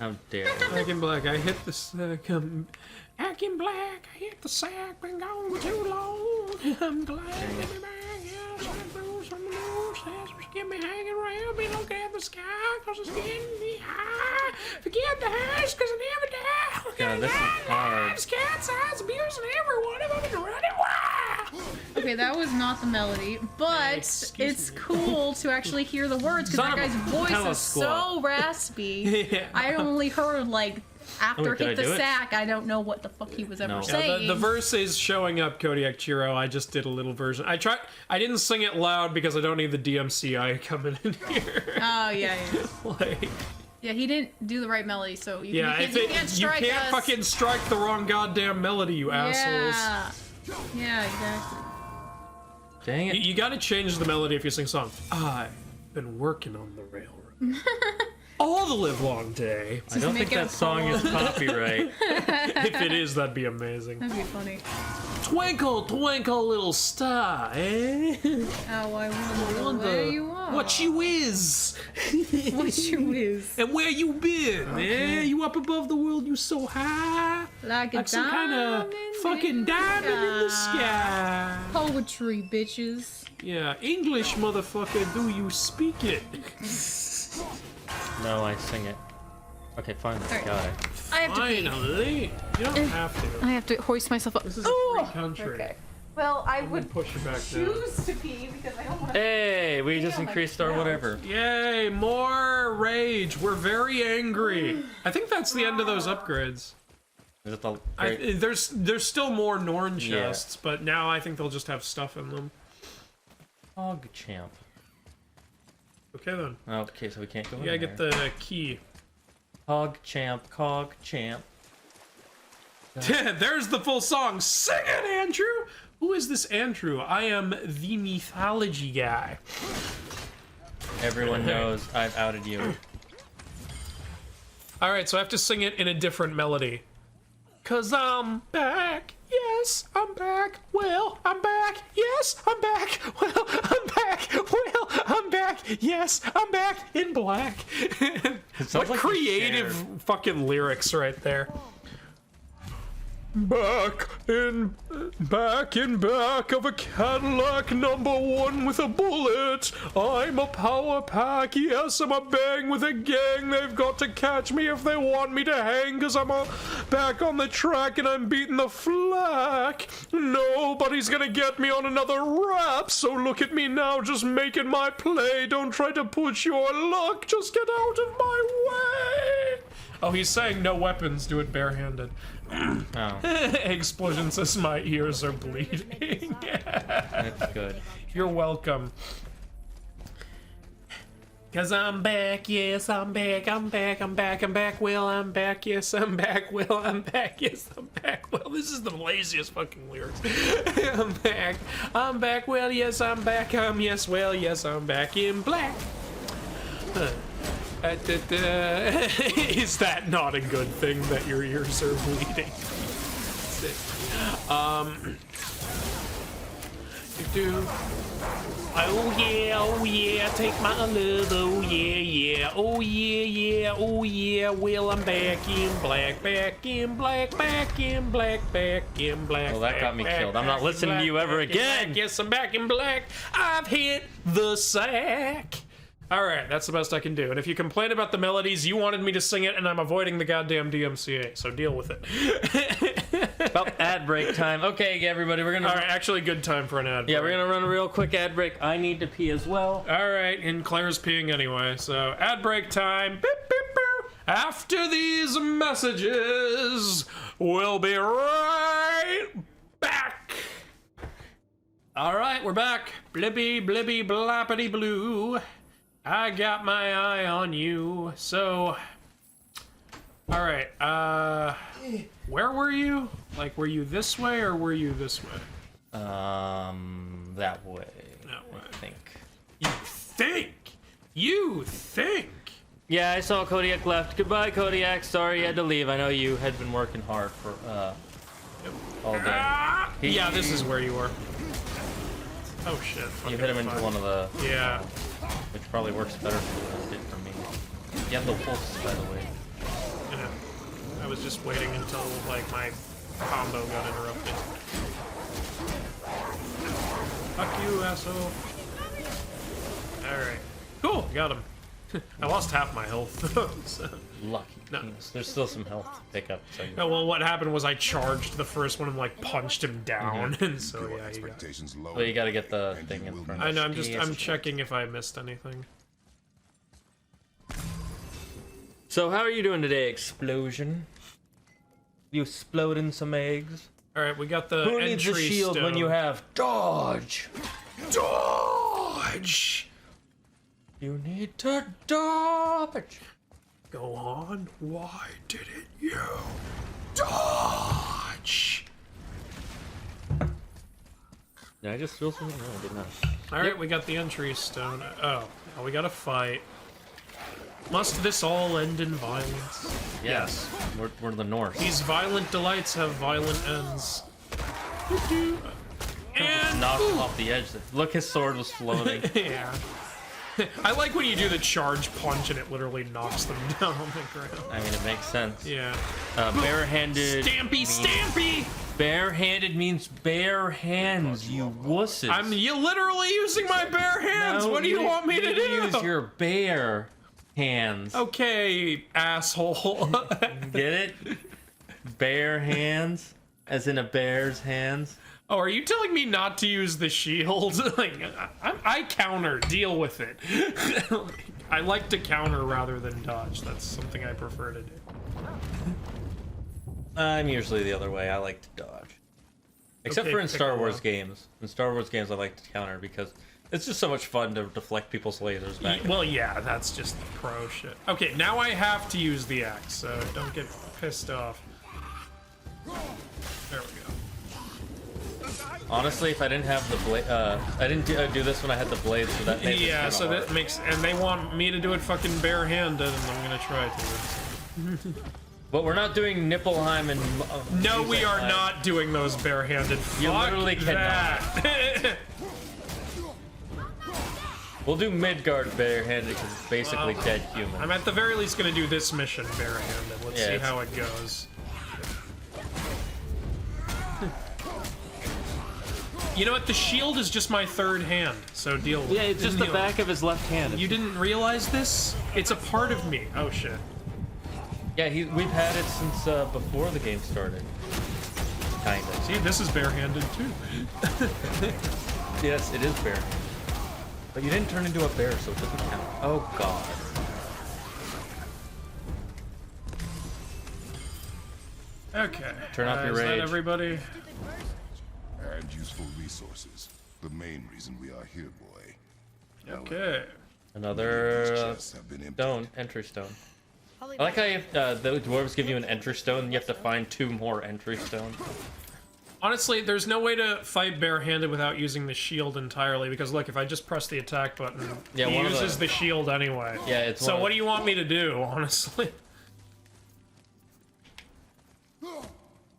how dare you? Back in Black, I hit the sack. Back in Black, I hit the sack. Been gone too long. I'm glad to be back. Yeah, some blues, some news. That's get me hanging around. Me looking at the sky, cause it's getting me high. Forget the hash, cause I never die. God, this is hard. Cat's eyes, abusing everyone. I'm gonna run it wild. Okay, that was not the melody, but Excuse it's me. cool to actually hear the words because that Son of guy's a voice hella is squat. so raspy. Yeah. I only heard like after Oh, did I hit the do it? sack. I don't know what the fuck he was ever No. saying. The verse is showing up, Kodiak Chiro. I just did a little version. I didn't sing it loud because I don't need the DMCI coming in here. Oh yeah, yeah. Like, Yeah, he didn't do the right melody, so you, yeah, you can't you strike can't us. fucking strike the wrong goddamn melody, you assholes. Yeah. Yeah, exactly. Dang it. You gotta change the melody if you sing songs. I've been working on the railroad all the live long day. I don't think make it that a song is poem. copyright. If it is, that'd be amazing. That'd be funny. Twinkle, twinkle, little star, eh? Oh, I wonder where you are. What you is. What you is. And where you been, eh? You up above the world, you so high. Like a some kind of fucking diamond in the sky. Poetry, bitches. Yeah, English, motherfucker, do you speak it? No, I sing it. Okay, fine. Right. Got it. I have to pee. Finally. You don't have to. I have to hoist myself up. This is a free country. Okay. Well, I I'm would gonna push you back down. choose to pee because I don't want to. Hey, we just increased our whatever. Yay, more rage. We're very angry. I think that's the end of those upgrades. Is it the There's still more Norn chests, but now I think they'll just have stuff in them. Hog champ. Okay then. Oh, okay, so we can't go in You gotta there. get the key. Hog champ, cog champ. There's the full song. Sing it, Andrew! Who is this Andrew? I am the mythology guy. Everyone knows I've outed you. Alright, so I have to sing it in a different melody. 'Cause I'm back. Yes, I'm back. Well, I'm back. Yes, I'm back. Well, I'm back. Well, I'm back. Yes, I'm back in black. What like creative fucking lyrics right there. Back in back of a Cadillac #1 with a bullet. I'm a power pack, yes, I'm a bang with a gang. They've got to catch me if they want me to hang, 'cause I'm back on the track and I'm beating the flack. Nobody's gonna get me on another rap, so look at me now, just making my play. Don't try to push your luck, just get out of my way. Oh, he's saying no weapons, do it barehanded. Oh. Explosion says my ears are bleeding. That's good. You're welcome. 'Cause I'm back, yes, I'm back, I'm back, I'm back, I'm back, well, I'm back, yes, I'm back, well, I'm back, yes, I'm back, well, this is the laziest fucking lyrics. I'm back, well, yes, I'm back, yes, well, yes, I'm back in black. Is that not a good thing that your ears are bleeding? Oh yeah, take my love, oh yeah, oh yeah, oh yeah, well I'm back in black, back in black, back in black, back in black. Well, that got me killed. I'm not listening to you ever again. Yes, I'm back in black. I've hit the sack. Alright, that's the best I can do. And if you complain about the melodies, you wanted me to sing it, and I'm avoiding the goddamn DMCA, so deal with it. Well, ad break time. Okay, everybody, we're gonna... Alright, actually good time for an ad break. Yeah, we're gonna run a real quick ad break. I need to pee as well. Alright, and Claire's peeing anyway, so ad break time. Beep, beep, beep. After these messages, we'll be right back. Alright, we're back. Blippy, blippy, blappity blue. I got my eye on you, so... Alright, where were you? Like, were you this way, or were you this way? That way. That way. I think. You think? You think? Yeah, I saw Kodiak left. Goodbye, Kodiak. Sorry you had to leave. I know you had been working hard for, all day. Yeah, this is where you were. Oh shit. You hit him into one of the... Yeah. Which probably works better for than it did for me. You have the pulse, by the way. Yeah. I was just waiting until, like, my combo got interrupted. Fuck you, asshole. Alright. Cool, got him. I lost half my health. So. Lucky. No. Yes, there's still some health to pick up. So No, well, what happened was I charged the first one and, like, punched him down, and so, yeah, he got... Well, you gotta get the thing in front. I know, I'm checking if I missed anything. So how are you doing today, Explosion? You exploding some eggs? Alright, we got the Who needs a entry shield stone. when you have dodge? Dodge! You need to dodge. Go on, why didn't you dodge? Did I just feel something? No, I did not. Alright, we got the entry stone. Oh, now we gotta fight. Must this all end in violence? Yes. We're the Norse. These violent delights have violent ends. And Knocked him off the edge. Look, his sword was floating. yeah. I like when you do the charge punch and it literally knocks them down on the ground. I mean, it makes sense. Yeah. Barehanded. Stampy! Barehanded means bare hands, you wusses. I'm literally using my bare hands. No, What do you want me to do? Use your bare hands. Okay, asshole. Get it? Bare hands, as in a bear's hands. Oh, are you telling me not to use the shield? Like, I counter. Deal with it. I like to counter rather than dodge. That's something I prefer to do. I'm usually the other way. I like to dodge. Except for in Star Wars games. In Star Wars games, I like to counter because it's just so much fun to deflect people's lasers back. Well, yeah, that's just pro shit. Okay, now I have to use the axe, so don't get pissed off. There we go. Honestly, if I didn't have the blade, I didn't do this when I had the blade, so that made yeah, this so hard. that makes, and they want me to do it fucking barehanded, and I'm gonna try to. But we're not doing Nipplheim and. No, we are not doing those barehanded. You Fuck literally cannot. that. We'll do Midgard barehanded because it's basically dead human. I'm at the very least gonna do this mission barehanded. Let's see it's- how it goes. You know what? The shield is just my third hand, so deal with it. Yeah, it's just the Deal. back of his left hand. You didn't realize this? It's a part of me. Oh shit. Yeah, we've had it since before the game started. Kinda. See, this is barehanded too. Yes, it is bare. But you didn't turn into a bear, so it doesn't count. Oh god. Okay. Turn off your is that rage. everybody? And useful resources. The main reason we are here, boy. Okay. Another chests have been emptied. stone, entry stone. I like how you have, the dwarves give you an entry stone, and you have to find 2 more entry stones. Honestly, there's no way to fight barehanded without using the shield entirely, because look, if I just press the attack button, Yeah, he one of uses the- the shield anyway. Yeah, it's So one what of- do you want me to do, honestly?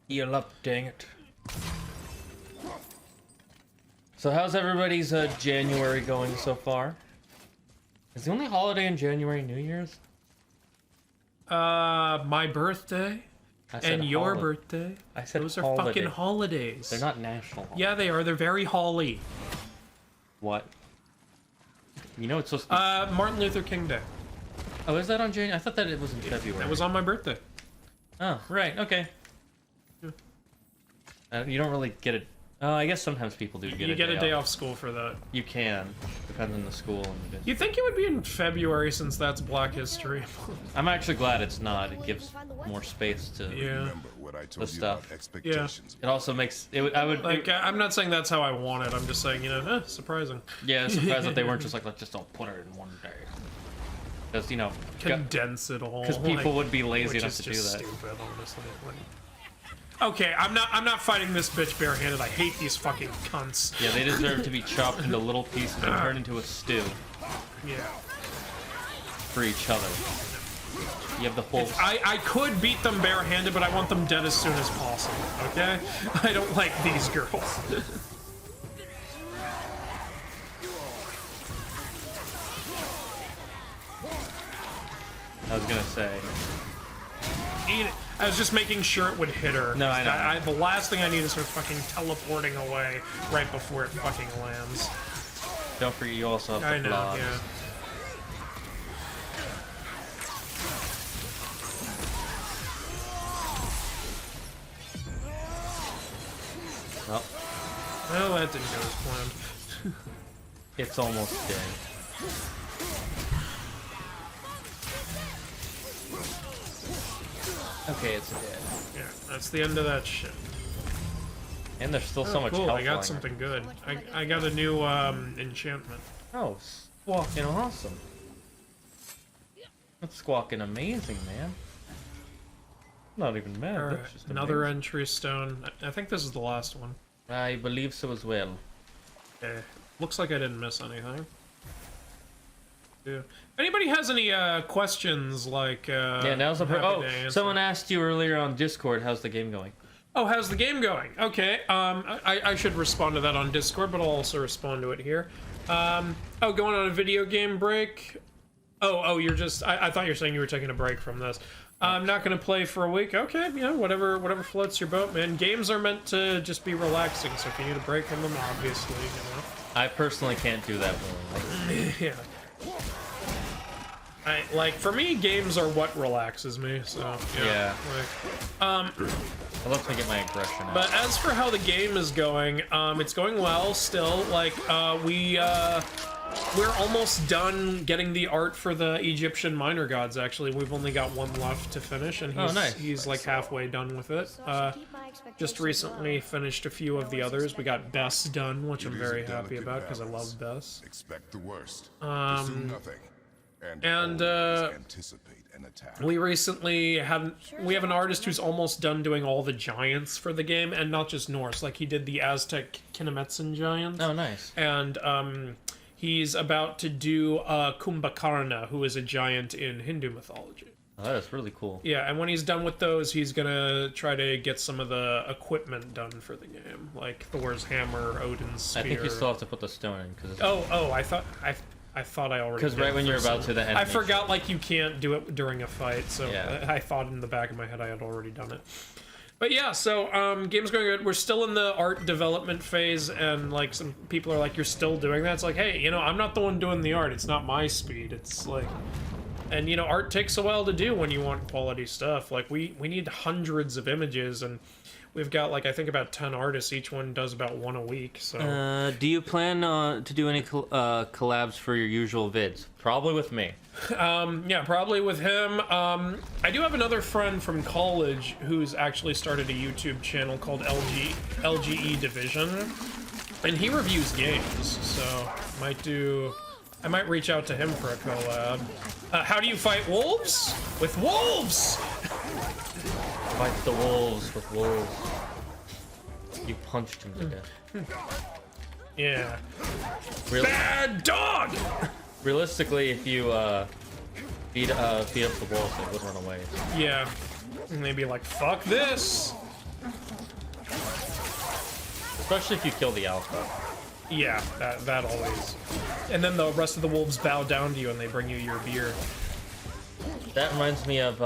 Heal up, dang it. So how's everybody's January going so far? Is the only holiday in January New Year's? My birthday I said and your holi- birthday. I said Those are holiday. fucking holidays. They're not national holidays. Yeah, they are. They're very holly. What? You know it's supposed to be... Martin Luther King Day. Oh, is that on January? I thought that it was in February. That was on my birthday. Oh, right, okay. You don't really get it. Oh, I guess sometimes people do get You a get day a day off school for that. You can. Depends on the school. And You'd think it would be in February since that's Black History. I'm actually glad it's not. It gives more space to Yeah. Remember what I the told you stuff. about expectations. It also makes it. I would Like, I'm not saying that's how I want it. I'm just saying, you know, surprising. yeah, surprised that they weren't just like, let's just don't put it in one day. Because, you know, Condense it all. because people like, would be lazy which enough is to do just that. stupid, honestly. Like, okay, I'm not fighting this bitch barehanded. I hate these fucking cunts. Yeah, they deserve to be chopped into little pieces and turned into a stew Yeah. for each other. You have the whole. I could beat them barehanded, but I want them dead as soon as possible, okay? I don't like these girls. I was gonna say. Eat it. I was just making sure it would hit her. No, I know. The last thing I need is her fucking teleporting away right before it fucking lands. Don't forget, you also have the I know, blobs. yeah. Well, that didn't go as planned. It's almost dead. Okay, it's dead. Yeah, that's the end of that shit. And there's still so much cool, health I got lying something good. I got a new enchantment. Oh, squawking awesome. That's squawking amazing, man. Not even mad. Alright, That's just another amazing. entry stone. I think this is the last one. I believe so as well. Okay. Looks like I didn't miss anything. Yeah. If anybody has any questions, like Yeah, now's the Happy oh, to answer. someone asked you earlier on Discord, how's the game going? Oh, how's the game going? Okay, I should respond to that on Discord, but I'll also respond to it here. Oh, going on a video game break? Oh, you're just... I thought you were saying you were taking a break from this. I'm not gonna play for a week. Okay, yeah, whatever floats your boat, man. Games are meant to just be relaxing, so if you need a break from them, obviously, you know. I personally can't do that willingly. Yeah. Like, for me, games are what relaxes me, so, yeah. Like, It lets me get my aggression out. but as for how the game is going, it's going well still. Like, we're almost done getting the art for the Egyptian minor gods, actually. We've only got one left to finish, and he's like halfway done with it. Just recently finished a few of the others. We got Bess done, which I'm very happy about, because I love Bess. Expect the worst. Pursue nothing. And anticipate an attack. we recently have an artist who's almost done doing all the giants for the game, and not just Norse. Like, he did the Aztec Kinemetsan giants. Oh, nice. And he's about to do Kumbhakarna, who is a giant in Hindu mythology. Oh, that is really cool. Yeah, and when he's done with those, he's gonna try to get some of the equipment done for the game, like Thor's hammer, Odin's spear. I think you still have to put the stone in, because... Oh, I thought I already did. Because right when you're about to the end... I forgot, like, you can't do it during a fight, so yeah. I thought in the back of my head I had already done it. But yeah, so, game's going good. We're still in the art development phase, and, like, some people are like, you're still doing that? It's like, hey, you know, I'm not the one doing the art. It's not my speed. It's like... And, you know, art takes a while to do when you want quality stuff. Like, we need hundreds of images, and we've got, like, I think about 10 artists. Each one does about one a week, so... do you plan to do any collabs for your usual vids? Probably with me. Yeah, probably with him. I do have another friend from college who's actually started a YouTube channel called LGE Division, and he reviews games, so I might reach out to him for a collab. How do you fight wolves? With wolves! Fight the wolves with wolves. You punched him to death. Yeah. Really? Bad dog! Realistically, if you beat up the wolves, they would run away. Yeah. And they'd be like, fuck this! Especially if you kill the alpha. Yeah, that always. And then the rest of the wolves bow down to you and they bring you your beer. That reminds me of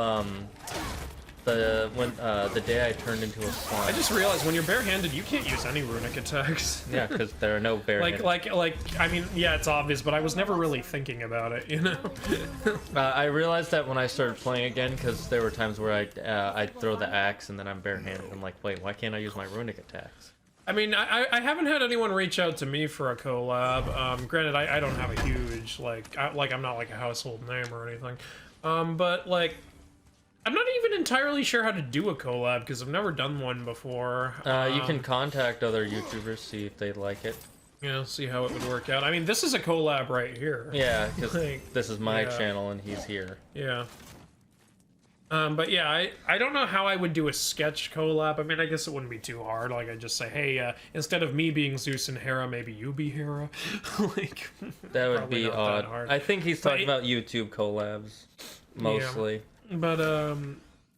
the day I turned into a slime. I just realized when you're barehanded, you can't use any runic attacks. Yeah, because there are no barehanded. like, I mean, yeah, it's obvious, but I was never really thinking about it, you know? I realized that when I started playing again, because there were times where I'd throw the axe and then I'm barehanded. I'm like, wait, why can't I use my runic attacks? I mean, I haven't had anyone reach out to me for a collab. Granted, I don't have a huge, I'm not like a household name or anything. But, like, I'm not even entirely sure how to do a collab, because I've never done one before. You can contact other YouTubers, see if they'd like it. Yeah, see how it would work out. I mean, this is a collab right here. Yeah, because this is my channel and he's here. Yeah. But yeah, I don't know how I would do a sketch collab. I mean, I guess it wouldn't be too hard. Like, I'd just say, hey, instead of me being Zeus and Hera, maybe you be Hera. Like, that would be odd. I think he's talking about YouTube collabs, mostly. Yeah. But,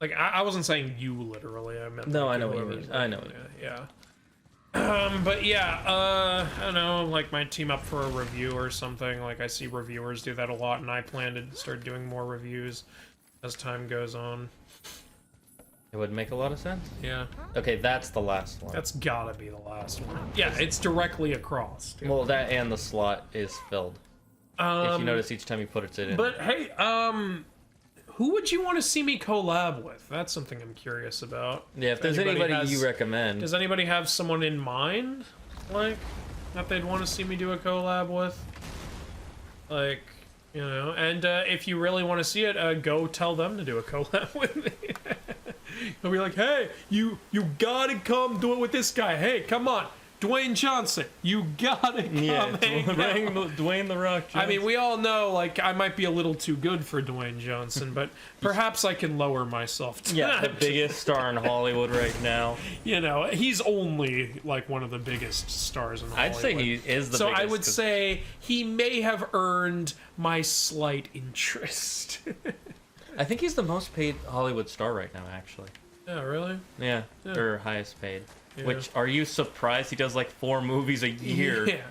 like, I wasn't saying you literally. I meant... No, I know what you mean. I know what you mean. Yeah. But yeah, I don't know, like, might team up for a review or something. Like, I see reviewers do that a lot, and I plan to start doing more reviews as time goes on. It would make a lot of sense. Yeah. Okay, that's the last one. That's gotta be the last one. Yeah, it's directly across. Too. Well, that and the slot is filled. If you notice, each time you put it in. But hey, who would you want to see me collab with? That's something I'm curious about. Yeah, if there's anybody you recommend. Does anybody have someone in mind, like, that they'd want to see me do a collab with? Like, you know, and if you really want to see it, go tell them to do a collab with me. He'll be like, hey, you gotta come do it with this guy. Hey, come on. Dwayne Johnson, you gotta come Dwayne The Rock Johnson. I mean, we all know, like, I might be a little too good for Dwayne Johnson, but perhaps I can lower myself to that. Yeah, the biggest star in Hollywood right now. You know, he's only, like, one of the biggest stars in Hollywood. I'd say he is the biggest. So I would say he may have earned my slight interest. I think he's the most paid Hollywood star right now, actually. Yeah, really? Yeah, Yeah. or highest paid. Yeah. Which, are you surprised he does like 4 movies a year? Yeah.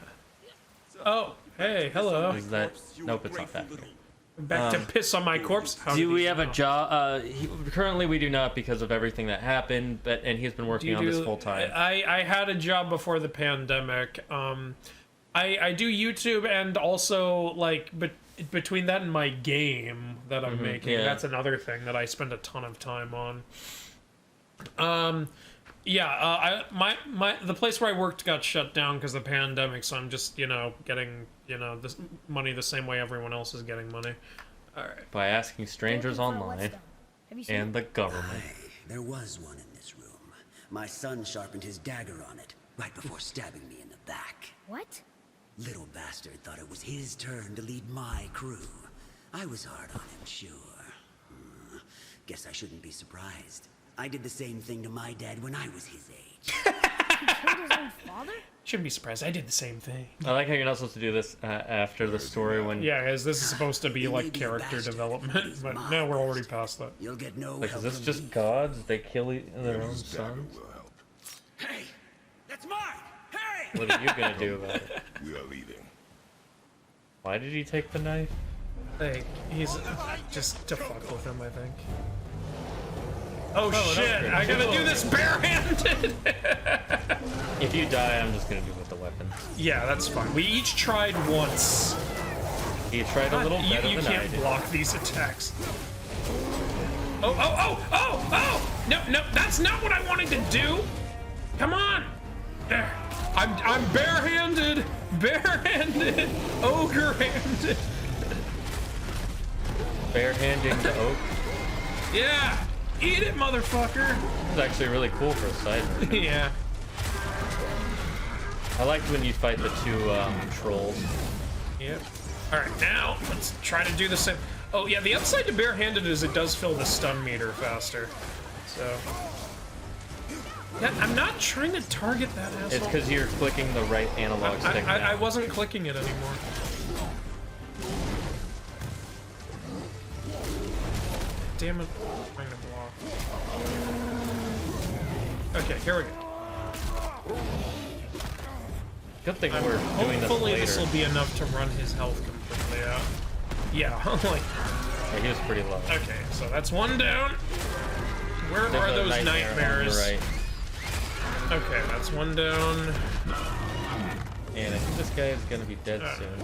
Oh, hey, hello. Is that? Nope, it's not that. Back to piss on my corpse. How Do did we he have a know? job? Currently, we do not because of everything that happened. And he's been working on this full time. I had a job before the pandemic. I do YouTube and also like between that and my game that I'm making. yeah. That's another thing that I spend a ton of time on. The place where I worked got shut down because of the pandemic, so I'm just, getting, this money the same way everyone else is getting money. Alright. By asking strangers Looking for a online whetstone. Have you seen and the government. There was one in this room. My son sharpened his dagger on it right before stabbing me in the back. What? Little bastard thought it was his turn to lead my crew. I was hard on him, sure. Guess I shouldn't be surprised. I did the same thing to my dad when I was his age. Killed his own father? Shouldn't be surprised. I did the same thing. I like how you're not supposed to do this after the story when. Yeah, as this is supposed to be like character development, but no, we're already past that. You'll get no Like, is help this from just me. gods? They kill their own sons? Will help. Hey, that's mine. Hey! What are you gonna do about it? We are leaving. Why did he take the knife? Like, he's just to fuck with him, I think. Oh shit! I gotta do this barehanded. If you die, I'm just gonna do it with the weapon. Yeah, that's fine. We each tried once. He tried a little better You than I can't did. block these attacks. Oh! No, that's not what I wanted to do. Come on. There. I'm barehanded, ogre-handed. Barehanding the oak. Yeah, eat it, motherfucker. It's actually really cool for a side mission. Yeah. I liked when you fight the 2 trolls. Yep. All right, now let's try to do the same. Oh yeah, the upside to barehanded is it does fill the stun meter faster. So. Yeah, I'm not trying to target that asshole. It's because you're clicking the right analog stick. I wasn't clicking it anymore. Damn it. I'm trying to block. Okay, here we go. Good thing we're doing this Hopefully later. this will be enough to run his health completely out. Yeah, like... Yeah, he was pretty low. Okay, so that's one down. Where There's are a those nightmare on your nightmares? right. Okay, that's one down. And I think this guy is gonna be dead soon.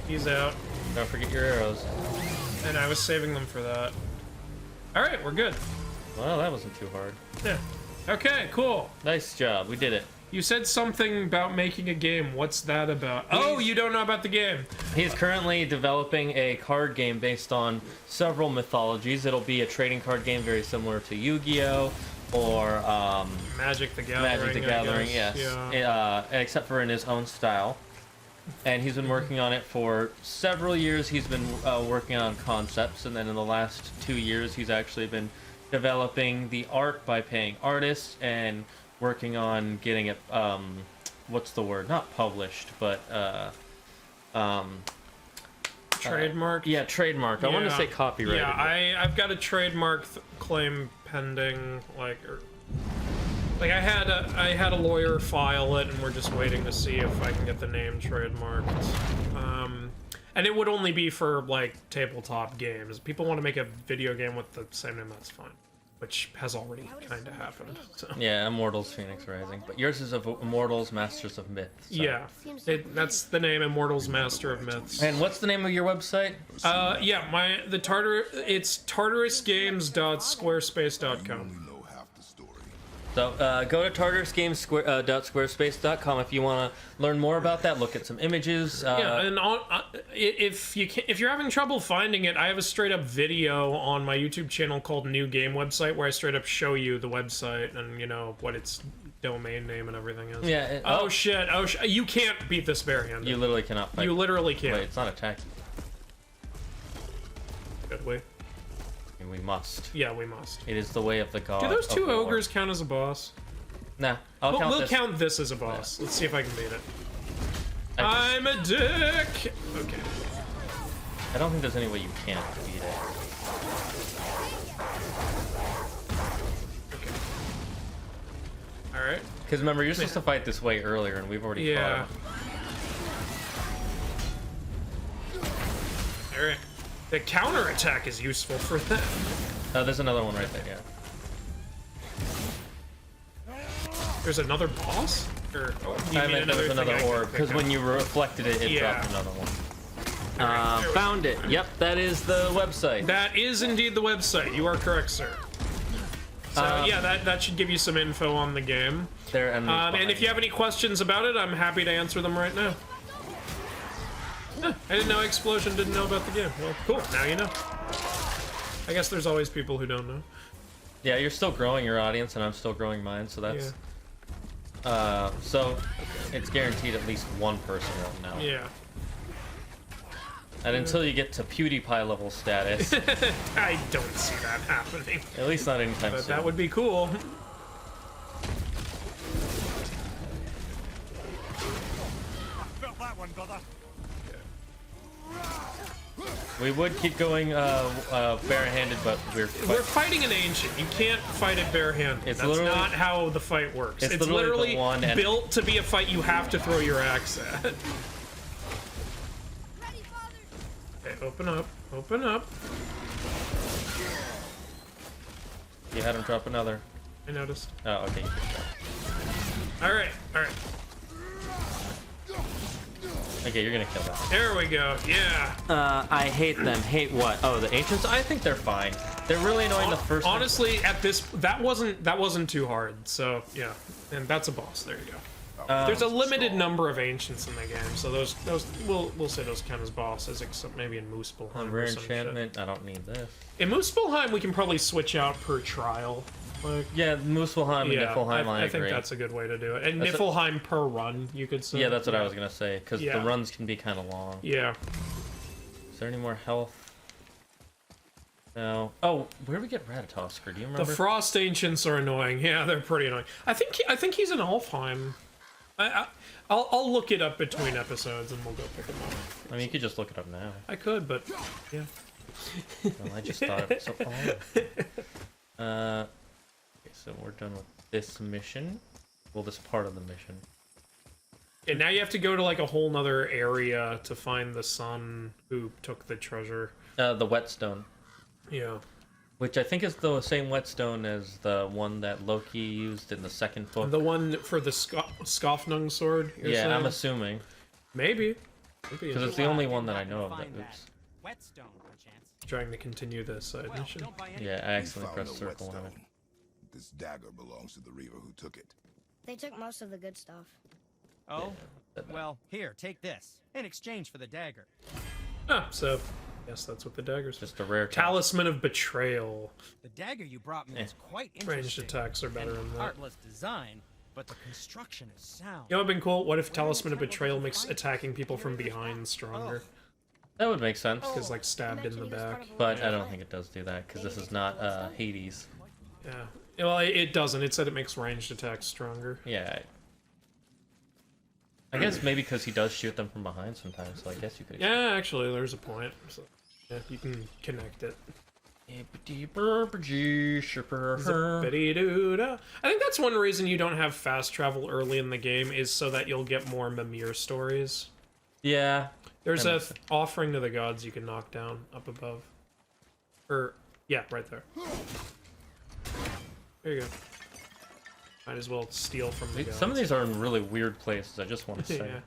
He's out. Don't forget your arrows. And I was saving them for that. Alright, we're good. Well, that wasn't too hard. Yeah. Okay, cool. Nice job. We did it. You said something about making a game. What's that about? Oh, you don't know about the game. He's currently developing a card game based on several mythologies. It'll be a trading card game very similar to Yu-Gi-Oh! Or Magic the Gathering. Magic the Gathering, yes. Yeah. Except for in his own style. And he's been working on it for several years. He's been working on concepts, and then in the last 2 years, he's actually been developing the art by paying artists and working on getting it, what's the word? Not published, but, Trademark? Yeah, trademark. I wanted to say copyrighted. Yeah, I've got a trademark claim pending, like I had a lawyer file it, and we're just waiting to see if I can get the name trademarked. And it would only be for, like, tabletop games. People want to make a video game with the same name, that's fine. Which has already kind of happened, so. Yeah, Immortals Phoenix Rising. But yours is of Immortals Masters of Myths. So. Yeah, that's the name, Immortals Master of Myths. And what's the name of your website? Yeah, it's tartarusgames.squarespace.com. So go to tartarusgames.squarespace.com if you want to learn more about that. Look at some images. Yeah, and if you're having trouble finding it, I have a straight up video on my YouTube channel called New Game Website where I straight up show you the website and what its domain name and everything is. Yeah. Oh shit! You can't beat this barehanded. You literally cannot fight. You literally can't. Wait, it's not attacking. Good way. We must. Yeah, we must. It is the way of the god. Do those two of war. ogres count as a boss? Nah, we'll count this as a boss. Let's see if I can beat it. I'm a dick! Okay. I don't think there's any way you can't beat it. Okay. Alright. Because remember, you're supposed to fight this way earlier, and we've already fought him. Alright. The counter attack is useful for that. There's another one right there, yeah. There's another boss? Or you I mean meant there was another thing I orb, can because pick when up? you reflected it, it dropped another one. Found it. Yep, that is the website. That is indeed the website. You are correct, sir. So yeah, that should give you some info on the game. And if you have any questions about it, I'm happy to answer them right now. Huh, I didn't know Explosion didn't know about the game. Well, cool. Now you know. I guess there's always people who don't know. Yeah, you're still growing your audience, and I'm still growing mine, so that's... so it's guaranteed at least one person will know. Yeah. And until you get to PewDiePie level status... I don't see that happening. At least not anytime But soon. that would be cool. Felt that one, brother. We would keep going barehanded, but we're fighting an ancient. You can't fight it barehanded. It's That's literally not how the fight works. It's literally the one and- built to be a fight you have to throw your axe at. Okay, open up. Open up. You had him drop another. I noticed. Oh, okay. Alright, alright. Okay, you're gonna kill that. There we go, yeah. I hate them. Hate what? Oh, the ancients? I think they're fine. They're really annoying the first time. Honestly, at this, that wasn't too hard, so yeah. And that's a boss, there you go. There's a limited number of ancients in the game, so those we'll say those count as bosses, except maybe in Muspelheim. Rare enchantment, I don't need this. In Muspelheim, we can probably switch out per trial. Like, yeah, Muspelheim and Niflheim, I agree. think that's a good way to do it. And Niflheim per run, you could say. Yeah, that's what I was gonna say, because the runs can be kind of long. Yeah. Is there any more health? No. Oh, where do we get Ratatosker? Do you remember? The Frost Ancients are annoying. Yeah, they're pretty annoying. I think he's in Alfheim. I'll look it up between episodes and we'll go pick him up. I mean, you could just look it up now. I could, but yeah. Well, I just thought it was so okay, so we're done with this mission. Well, this part of the mission. And now you have to go to like a whole nother area to find the son who took the treasure. The whetstone. Yeah. Which I think is the same whetstone as the one that Loki used in the second book. The one for the Skofnung sword? Yeah, saying? I'm assuming. Maybe. Because it's the only one that I know of that moves. Whetstone, perchance. Trying to continue this side mission. Yeah, I accidentally pressed circle on it. This dagger belongs to the Reaver who took it. They took most of the good stuff. Oh? Well, here, take this. In exchange for the dagger. Ah, so... Yes, that's what the dagger's just a rare Talisman of Betrayal. The dagger you brought me is quite interesting. Ranged attacks are better than that. Artless design, but the construction is sound. You know what would have been cool? What if Talisman of Betrayal makes attacking people from behind stronger? That would make sense. Because, like, stabbed in the back. But I don't think it does do that, because this is not Hades. Yeah. Well, it doesn't. It said it makes ranged attacks stronger. Yeah. I guess maybe because he does shoot them from behind sometimes, so I guess you could... Yeah, actually, there's a point. So, yeah, you can connect it. I think that's one reason you don't have fast travel early in the game, is so that you'll get more Mimir stories. Yeah. There's a offering to the gods you can knock down up above. Yeah, right there. There you go. Might as well steal from the gods. Some of these are in really weird places, I just want to say. Yeah.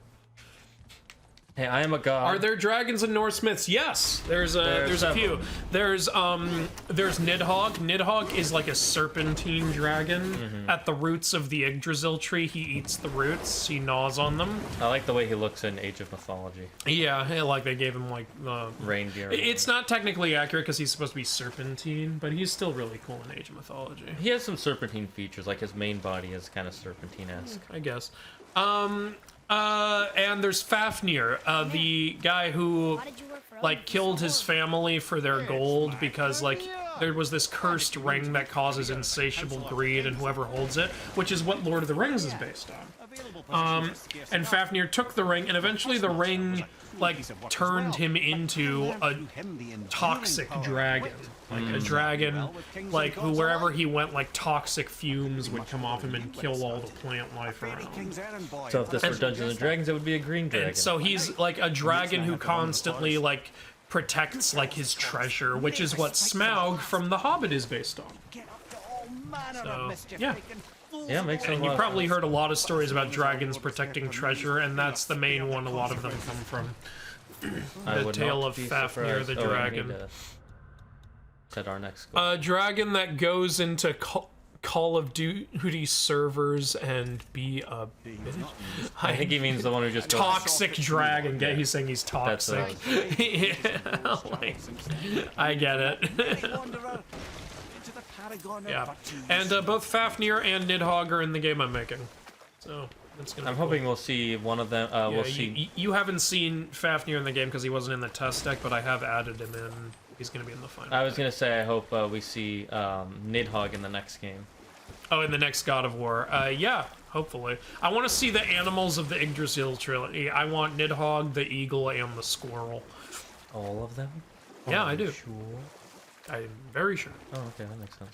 Hey, I am a god. Are there dragons in Norse myths? Yes, there's a few. There's Nidhogg. Nidhogg is like a serpentine dragon. At the roots of the Yggdrasil tree, he eats the roots. He gnaws on them. I like the way he looks in Age of Mythology. Yeah, like they gave him like reindeer. It's not technically accurate because he's supposed to be serpentine, but he's still really cool in Age of Mythology. He has some serpentine features, like his main body is kind of serpentine-esque. I guess. And there's Fafnir, the guy who, like, killed his family for their gold because, like, there was this cursed ring that causes insatiable greed and whoever holds it, which is what Lord of the Rings is based on. And Fafnir took the ring, and eventually the ring, like, turned him into a toxic dragon. Like, a dragon, like, who wherever he went, like, toxic fumes would come off him and kill all the plant life around. So if this were Dungeons and Dragons, it would be a green dragon. And so he's, like, a dragon who constantly, like, protects, like, his treasure, which is what Smaug from The Hobbit is based on. So, yeah. Yeah, makes sense. And you probably heard a lot of stories about dragons protecting treasure, and that's the main one a lot of them come from. The tale of Fafnir the dragon. Set our next goal. A dragon that goes into Call of Duty servers and be a bitch. I think he means the one who just goes, toxic dragon. Yeah, he's saying he's toxic. Yeah, like, I get it. Yeah, and both Fafnir and Nidhogg are in the game I'm making, so that's gonna. I'm hoping we'll see one of them. We'll see. You haven't seen Fafnir in the game because he wasn't in the test deck, but I have added him in. He's gonna be in the final. I was gonna say I hope we see Nidhogg in the next game. Oh, in the next God of War. Yeah, hopefully. I want to see the animals of the Yggdrasil trilogy. I want Nidhogg, the eagle, and the squirrel. All of them? Yeah, I do. Sure. I'm very sure. Oh, okay, that makes sense.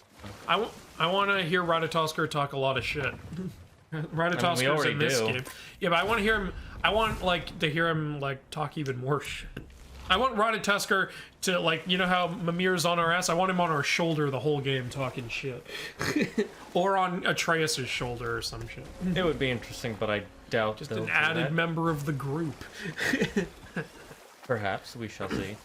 I want to hear Ratatoskr talk a lot of shit. Ratatoskr in this game. Yeah, but I want to hear him. I want to hear him talk even more shit. I want Ratatoskr to you know how Mimir's on our ass. I want him on our shoulder the whole game talking shit, or on Atreus's shoulder or some shit. It would be interesting, but I doubt. Just an added member of the group. Perhaps we shall see.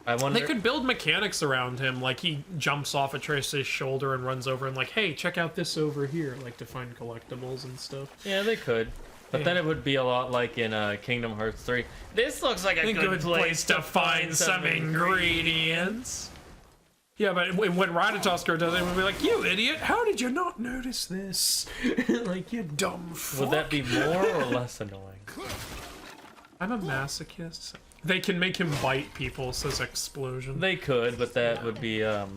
I wonder. They could build mechanics around him, like he jumps off Atreus's shoulder and runs over and hey, check out this over here, to find collectibles and stuff. Yeah, they could. But then it would be a lot like in Kingdom Hearts 3. This looks like a good place to find some ingredients. Yeah, but when Ratatoskr does it, we'll be like, you idiot, how did you not notice this? You dumb fuck. Would that be more or less annoying? I'm a masochist. They can make him bite people, says Explosion. They could, but that would be, that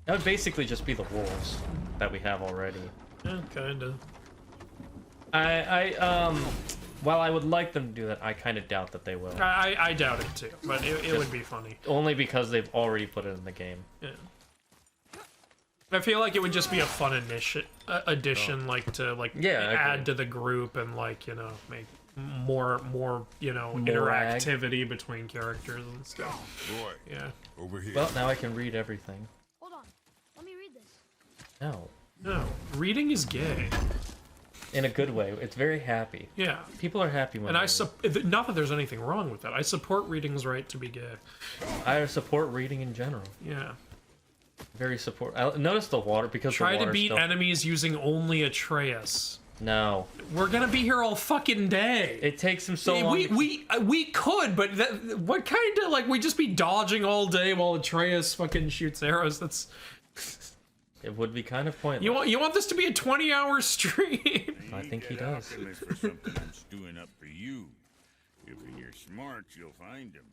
would basically just be the wolves that we have already. Yeah, kinda. While I would like them to do that, I kind of doubt that they will. I doubt it too, but it would be funny. Only because they've already put it in the game. Yeah. I feel like it would just be a fun addition, add to the group and make more interactivity between characters and stuff. Boy, yeah. Over here. Well, now I can read everything. Hold on. Let me read this. No, reading is gay. In a good way. It's very happy. Yeah. People are happy when. And not that there's anything wrong with that. I support reading's right to be gay. I support reading in general. Yeah. Very support. Notice the water because try to beat enemies using only Atreus. No. We're gonna be here all fucking day. It takes him so long. We could, but what kind of we just be dodging all day while Atreus fucking shoots arrows? That's. It would be kind of pointless. You want this to be a 20-hour stream? I think he does. For something I'm stewing up for you. If you're smart, you'll find him.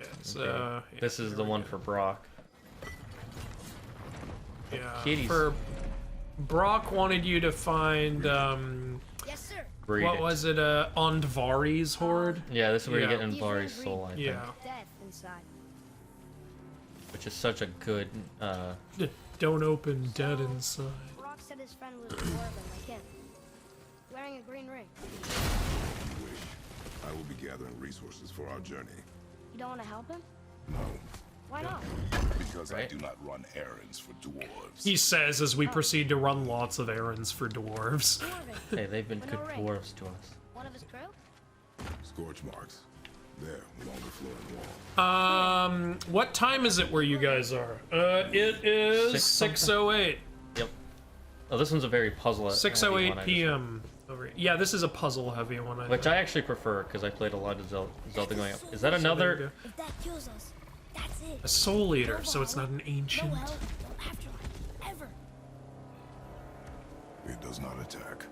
Yes, okay. This is the one for Brock. Yeah. Kitties. For Brock wanted you to find Yes, sir. What was it? Andvari's horde? Yeah, this is where you get Andvari's soul, I think. Yeah. Death inside. Which is such a good Don't open dead inside. Brock said his friend was a dwarven like him, wearing a green ring. I will be gathering resources for our journey. You don't want to help him? No. Why not? Because I do not run errands for dwarves. He says as we proceed to run lots of errands for dwarves. Dwarven. Hey, they've been With good no ring. dwarves to us. One of his crew? Scorch marks. There, along the flooring wall. What time is it where you guys are? It is 6:08. Yep. Oh, this one's a very puzzle. 6:08 p.m. over here. Yeah, this is a puzzle-heavy one. Which I actually prefer because I played a lot of Zelda going up. Is that another? If that kills us, that's it. A soul eater, so it's not an ancient. No hell, no afterlife, ever. It does not attack.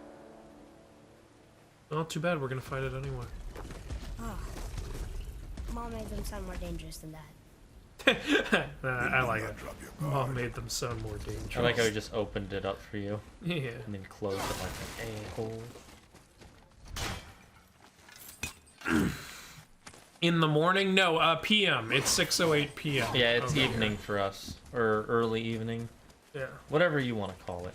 Well, too bad. We're gonna fight it anyway. Oh. Mom made them sound more dangerous than that. I like it. Mom made them sound more dangerous. I like how he just opened it up for you. Yeah. And then closed it like an a-hole. In the morning? No, PM. It's 6:08 PM. Yeah, it's evening for us. Or early evening. Yeah. Whatever you want to call it.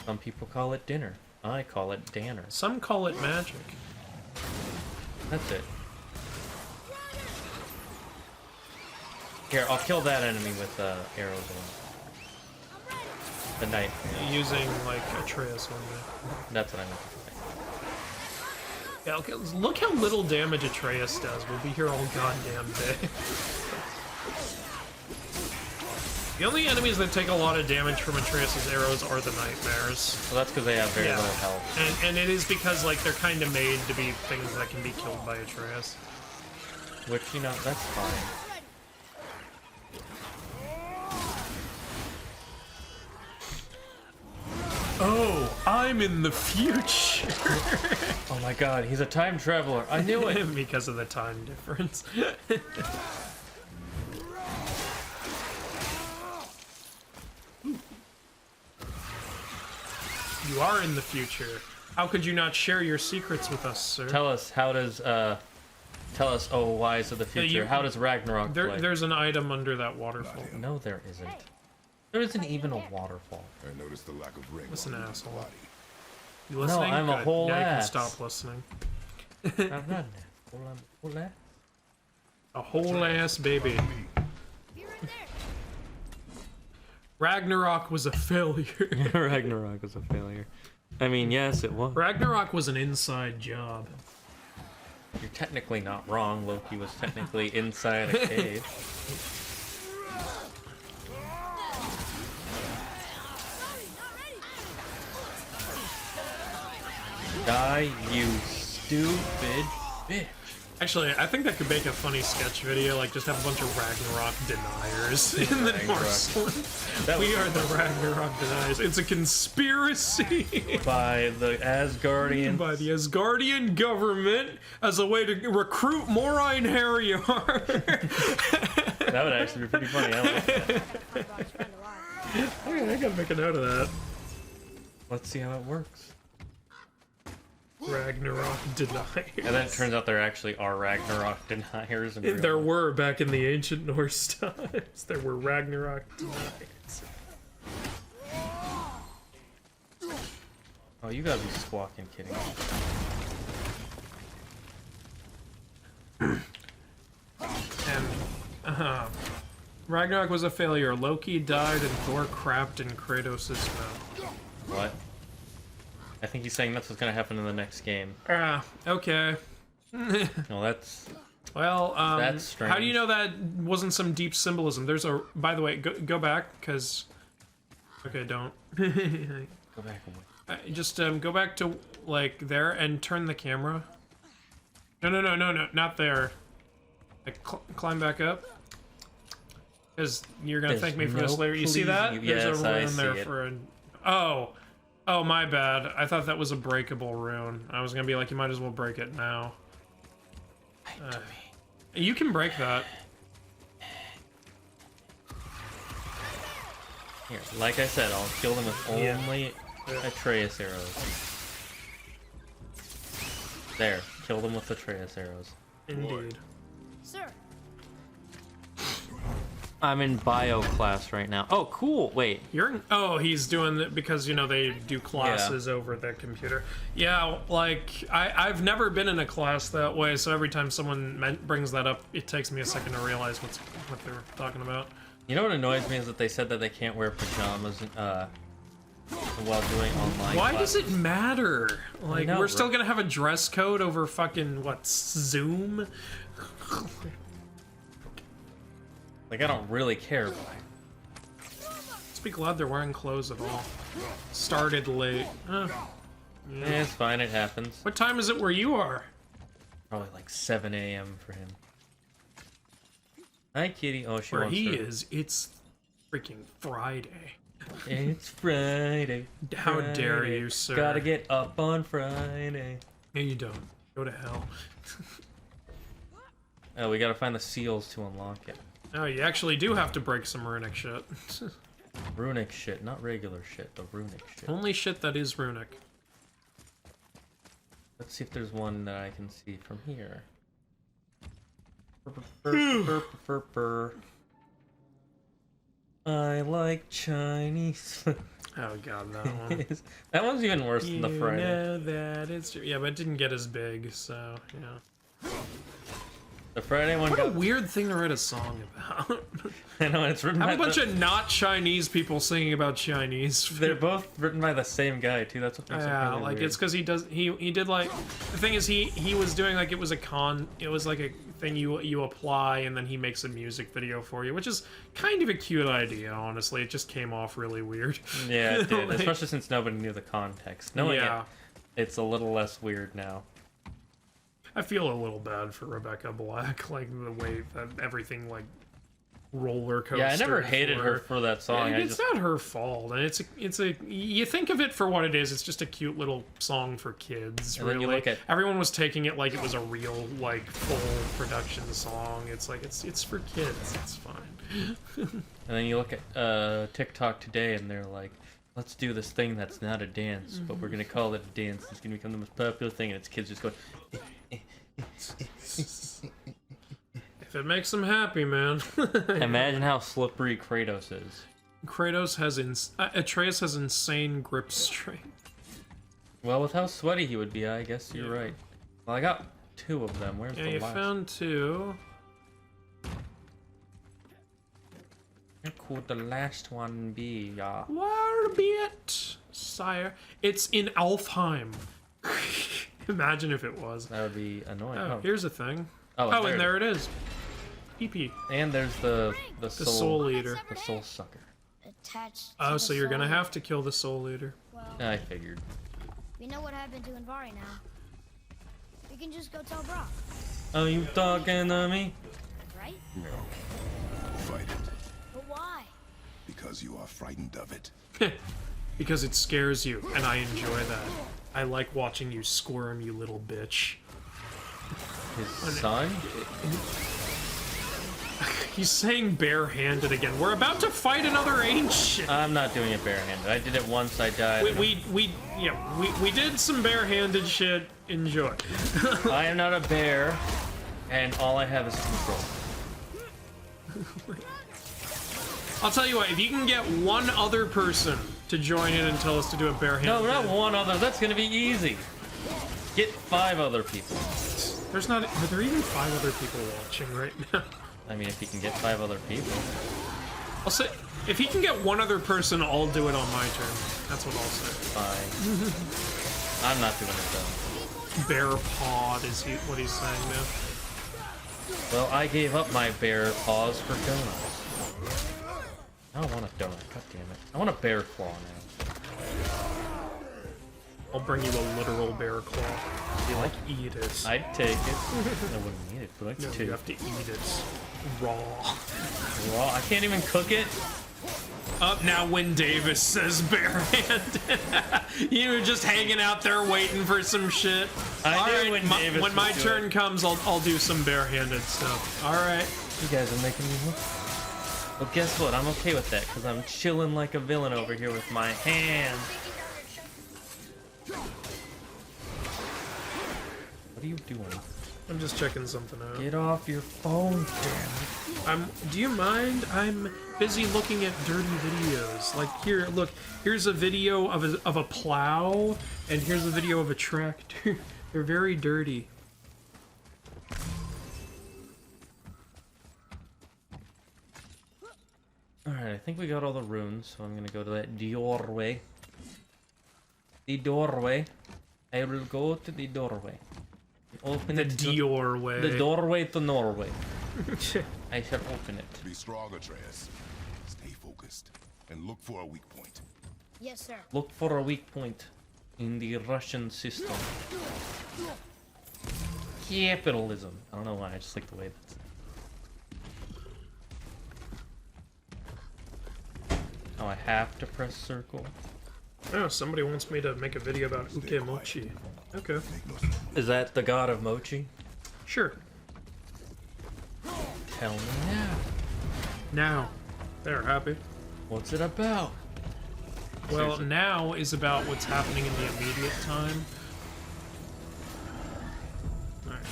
Some people call it dinner. I call it Danner. Some call it magic. That's it. Here, I'll kill that enemy with arrows on the knife. Using, like, Atreus on there. That's what I meant. Yeah, okay, look how little damage Atreus does. We'll be here all goddamn day. The only enemies that take a lot of damage from Atreus' arrows are the nightmares. Well, that's because they have very little health. And it is because, like, they're kind of made to be things that can be killed by Atreus. Which, you know, that's fine. Oh, I'm in the future. Oh my god, he's a time traveler. I knew it. Because of the time difference. You are in the future. How could you not share your secrets with us, sir? Tell us, how does, tell us, oh, wise of the future, how does Ragnarok play? There's an item under that waterfall. No, there isn't. There isn't even a waterfall. I noticed the lack of ring. Listen, on asshole. body. You listening? No, I'm a Good. whole now ass. You can stop listening. I'm not whole ass. A whole ass baby. Ragnarok was a failure. Ragnarok was a failure. I mean, yes, it was. Ragnarok was an inside job. You're technically not wrong. Loki was technically inside a cave. Die, you stupid bitch. Actually, I think that could make a funny sketch video, like just have a bunch of Ragnarok deniers in the Northland. We are the Ragnarok deniers. It's a conspiracy by the Asgardian. By the Asgardian government as a way to recruit more Einherjar. That would actually be pretty funny. I like that. I gotta make a note of that. Let's see how it works. Ragnarok deniers. And then it turns out there actually are Ragnarok deniers. There were back in the ancient Norse times. There were Ragnarok deniers. Oh, you gotta be squawking kidding me. And Ragnarok was a failure. Loki died and Thor crapped in Kratos' mouth. What? I think he's saying that's what's gonna happen in the next game. Okay. No, that's... Well, that's strange. How do you know that wasn't some deep symbolism? There's a... By the way, go back, because... Okay, don't. Go back away. Just go back to, like, there and turn the camera. No, not there. Like, climb back up. Because you're gonna thank me for this later. You see that? There's a rune there for a... Oh, my bad. I thought that was a breakable rune. I was gonna be like, you might as well break it now. You can break that. Here, like I said, I'll kill them with only Atreus arrows. There, kill them with Atreus arrows. Indeed. Sir. I'm in bio class right now. Oh, cool. Wait. You're in, oh, he's doing it because, you know, they do classes over the computer. Yeah, like, I've never been in a class that way, so every time someone brings that up, it takes me a second to realize what they were talking about. You know what annoys me is that they said that they can't wear pajamas while doing online Why classes. does it matter? Like, know, we're still gonna have a dress code over fucking, what, Zoom? Like, I don't really care. Let's be glad they're wearing clothes at all. Started late. Yeah, it's fine, it happens. What time is it where you are? Probably like 7 a.m. for him. Hi, kitty. Oh, she Where wants he to... is, it's freaking Friday. It's Friday. How dare you, sir? Gotta get up on Friday. No, you don't. Go to hell. Oh, we gotta find the seals to unlock it. Oh, you actually do have to break some runic shit. Runic shit, not regular shit, but runic shit. Only shit that is runic. Let's see if there's one that I can see from here. I like Chinese. Oh god, that one. That one's even worse than the Friday. Know that it's true. Yeah, but it didn't get as big, so yeah. The Friday one. What a weird thing to write a song about. I know, it's written Have by a bunch of not Chinese people singing about Chinese. They're both written by the same guy too. That's what makes it Yeah, really like weird. it's because he did like the thing is he was doing like it was like a thing you apply and then he makes a music video for you, which is kind of a cute idea. Honestly, it just came off really weird. Yeah, it did, Like- especially since nobody knew the context. Knowing Yeah. it's a little less weird now. I feel a little bad for Rebecca Black, like the way that everything like roller coaster. Yeah, I never hated her for that song. It's not her fault, and it's a you think of it for what it is. It's just a cute little song for kids. And then really, you look at- everyone was taking it like it was a real like full production song. It's like it's for kids. It's fine. And then you look at TikTok today, and they're like, "Let's do this thing that's not a dance, but we're gonna call it a dance. It's gonna become the most popular thing." And it's kids just going. If it makes them happy, man. Imagine how slippery Kratos is. Kratos has Atreus has insane grip strength. Well, with how sweaty he would be, I guess you're right. Well, I got 2 of them. Where's Yeah, the you last? found 2. Where could the last one be? Yeah. Where be it, sire? It's in Alfheim. Imagine if it was. That would be annoying. Oh, Oh, here's a thing. Oh, Oh, and there it is. EP. And there's the Soul Eater. The Soul Sucker. Attached. Oh, so you're gonna have to kill the Soul Eater. Well, I figured. we know what happened to Invari now. We can just go tell Brock, Are you talking to me? right? No. Fight it. But why? Because you are frightened of it. Because it scares you, and I enjoy that. I like watching you squirm, you little bitch. His son? He's saying barehanded again. We're about to fight another ancient. I'm not doing it barehanded. I did it once, I died. We did some barehanded shit. Enjoy. I am not a bear, and all I have is control. I'll tell you what, if you can get one other person to join in and tell us to do a barehanded. No, not one other. That's gonna be easy. Get 5 other people. There's not. Are there even 5 other people watching right now? I mean, if you can get 5 other people. I'll say, if he can get one other person, I'll do it on my turn. That's what I'll say. Fine. I'm not doing it though. Bear pod is what he's saying now. Well, I gave up my bear paws for donuts. I don't want a donut. God damn it. I want a bear claw now. I'll bring you a literal bear claw. You like? Eat it. I'd take it. I wouldn't eat it, but I'd No, take you have to eat it raw. Raw? I can't even cook it? Up now when Davis says barehanded. You were just hanging out there waiting for some shit. I knew when Davis when my would do turn it. comes, I'll do some barehanded stuff. Alright. You guys are making me look. Well, guess what? I'm okay with that, because I'm chilling like a villain over here with my hands. What are you doing? I'm just checking something out. Get off your phone, damn it. Do you mind? I'm busy looking at dirty videos. Like here, look. Here's a video of a plow, and here's a video of a tractor. They're very dirty. Alright, I think we got all the runes, so I'm gonna go to that doorway. The doorway. I will go to the doorway. Open The it to- Dior way. The doorway to Norway. I shall open it. Be strong, Atreus. Stay focused and look for a weak point. Yes, sir. Look for a weak point in the Russian system. Capitalism. I don't know why, I just like the way that's. Oh, I have to press circle. Oh, somebody wants me to make a video about Ukemochi. Okay. Is that the god of mochi? Sure. Tell me now. Now. They're happy. What's it about? Well, Seriously. now is about what's happening in the immediate time. Alright.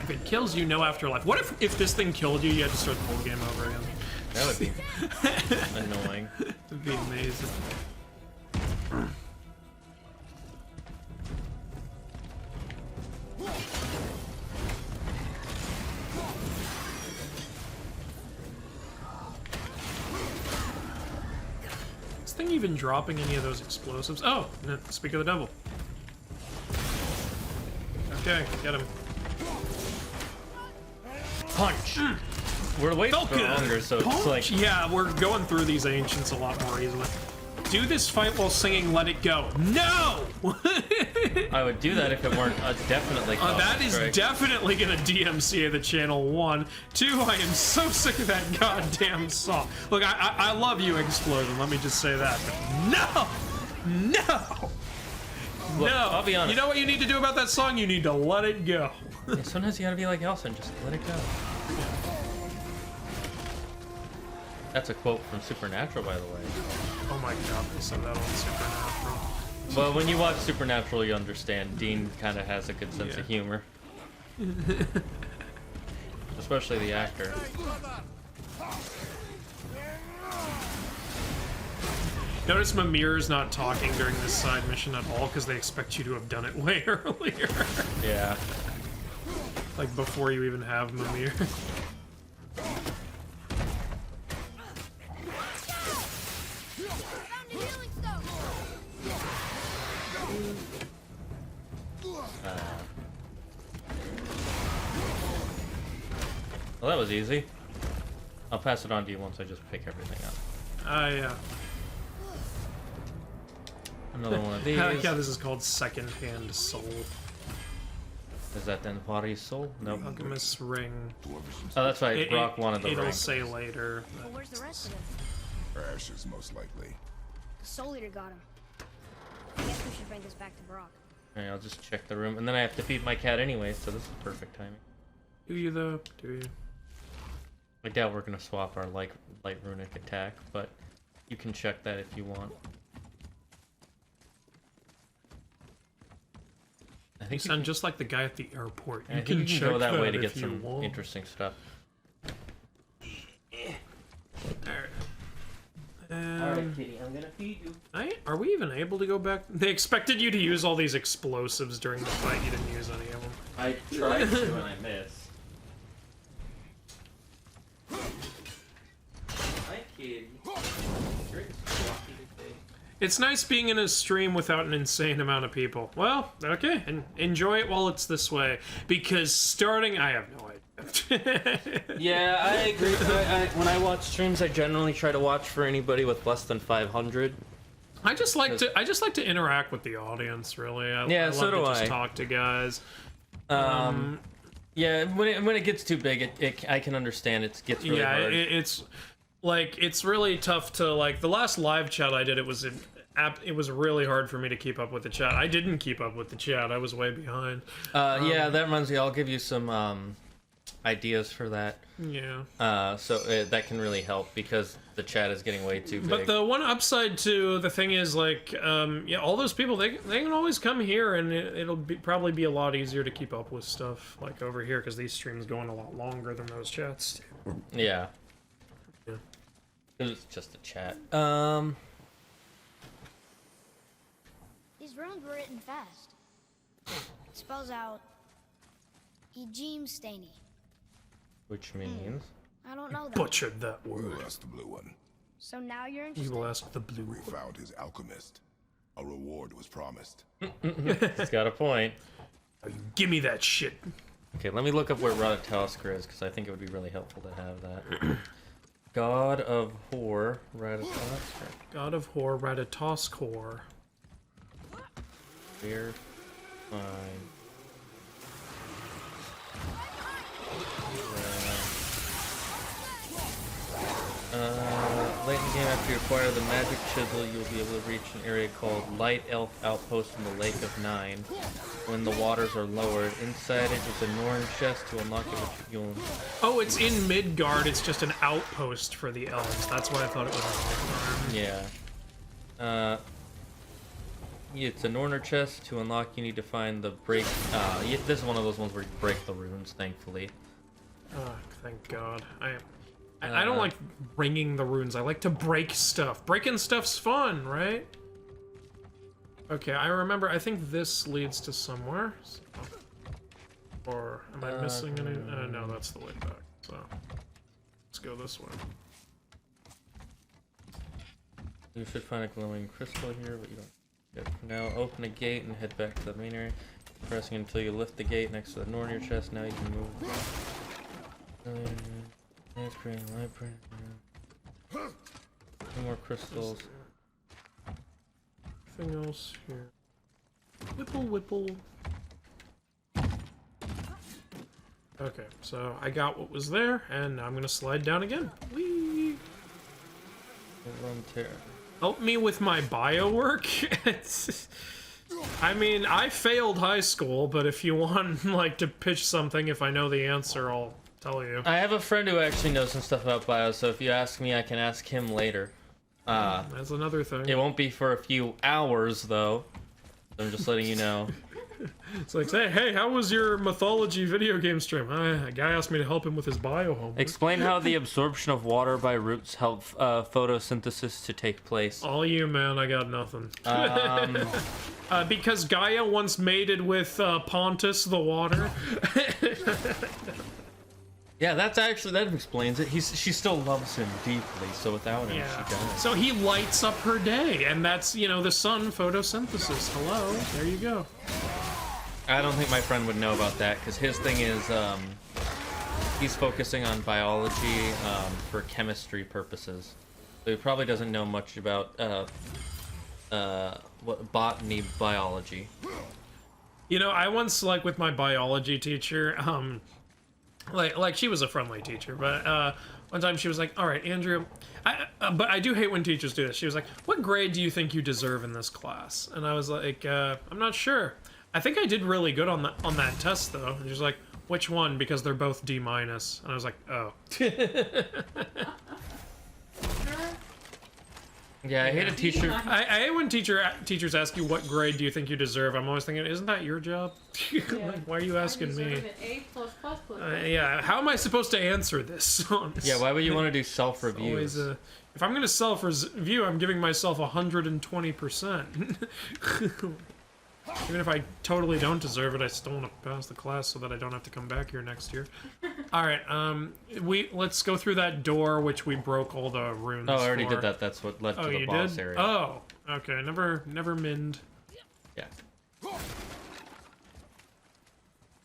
If it kills you, no afterlife. What if this thing killed you, you had to start the whole game over again? That would be annoying. That'd be amazing. Is this thing even dropping any of those explosives? Oh, no, speak of the devil. Okay, get him. Punch! We're waiting for longer, so it's like... Yeah, we're going through these ancients a lot more easily. Do this fight while singing Let It Go. No! I would do that if it weren't definitely that is definitely gonna DMCA the channel, 1. 2, I am so sick of that goddamn song. Look, I love you, Explosion, let me just say that. But no! No! Look, no! I'll be honest. You know what you need to do about that song? You need to let it go. Yeah, sometimes you gotta be like Elsa and just let it go. That's a quote from Supernatural, by the way. Oh my god, they said that on Supernatural. Well, when you watch Supernatural, you understand Dean kind of has a good sense of humor. Especially the actor. Notice Mimir's not talking during this side mission at all because they expect you to have done it way earlier. Yeah. Like before you even have Mimir. Well, that was easy. I'll pass it on to you once I just pick everything up. Yeah. Another one of these. Yeah, this is called Second-Hand Soul. Is that then Body's Soul? Nope. Alchemist's Ring. Oh, that's right. Brock wanted the ring. It'll say later. Well, where's the rest of them? Ashes, most likely. The Soul Eater got him. I guess we should bring this back to Brock. Alright, I'll just check the room. And then I have to feed my cat anyway, so this is perfect timing. Do you though? Do you? I doubt we're gonna swap our light runic attack, but you can check that if you want. I think you sound just like the guy at the airport. You can go that way to get some interesting stuff. Alright, kitty, I'm gonna feed you. Are we even able to go back? They expected you to use all these explosives during the fight. You didn't use any of them. I tried to and I missed. Hi, kitty. It's nice being in a stream without an insane amount of people. Well, okay, and enjoy it while it's this way. Because starting, I have no idea. Yeah, I agree. When I watch streams, I generally try to watch for anybody with less than 500. I just like to interact with the audience, really. I love so do to I. just talk to guys. Yeah, when it gets too big, I can understand it gets really hard. It's like it's really tough to like the last live chat I did. It was really hard for me to keep up with the chat. I didn't keep up with the chat. I was way behind. Yeah, that reminds me. I'll give you some ideas for that. Yeah. So that can really help because the chat is getting way too big. But the one upside to the thing is like, yeah, all those people they can always come here, and it'll probably be a lot easier to keep up with stuff like over here because these streams go on a lot longer than those chats. Yeah. Yeah. It's just a chat. These runes were written fast. It spells out Ejim Staney. Which means? I don't know that. Butchered that word. We'll ask the blue one. So now you're We interested? will ask the blue. We found his alchemist. A reward was promised. He's got a point. Oh, you give me that shit. Okay, let me look up where Ratatoskr is, because I think it would be really helpful to have that. God of Whore, Ratatoskr. God of Whore, Ratatoskr. We're fine. Late in the game, after you acquire the magic chisel, you'll be able to reach an area called Light Elf Outpost in the Lake of Nine. when the waters are lowered. Inside it is a Norn chest to unlock it with fuel. Oh, it's in Midgard. It's just an outpost for the elves. That's why I thought it was in Midgard. Yeah. It's a Norner chest. To unlock, you need to find the break. This is one of those ones where you break the runes, thankfully. Oh, thank God. I don't like bringing the runes. I like to break stuff. Breaking stuff's fun, right? Okay, I remember. I think this leads to somewhere. Or am I missing any? No, that's the way back. So let's go this way. You should find a glowing crystal here, but you don't. Yep. Now open a gate and head back to the main area. Pressing until you lift the gate next to the Nornir chest. Now you can move. Two more crystals. Anything else here? Whipple, whipple. Okay, so I got what was there, and I'm gonna slide down again. Whee! Help me with my bio work. I mean, I failed high school, but if you want, like, to pitch something, if I know the answer, I'll tell you. I have a friend who actually knows some stuff about bio, so if you ask me, I can ask him later. That's another thing. It won't be for a few hours, though. I'm just letting you know. It's like, hey, how was your mythology video game stream? A guy asked me to help him with his bio homework. Explain how the absorption of water by roots help photosynthesis to take place. All you, man. I got nothing. Because Gaia once mated with Pontus, the water. Yeah, that explains it. She still loves him deeply, so without him, she doesn't. So he lights up her day, and that's, you know, the sun photosynthesis. Hello, there you go. I don't think my friend would know about that, because his thing is, he's focusing on biology for chemistry purposes. So he probably doesn't know much about botany biology. You know, I once, like, with my biology teacher, like she was a friendly teacher, but one time she was like, all right, Andrew, but I do hate when teachers do this. She was like, what grade do you think you deserve in this class? And I was like, I'm not sure. I think I did really good on that test, though. And she was like, which one? Because they're both D-. And I was like, oh. Yeah, I hate a teacher. I hate when teachers ask you what grade do you think you deserve. I'm always thinking, isn't that your job? Like, why are you asking me? Yeah, how am I supposed to answer this? Honestly? Yeah, why would you want to do self-reviews? If I'm going to self-review, I'm giving myself 120%. Even if I totally don't deserve it, I still want to pass the class so that I don't have to come back here next year. All right, let's go through that door, which we broke all the runes. Oh, I already did that. That's what led to the boss area. Oh, okay. Never mind. Yeah.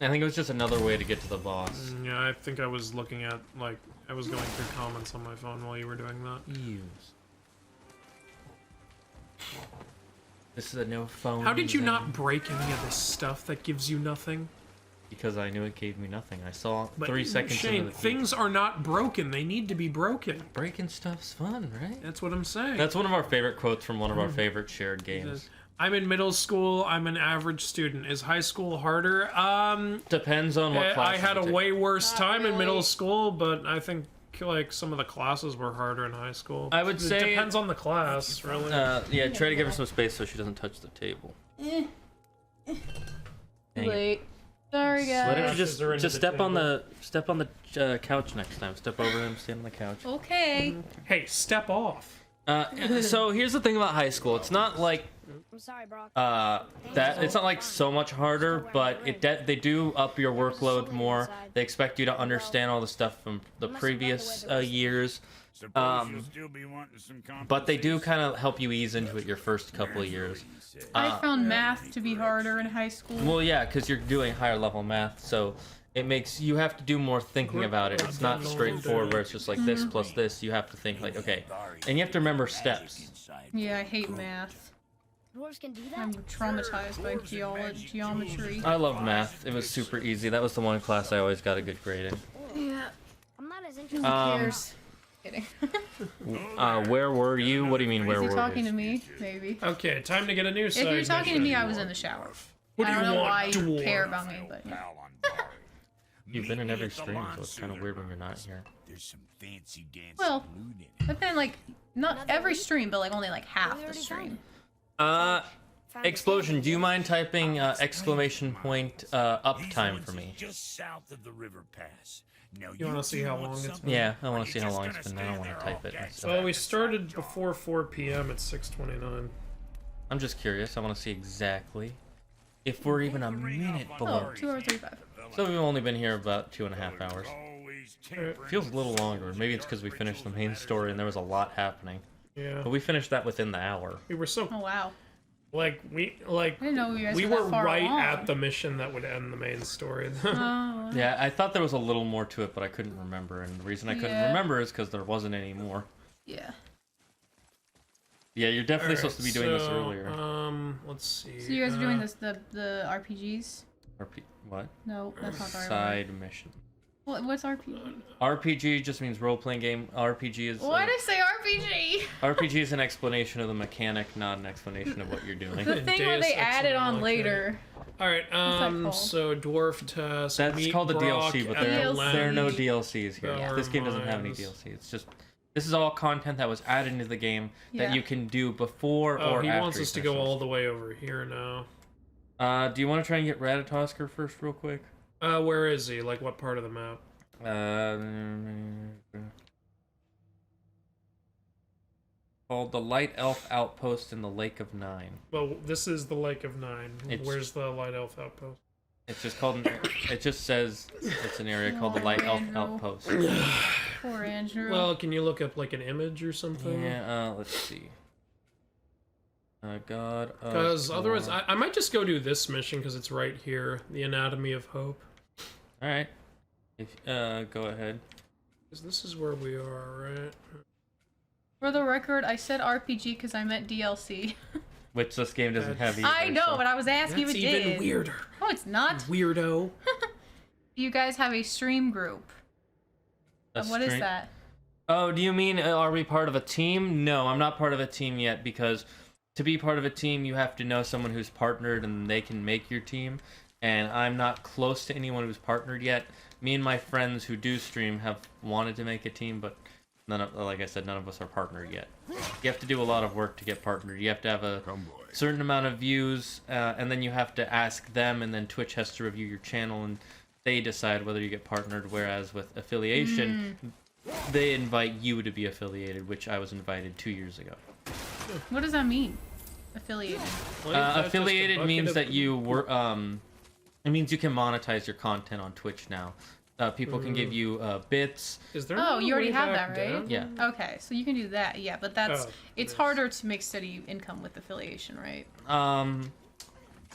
I think it was just another way to get to the boss. Yeah, I think I was looking at, like, I was going through comments on my phone while you were doing that. Use. This is a no phone. How did you not break any of this stuff that gives you nothing? Because I knew it gave me nothing. I saw 3 seconds Shane, into the things are not broken. They need to be broken. Breaking stuff's fun, right? That's what I'm saying. That's one of our favorite quotes from one of our favorite shared games. I'm in middle school. I'm an average student. Is high school harder? Depends on what class. I had a way worse time in middle school, but I think like some of the classes were harder in high school. I would say it depends on the class, really. Yeah, try to give her some space so she doesn't touch the table. Late. Sorry, guys. Why don't you just step on the couch next time? Step over him, stand on the couch. Okay. Hey, step off. So here's the thing about high school. It's not like I'm sorry, Brock. it's not like so much harder, but they do up your workload more. They expect you to understand all the stuff from the previous years. But they do kind of help you ease into it your first couple of years. I found math to be harder in high school. Well, yeah, because you're doing higher level math, so it makes you have to do more thinking about it. It's not straightforward where it's just like this plus this. You have to think like, okay, and you have to remember steps. Yeah, I hate math. Dwarves can do that? I'm traumatized by geometry. I love math. It was super easy. That was the one class I always got a good grade in. Yeah. I'm not as interested. Who cares? Kidding. Where were you? What do you mean, where were you? Is he talking to me? Maybe. Okay, time to get a new side If you're talking to mission. me, I was in the shower. What I do don't you know want, why you dwarf? care about me, but yeah. You've been in every stream, so it's kind of weird when you're not here. There's some fancy dancing Well, loot in it. I've been like not every stream, but like only like half the stream. Explosion, do you mind typing exclamation point uptime for me? Just south of the river pass. Now You want to see how long it's been? Yeah, I want to see how long it's been. I don't want to type it. Well, we started before 4 p.m. at 6:29. I'm just curious. I want to see exactly if we're even a minute below. Oh, 2 hours 35. So we've only been here about 2.5 hours. Feels a little longer. Maybe it's because we finished the main story and there was a lot happening. Yeah. But we finished that within the hour. We were so Oh wow. like I didn't know you guys we were were that far right along. at the mission that would end the main story. Oh. Yeah, I thought there was a little more to it, but I couldn't remember. And the reason I couldn't Yeah. remember is because there wasn't any more. Yeah. Yeah, you're definitely Alright, supposed to be doing this so, earlier. Let's see. So you guys are doing this the RPGs? What? No, that's not the right word. Side mission. What's RPG? RPG just means role-playing game. RPG is Why did I say RPG? RPG is an explanation of the mechanic, not an explanation of what you're doing. The thing where they Deus Ex added on Machina. later. Alright, called? so Dwarf Test. That's Meet called the Brock DLC, but at there the are no Lens. DLCs here. Power This game doesn't have any Minds. DLC. It's just this is all content that was added into the game that Yeah. you can do before Oh, or he after. wants you us to finish go this. all the way over here now. Do you want to try and get Ratatosker first, real quick? Where is he? Like, what part of the map? Called the Light Elf Outpost in the Lake of Nine. Well, this is the Lake of Nine. It's- Where's the Light Elf Outpost? It's just called. It just says it's an area called the Light Elf Outpost. Poor Andrew. Well, can you look up, like, an image or something? Yeah. Let's see. God. Because otherwise, I might just go do this mission because it's right here. The Anatomy of Hope. All right. If go ahead. Because this is where we are, right? For the record, I said RPG because I meant DLC. Which this game doesn't have either. I know, so- but I was asking That's if it even did. weirder. No, it's not. Weirdo. Do you guys have a stream group? A What is stream- that? Oh, do you mean are we part of a team? No, I'm not part of a team yet because to be part of a team, you have to know someone who's partnered and they can make your team. And I'm not close to anyone who's partnered yet. Me and my friends who do stream have wanted to make a team, but like I said, none of us are partnered yet. You have to do a lot of work to get partnered. You have to have a certain amount of views, and then you have to ask them, and then Twitch has to review your channel, and they decide whether you get partnered. Whereas with affiliation, they invite you to be affiliated, which I was invited 2 years ago. What does that mean? Affiliated. Affiliated means that you were. It means you can monetize your content on Twitch now. People can give you bits. Is there Oh, no you already way have back that, right? down? Yeah. Okay, so you can do that. Yeah, but that's Oh, it's yes. harder to make steady income with affiliation, right?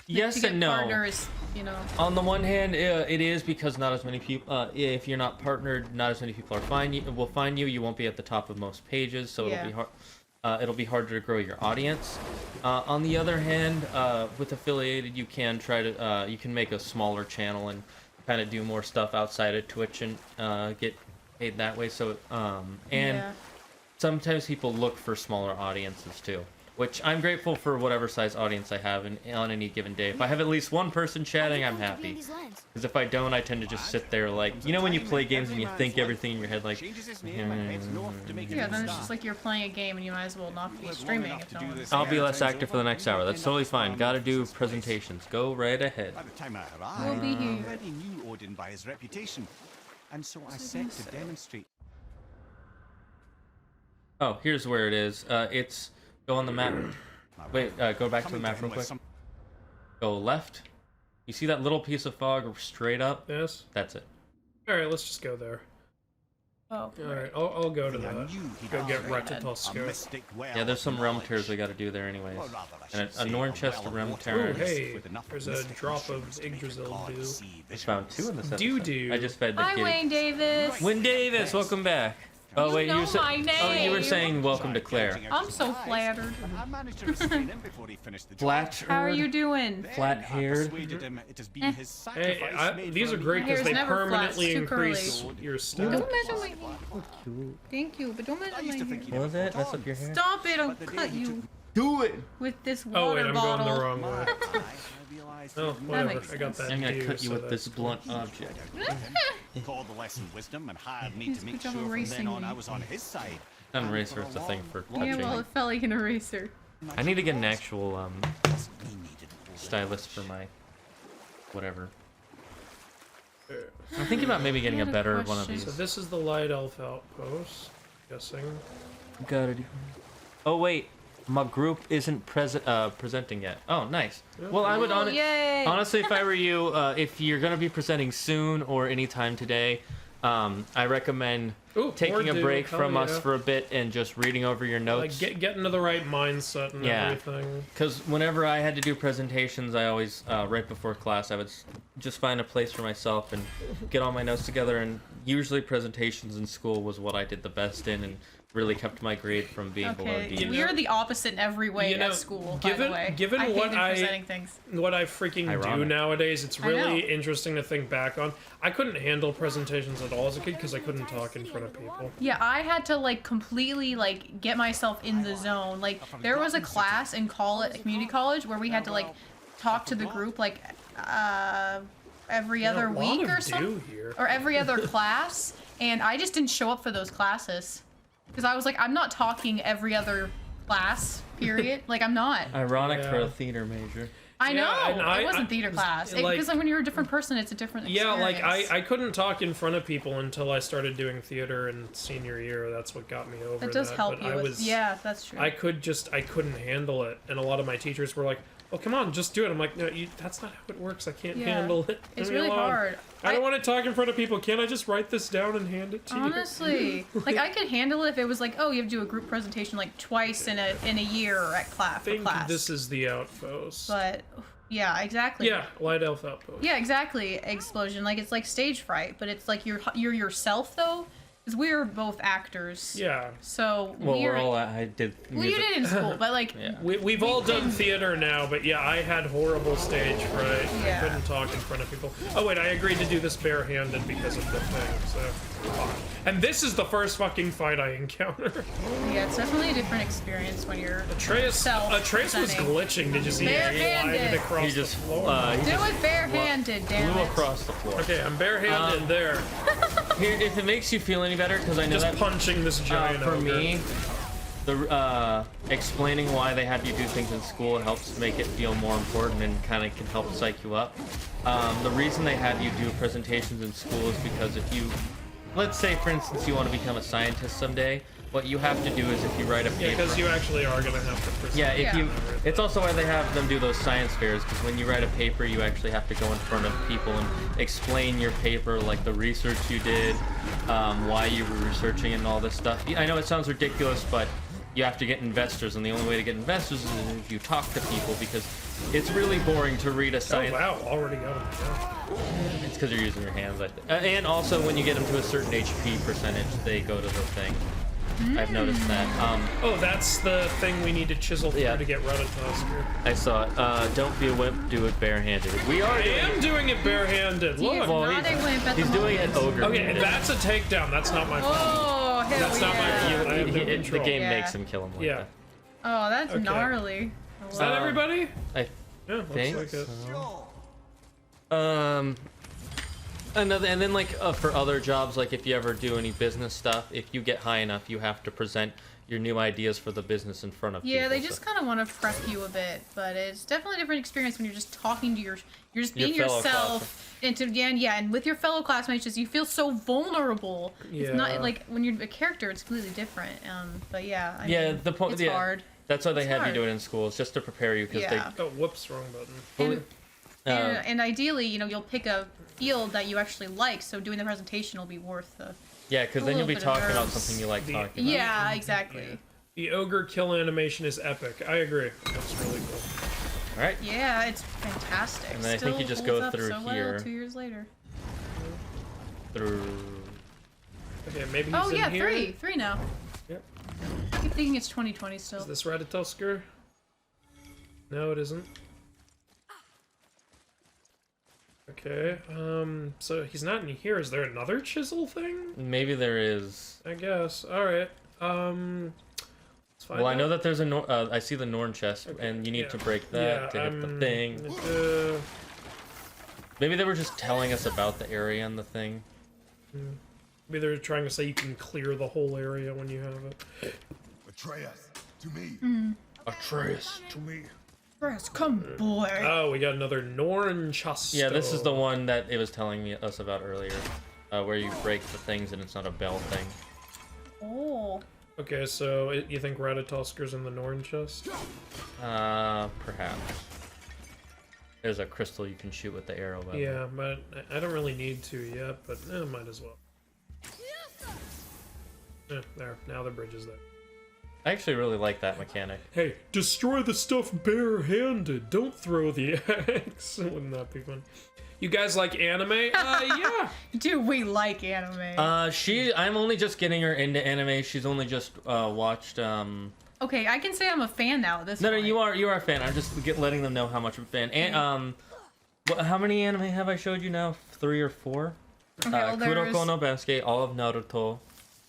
Yes to get and no. partners, you know. On the one hand, it is because not as many people. If you're not partnered, not as many people will find you. You won't be at the top of most pages, so Yeah. it'll be hard. It'll be harder to grow your audience. On the other hand, with affiliated, you can try to you can make a smaller channel and kind of do more stuff outside of Twitch and get paid that way. So and Yeah. sometimes people look for smaller audiences too, which I'm grateful for whatever size audience I have on any given day. If I have at least one person chatting, I'm happy. Because if I don't, I tend to just sit there like, you know when you play games and you think everything in your head like, Yeah, then it's just like you're playing a game and you might as well not be streaming if no one's I'll be less active for the next hour. That's totally fine. Gotta do presentations. Go right ahead. By the time I We'll arrived, be I here. already knew Odin by his reputation, and so I set to demonstrate. Oh, here's where it is. It's go on the map. Wait, go back to the map real quick. Go left. You see that little piece of fog straight up? Yes. That's it. Alright, let's just go there. Oh. Alright, I'll go to that. Go get A Ratatosker. mystic well Yeah, there's some of realm knowledge. tears we gotta do there anyways. Or rather, I And should a say, Norn a chest well of realm water tear. Oh, hey, with enough there's a mystic drop of mushrooms to make Yggdrasil God dew. see Just found two in this episode. Doo-doo. I just fed the Hi, kitty. Wayne Davis. Wayne Davis, welcome back. Oh You wait, know you were my Oh, you were name. saying welcome to Claire. I'm so flattered. I managed to restrain him before he finished the job. Flat. How are you doing? Then Flat-haired. I persuaded him it has been his Hey, sacrifice made these for are me. great My because hair's they never flat, it's permanently too curly. increase your Don't stat. measure my hair. Thank you, but don't measure I my used to hair. think he What was never that? put Mess on. up your hair? Stop it! I'll But the day cut he you. took- Do it! with this Oh water wait, I'm bottle. going the wrong way. I realised Oh, that whatever. makes I got sense. that. I'm gonna due, cut you so with this that's- blunt object. called the lesson wisdom and hired me He's to make become sure from erasing then on me. I was on his side. An And eraser for is the long, thing for long Yeah, touching. well, it felt like an eraser. I need to get an actual we needed stylus for my whatever. I'm thinking about maybe getting a had a better one of question. these. So this is the light elf outpost. Guessing. Got it. Oh wait, my group isn't presenting yet. Oh, nice. Well, I would Oh, yay! honestly, if I were you, if you're gonna be presenting soon or anytime today, I recommend Ooh, taking more a break Duke, from hell us yeah. for a bit and just reading over your notes. Like get into the right mindset and Yeah. everything. Because whenever I had to do presentations, I always, right before class, I would just find a place for myself and get all my notes together. And usually presentations in school was what I did the best in and really kept my grade from being below Okay, D. we're the opposite in every way You know, at school, by the way. given I what hated presenting things. what I freaking do Ironic. nowadays, it's I really know. interesting to think back on. I couldn't handle presentations at all as a kid because I couldn't talk in front of people. Yeah, I had to like completely like get myself in the zone. Like there was a class in college, community college, where we had to like talk to the group like every other a lot week of or do something, here. or every other class, and I just didn't show up for those classes because I was like, I'm not talking every other class. Period. Like I'm not. Ironic for Yeah. a theater major. I know. and I- it wasn't I- theater class. like- Because when you're a different person, it's a different Yeah, experience. like I couldn't talk in front of people until I started doing theater in senior year. That's what got me over That does help but you. I With, was, yeah, that's true. I couldn't handle it, and a lot of my teachers were like, "Well, come on, just do it." I'm like, "No, that's not how it works. I can't Yeah. handle it. It's Leave me really alone. hard. I don't want to talk in front of people. Can't I just write this down and hand it to you?" Honestly, like I could handle it if it was like, oh, you have to do a group presentation like twice in a year at I think class. this is the outpost. But yeah, exactly. Yeah, light elf outpost. Yeah, exactly. Explosion. Like it's like stage fright, but it's like you're yourself though, because we're both actors. Yeah. So Well, we're we're all, I did well, you music. did in school, but like Yeah. We've all done theater now, but yeah, I had horrible stage fright. Yeah. I couldn't talk in front of people. Oh wait, I agreed to do this barehanded because of the thing, so... fuck. And this is the first fucking fight I encounter. yeah, it's definitely a different experience when you're Atreus was presenting. glitching. Did you see him Barehanded. glided across He just, the floor? he Do just it barehanded, damn flew it. across the floor. Okay, I'm barehanded there, Here, if it makes you feel any better, because I know just that punching this giant for ogre. me, the explaining why they had you do things in school helps make it feel more important and kind of can help psych you up. The reason they have you do presentations in school is because if you, let's say for instance you want to become a scientist someday, what you have to do is if you write a paper. Yeah, because you actually are gonna have to present. Yeah, if Yeah. you, it's also why they have them do those science fairs, because when you write a paper, you actually have to go in front of people and explain your paper, like the research you did, why you were researching and all this stuff. I know it sounds ridiculous, but you have to get investors, and the only way to get investors is if you talk to people, because it's really boring to read a Oh science. wow, already got him. Yeah. It's because you're using your hands, I think. And also, when you get them to a certain HP percentage, they go to the thing. I've noticed that. Oh, that's the thing we need to chisel through Yeah. to get Ratatosker. I saw it. Don't be a wimp, do it barehanded. We are I doing am doing it barehanded. He is Look. Well, not a wimp at He's the doing moment. an ogre. Okay, that's a takedown. That's not my fault. Oh, hell That's not my yeah. fault. I have no The control. game Yeah. makes him kill him like Yeah. that. Oh, that's Okay. gnarly. Is that Uh, everybody? I Yeah, looks think like it. another, and then like for other jobs, like if you ever do any business stuff, if you get high enough, you have to present your new ideas for the business in front of Yeah, people. they just kind of want to prep you a bit, but it's definitely a different experience when you're just talking to you're just being Your fellow yourself, and with your fellow classmates, just you feel so vulnerable. It's Yeah. not like when you're a character, it's completely different. But yeah, I Yeah, mean, the point. it's Yeah, hard. that's why they It's had hard. you do it in school, it's just to prepare you, because Yeah. Oh, whoops, wrong button. And, they. and ideally, you'll pick a field that you actually like, so doing the presentation will be worth the. Yeah, because a then you'll be little bit of talking about nerves. something you like The- talking about. Yeah, exactly. The ogre kill animation is epic. I agree. That's really cool. All right. Yeah, it's fantastic. And then I think Still you just holds go up through so here. well 2 years later. Through. Okay, maybe he's Oh in yeah, here. three now. Yep. I keep thinking it's 2020 Is still. this Ratatosker? No, it isn't. Okay, so he's not in here. Is there another chisel thing? Maybe there is. I guess. Alright. Let's Well, I know that there's a I see the Norn chest, and you need to break that to hit the thing. Maybe they were just telling us about the area and the thing. Maybe they're trying to say you can clear the whole area when you have it. Atreus, to me. Atreus, to me. Atreus, come, boy. Oh, we got another Norn chest. Yeah, this is the one that it was telling us about earlier, where you break the things and it's not a bell thing. Oh. Okay, so you think Ratatusker's in the Norn chest? Perhaps. There's a crystal you can shoot with the arrow. Yeah, but I don't really need to yet, but might as well. There, now the bridge is there. I actually really like that mechanic. Hey, destroy the stuff barehanded. Don't throw the axe. Wouldn't that be fun? You guys like anime? Yeah. Dude, we like anime. I'm only just getting her into anime. She's only just watched. Okay, I can say I'm a fan now at this point. No, you are a fan. I'm just letting them know how much I'm a fan. And how many anime have I showed you now? 3 or 4? Okay, well, Kuroko no Basuke, all of Naruto,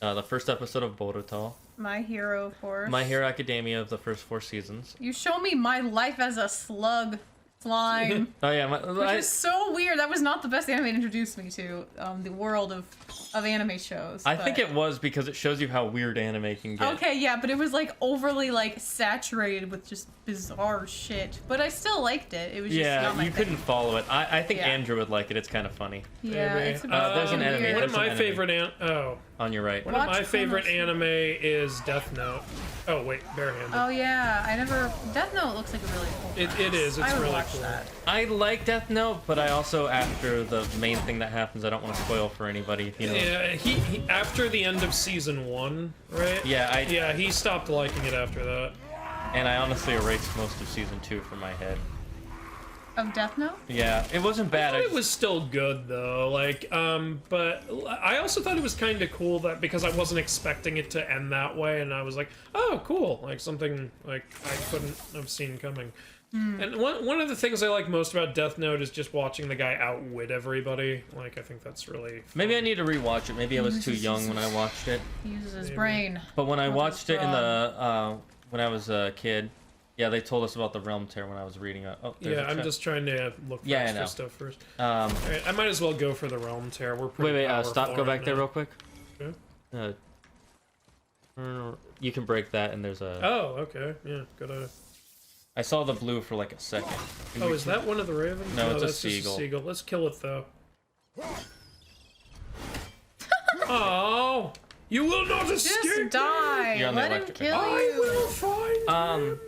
the first episode of Boruto. My Hero, of course. My Hero Academia of the first 4 seasons. You show me My Life as a Slug Slime. Oh yeah, which is so weird. That was not the best anime to introduce me to the world of anime shows. I think it was because it shows you how weird anime can get. Okay, yeah, but it was like overly like saturated with just bizarre shit. But I still liked it. It was just not my you thing. couldn't follow it. I think Andrew would like it. It's kind of funny. Yeah, Maybe. it's about there's an enemy. One of There's an my enemy. favorite on your right. One of my favorite anime is Death Note. Oh wait, barehanded. Oh yeah, I never. Death Note looks like a really cool. It is. It's I would really watch cool. that. I like Death Note, but I also, after the main thing that happens, I don't want to spoil for anybody. You know. Yeah, he after the end of season 1, right? Yeah, he stopped liking it after that. And I honestly erased most of season 2 from my head. Of Death Note? Yeah, it wasn't bad. It was still good though. Like, but I also thought it was kind of cool that because I wasn't expecting it to end that way, and I was like, oh, cool, like something like I couldn't have seen coming. And one of the things I like most about Death Note is just watching the guy outwit everybody. Like, I think that's really fun. Maybe I need to rewatch it. Maybe I was too young when I watched it. He uses his brain. But when I Not watched it in strong. the when I was a kid, yeah, they told us about the realm tear when I was reading it. Oh, Yeah, I'm just trying to look for extra stuff first. Alright, I might as well go for the realm tear. We're pretty wait, powerful stop. Go right back there now. real quick. Okay. You can break that, and there's a. Oh, okay. Yeah, gotta. I saw the blue for like a second. Oh, is that one of the ravens? No, it's a that's just seagull. a seagull. Let's kill it though. Oh, you will not escape. Just die. You're on the Let him electric kill one. you. I will find.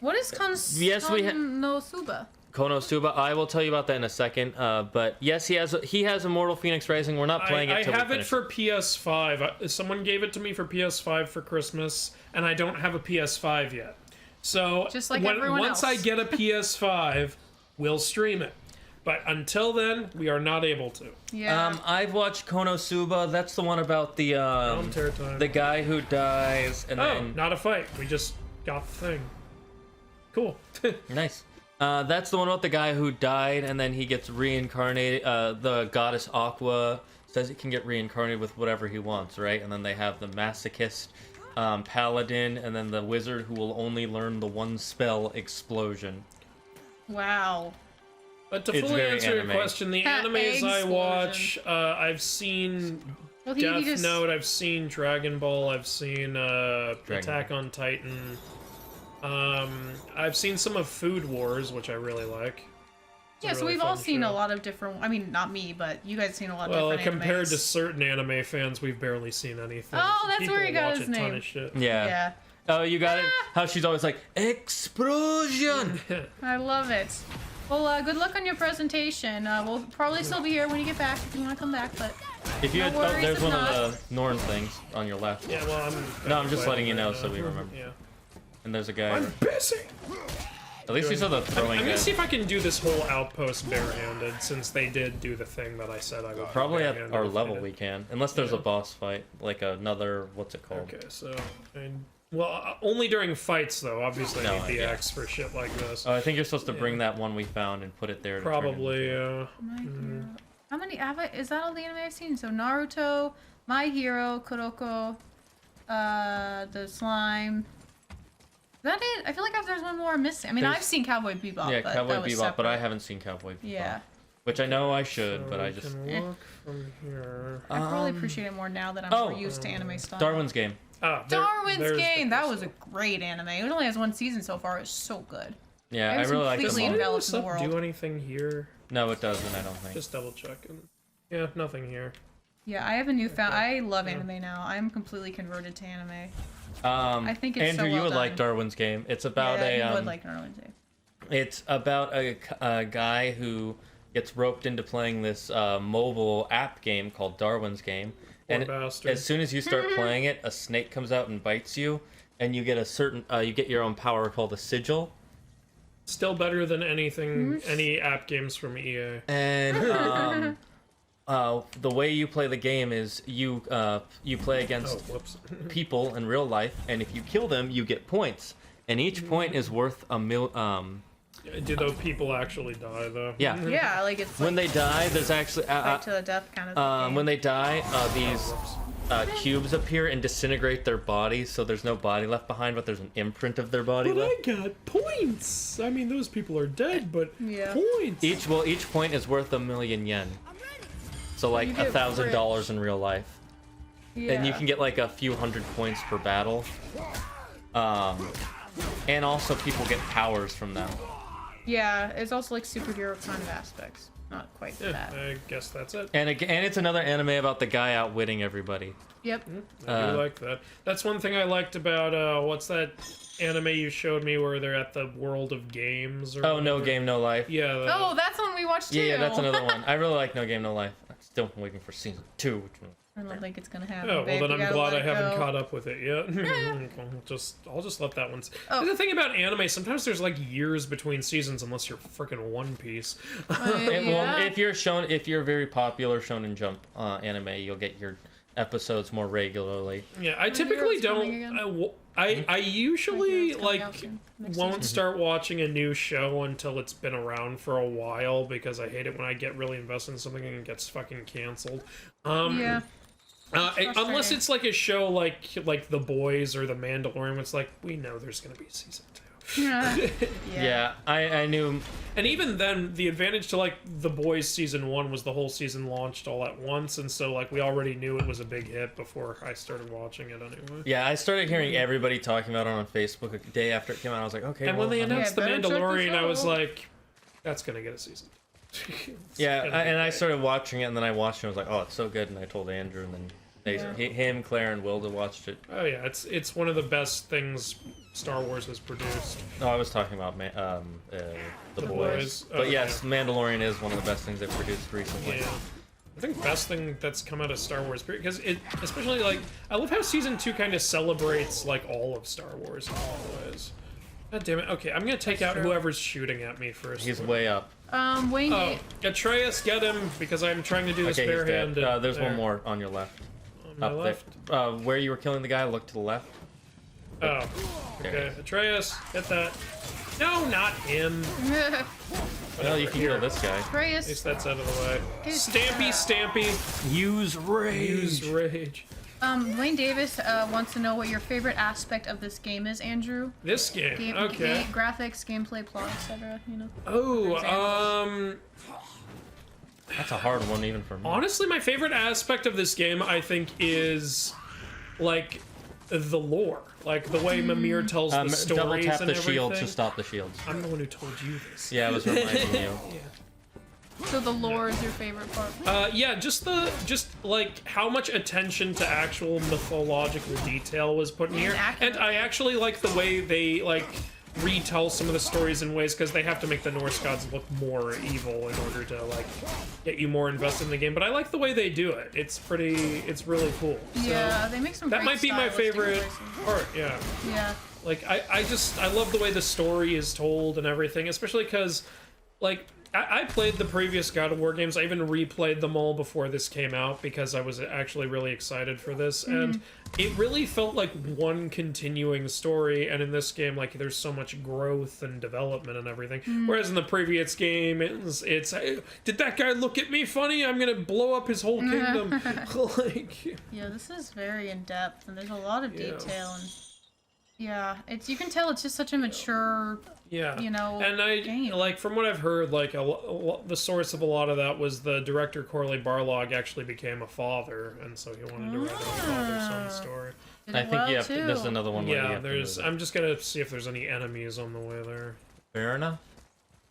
What is Yes, we Konosuba? Konosuba. I will tell you about that in a second. But yes, he has Immortal Phoenix Rising. We're not playing it. I till we have it finish for PS5. Someone gave it to me for PS5 for Christmas, and I don't have a PS5 yet. So Just like everyone once else. I get a PS5, we'll stream it. But until then, we are not able to. Yeah. I've watched Konosuba. That's the one about the Tear time. the guy who dies and then Not a fight. We just got the thing. Cool. nice. That's the one about the guy who died and then he gets reincarnated. The goddess Aqua says he can get reincarnated with whatever he wants, right? And then they have the masochist paladin, and then the wizard who will only learn the one spell, explosion. Wow. But to It's fully very answer your anime. question, the animes I watch, I've seen Well, Death Note, I've seen Dragon Ball, I've seen Attack on Titan. I've seen some of Food Wars, which I really like. It's a Yeah, so really we've all fun seen show. a lot of different. I mean, not me, but you guys seen a lot of Well, different compared animes. to certain anime fans, we've barely seen anything. Oh, that's People where he got watch his a ton name. of shit. Yeah. Yeah. Oh, you got it? How she's always like, explosion! I love it. Well, good luck on your presentation. We'll probably still be here when you get back if you want to come back, but If you no had, worries there's if one not. of the Norn things on your left. Yeah, well, No, I'm just playing letting you right know now. so we remember. Yeah. And there's a guy. I'm busy! At least you saw the throwing I'm gonna guy. see if I can do this whole outpost barehanded, since they did do the thing that I said I would. Probably at barehanded our if they level did. we can. Unless there's a boss fight. Like another, what's it called? Okay, so... only during fights, though. Obviously, No, I need the yeah. X for shit like this. Oh, I think you're supposed to bring that one we found and put it there. To turn it Probably, into- My Hero. How many have I? Is that all the anime I've seen? So Naruto, My Hero, Kuroko, The slime. Is that it? I feel like there's one more missing. I mean, I've seen Cowboy Bebop. Yeah, but Cowboy that was Bebop, but I separate. haven't seen Cowboy Bebop. Yeah. Which I know I should, So but I we just. can look from here. I probably appreciate it more now that I'm more used to anime style. Darwin's Game. Darwin's Game. That was a great anime. It only has one season so far. It's so good. Yeah, I really like it. this one. Enveloped in the world. Do anything here? No, it doesn't. I don't think. Just double checking. Yeah, nothing here. Yeah, I have a newfound. I love anime now. I'm completely converted to anime. I think it's Andrew, so well you would done. like Darwin's Game. It's about you would like Darwin's Game. It's about a guy who gets roped into playing this mobile app game called Darwin's Game. Poor And bastard. as soon as you start playing it, a snake comes out and bites you, and you get a certain you get your own power called a sigil. Still better than anything, any app games from EA. And the way you play the game is you play against people in real life, and if you kill them, you get points, and each point is worth a mil. Do those people actually die though? Yeah. Yeah, like it's When they die, there's actually fight to the death kind of thing. when they die, these cubes appear and disintegrate their bodies, so there's no body left behind, but there's an imprint of their body But left. I got points. I mean, those people are dead, but points. Each point is worth 1,000,000 yen. So like You get $1,000 in real life. Yeah. And you can get like a few hundred points per battle. And also people get powers from them. Yeah, it's also like superhero kind of aspects. Not quite that. I guess that's it. And it's another anime about the guy outwitting everybody. Yep. I do like that. That's one thing I liked about what's that anime you showed me where they're at the world of games? Or Oh, No whatever? Game, No Life. Yeah. Oh, that's one we watched too. Yeah, that's another one. I really like No Game, No Life. I'm still waiting for season 2. I don't think it's gonna happen. Oh, well babe. then You I'm gotta glad let I it haven't go. caught up with it yet. I'll just let that one. Oh. The thing about anime, sometimes there's like years between seasons unless you're freaking One Piece. Well, if you're very popular Shonen Jump anime, you'll get your episodes more regularly. Yeah, I typically don't. I usually like won't start watching a new show until it's been around for a while because I hate it when I get really invested in something and it gets fucking canceled. Yeah. Unless it's like a show like The Boys or The Mandalorian, it's like we know there's gonna be a season 2. Yeah, I knew. And even then, the advantage to like The Boys season 1 was the whole season launched all at once, and so like we already knew it was a big hit before I started watching it anyway. Yeah, I started hearing everybody talking about it on Facebook a day after it came out. I was like, okay. And well, when they I'm- announced The better check this Mandalorian, I was out. like, that's gonna get a season. Yeah, and I started watching it, and then I watched it. And I was like, oh, it's so good, and I told Andrew, and then him, Claire, and Wilda watched it. Oh yeah, it's one of the best things Star Wars has produced. No, I was talking about The Boys. Boys. But Oh, yes, Mandalorian is one of the best things they've produced recently. Yeah. I think best thing that's come out of Star Wars, because it, especially like, I love how season 2 kind of celebrates like all of Star Wars in a lot of ways. God damn it. Okay, I'm gonna take out whoever's shooting at me first. He's way up. Wayne. Oh, Atreus, get him, because I'm trying to do this Okay, he's dead. barehanded. There's There. one more on your left. On my Up left? there. Where you were killing the guy, look to the left. Oh, okay. Atreus, hit that. No, not him. Well, you can kill this guy. At Atreus. least that's out of the way. Stampy, Stampy. Use rage. Use rage. Wayne Davis wants to know what your favorite aspect of this game is, Andrew. This game, okay. Graphics, gameplay, plot, etc. You know. Oh, That's a hard one even for me. honestly, my favorite aspect of this game, I think, is like the lore, like the way Mimir tells the stories double tap and the everything. shield to stop the shields. I'm the one who told you this. Yeah, I was reminding you. So the lore is your favorite part. Yeah, just like how much attention to actual mythological detail was put in here, and I actually like the way they like retell some of the stories in ways because they have to make the Norse gods look more evil in order to like get you more invested in the game. But I like the way they do it. It's really cool. Yeah, So they make some. that great might be my stylistic favorite choices. part. Yeah. Yeah. Like I love the way the story is told and everything, especially because like I played the previous God of War games. I even replayed them all before this came out because I was actually really excited for this, and it really felt like one continuing story. And in this game, like, there's so much growth and development and everything. Whereas in the previous game, it's did that guy look at me funny? I'm gonna blow up his whole kingdom. Like, yeah, this is very in depth, and there's a lot of detail, and yeah, you can tell it's just such a mature. Yeah, you know, and game. like from what I've heard, like the source of a lot of that was the director Corley Barlog actually became a father, and so he wanted to write a father-son story. I think there's another one. Yeah, I'm just gonna see if there's any enemies on the way there. Fair enough.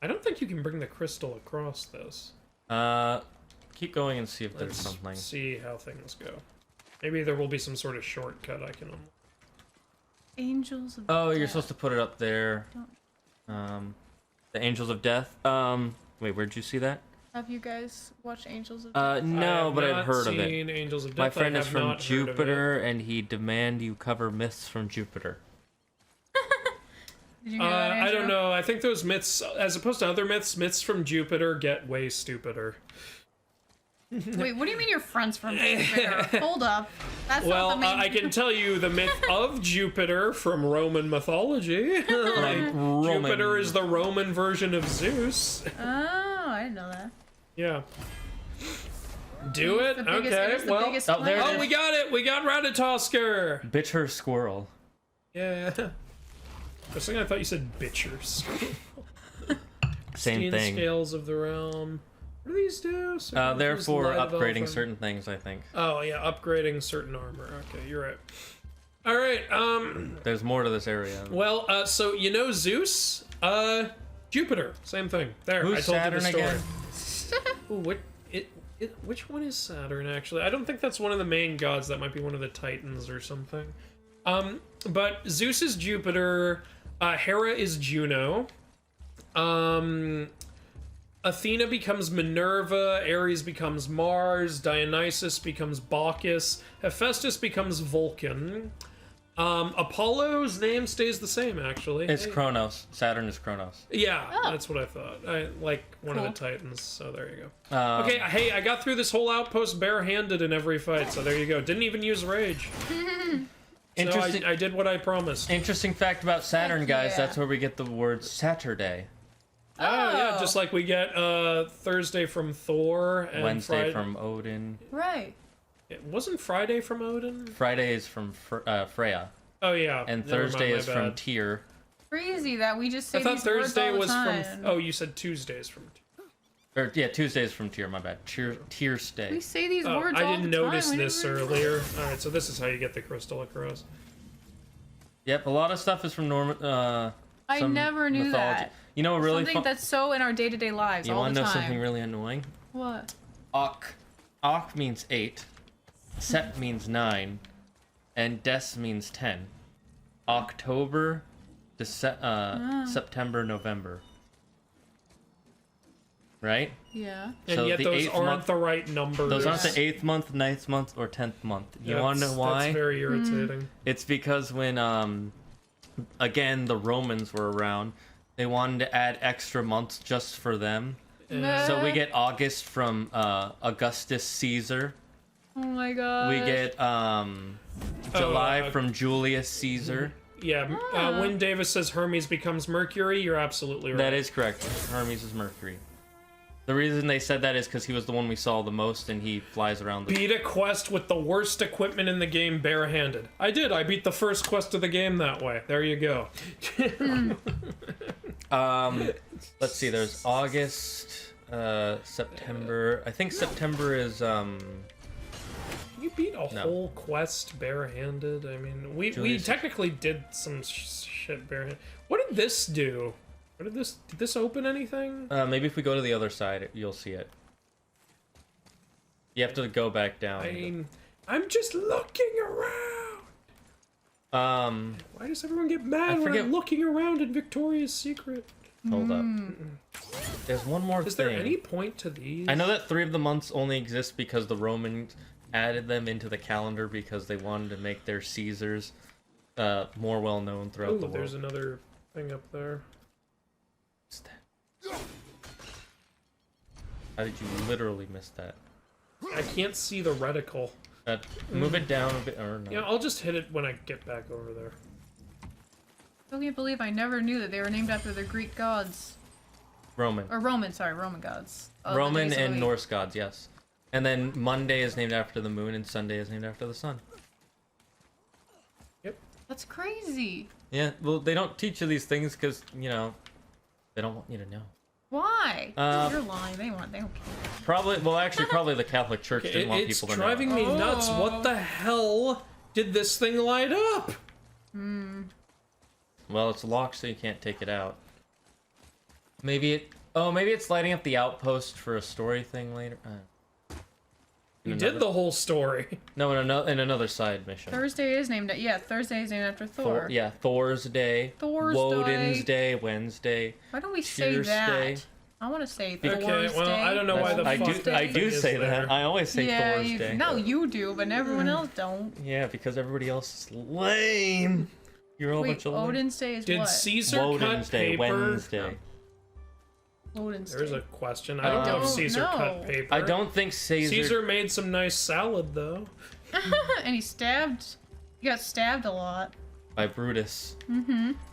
I don't think you can bring the crystal across this. Keep going and see if there's something. Let's see how things go. Maybe there will be some sort of shortcut I can. Angels of you're Death. supposed to put it up there. The Angels of Death. Wait, where'd you see that? Have you guys watched Angels of Death? No, but I've heard of it. Angels of Death. My friend is from Jupiter, and he demand you cover myths from Jupiter. Did you know that, I don't Andrew? know. I think those myths, as opposed to other myths from Jupiter get way stupider. Wait, what do you mean your friend's from Jupiter? Hold up. That's not the main... I can tell you the myth of Jupiter from Roman mythology. Jupiter is the Roman version of Zeus. Oh, I didn't know that. Yeah. Do it? Okay, well. Oh, we got it! We got Ratatoskr! Bitcher squirrel. Yeah. For a second I thought you said bitcher squirrel. Same thing. Scales of the realm. What do these do? They're for upgrading certain things, I think. Oh, yeah, upgrading certain armor. Okay, you're right. Alright, There's more to this area. well, so, you know Zeus? Jupiter. Same thing. There, Who's I told Saturn you the story. Ooh, which one is Saturn, actually? I don't think that's one of the main gods. That might be one of the Titans or something. But Zeus is Jupiter. Hera is Juno. Athena becomes Minerva, Ares becomes Mars, Dionysus becomes Bacchus, Hephaestus becomes Vulcan. Apollo's name stays the same, actually. It's Kronos. Saturn is Kronos. Yeah, that's what I thought. I like one of the Titans, so there you go. Okay, hey, I got through this whole outpost barehanded in every fight, so there you go. Didn't even use rage. Interesting. So I did what I promised. Interesting fact about Saturn, guys. That's where we get the word Saturday. Oh, yeah, just like we get Thursday from Thor and Wednesday from Odin. Right. It wasn't Friday from Odin? Friday is from Freya. Oh, yeah. And Never Thursday mind, is my from bad. Tyr. Crazy that we just say I thought these Thursday words was all the time. from... Oh, you said Tuesdays from... Or, yeah, Tuesday is from Tyr, my bad. Tyr's Day. We say these Oh, words I all didn't the time. notice We this never- earlier. Alright, so this is how you get the crystal across. Yep, a lot of stuff is from I some never knew mythology. that. You know, really Something that's so in our day-to-day lives You all want the to know time. something really annoying? What? Ok. Ok means 8. Sept means 9. And Des means 10. October, September, November. Right? Yeah. And So yet the those 8th aren't month- the right numbers. Those aren't the 8th month, 9th month, or 10th month. You want to know why? That's very irritating. It's because when, again, the Romans were around, they wanted to add extra months just for them. So we get August from Augustus Caesar. Oh my god. We get July from Julius Caesar. Yeah, when Davis says Hermes becomes Mercury, you're absolutely right. That is correct. Hermes is Mercury. The reason they said that is because he was the one we saw the most, and he flies around the... Beat a quest with the worst equipment in the game barehanded. I did. I beat the first quest of the game that way. There you go. Let's see. There's August, September. I think September is You beat a whole quest barehanded. I mean, we technically did some shit barehanded. What did this do? Did this open anything? Maybe if we go to the other side, you'll see it. You have to go back down. I'm just looking around. Why does everyone get mad when I'm looking around in Victoria's Secret? Hold up. There's one more thing. Is there any point to these? I know that 3 of the months only exist because the Romans added them into the calendar because they wanted to make their Caesars more well known throughout the world. There's another thing up there. How did you literally miss that? I can't see the reticle. Move it down a bit, or no. Yeah, I'll just hit it when I get back over there. I can't believe I never knew that they were named after the Greek gods. Roman. Or Roman, sorry, Roman gods. Roman and Norse gods, yes. And then Monday is named after the moon, and Sunday is named after the sun. Yep. That's crazy. Yeah, well, they don't teach you these things because, you know, they don't want you to know. Why? You're lying. They don't care. Probably, well, actually, probably the Catholic Church didn't want people to know. It's driving me nuts. What the hell did this thing light up? Well, it's locked, so you can't take it out. Maybe it's lighting up the outpost for a story thing later. You did the whole story. No, in another side mission. Thursday is named after Thor. Yeah, Thor's Day. Woden's Day, Wednesday. Why don't we say Tuesday. that? I want to say Okay, Thor's well, Day. I don't know why the fuck I do say that. I always say Thor's you, Day. No, you do, but everyone else don't. Yeah, because everybody else is lame. You're a whole bunch of lame. Odin's Day is Did what? Caesar Woden's cut Day, paper? Wednesday. Odin's There's Day. a question. I don't know if Caesar cut paper. I don't think Caesar made some nice salad, though. And he got stabbed a lot. By Brutus.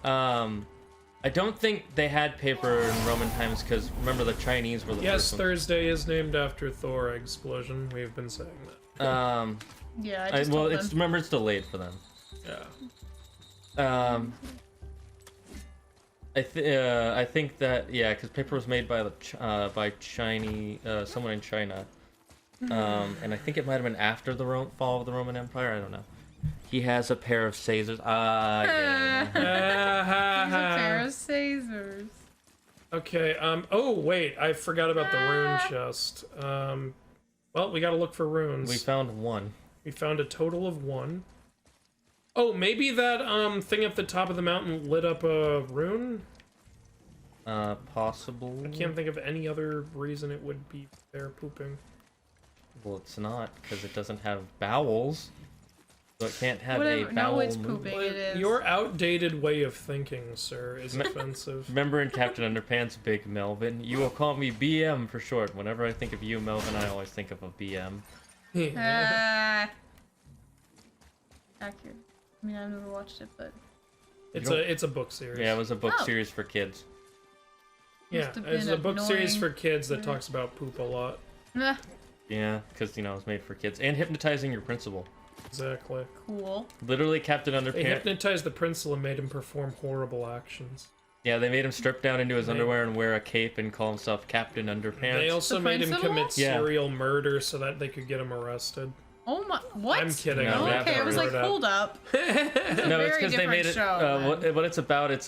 I don't think they had paper in Roman times because remember the Chinese were the Yes, first ones. Thursday is named after Thor explosion. We've been saying that. Yeah, I just told them. Remember it's delayed for them. Yeah. I think that because paper was made by by Chinese someone in China, and I think it might have been after the fall of the Roman Empire. I don't know. He has a pair of Caesars. Yeah. He's a pair of Caesars. Okay. Oh wait, I forgot about the rune chest. Well, we gotta look for runes. We found one. We found a total of 1. Oh, maybe that thing at the top of the mountain lit up a rune? Possible. I can't think of any other reason it would be there pooping. Well, it's not, because it doesn't have bowels. So it can't have Whatever. a bowel No, it's movement. pooping. It is. Your outdated way of thinking, sir, is offensive. Remember in Captain Underpants, Big Melvin? You will call me BM for short. Whenever I think of you, Melvin, I always think of a BM. Accurate. I mean, I've never watched it, but It's a book series. Yeah, it was a book series for kids. Yeah, Must have it's been a book series annoying. for kids that talks about poop a lot. Yeah, because, it was made for kids. And hypnotizing your principal. Exactly. Cool. Literally, Captain They Underpants. hypnotized the principal and made him perform horrible actions. Yeah, they made him strip down into his underwear and wear a cape and call himself Captain Underpants. They also made him commit Yeah. serial murder so that they could get him arrested. Oh my! What? I'm kidding. No, I'm Okay, I was like, hold up. No, it's because they made it. Show, what it's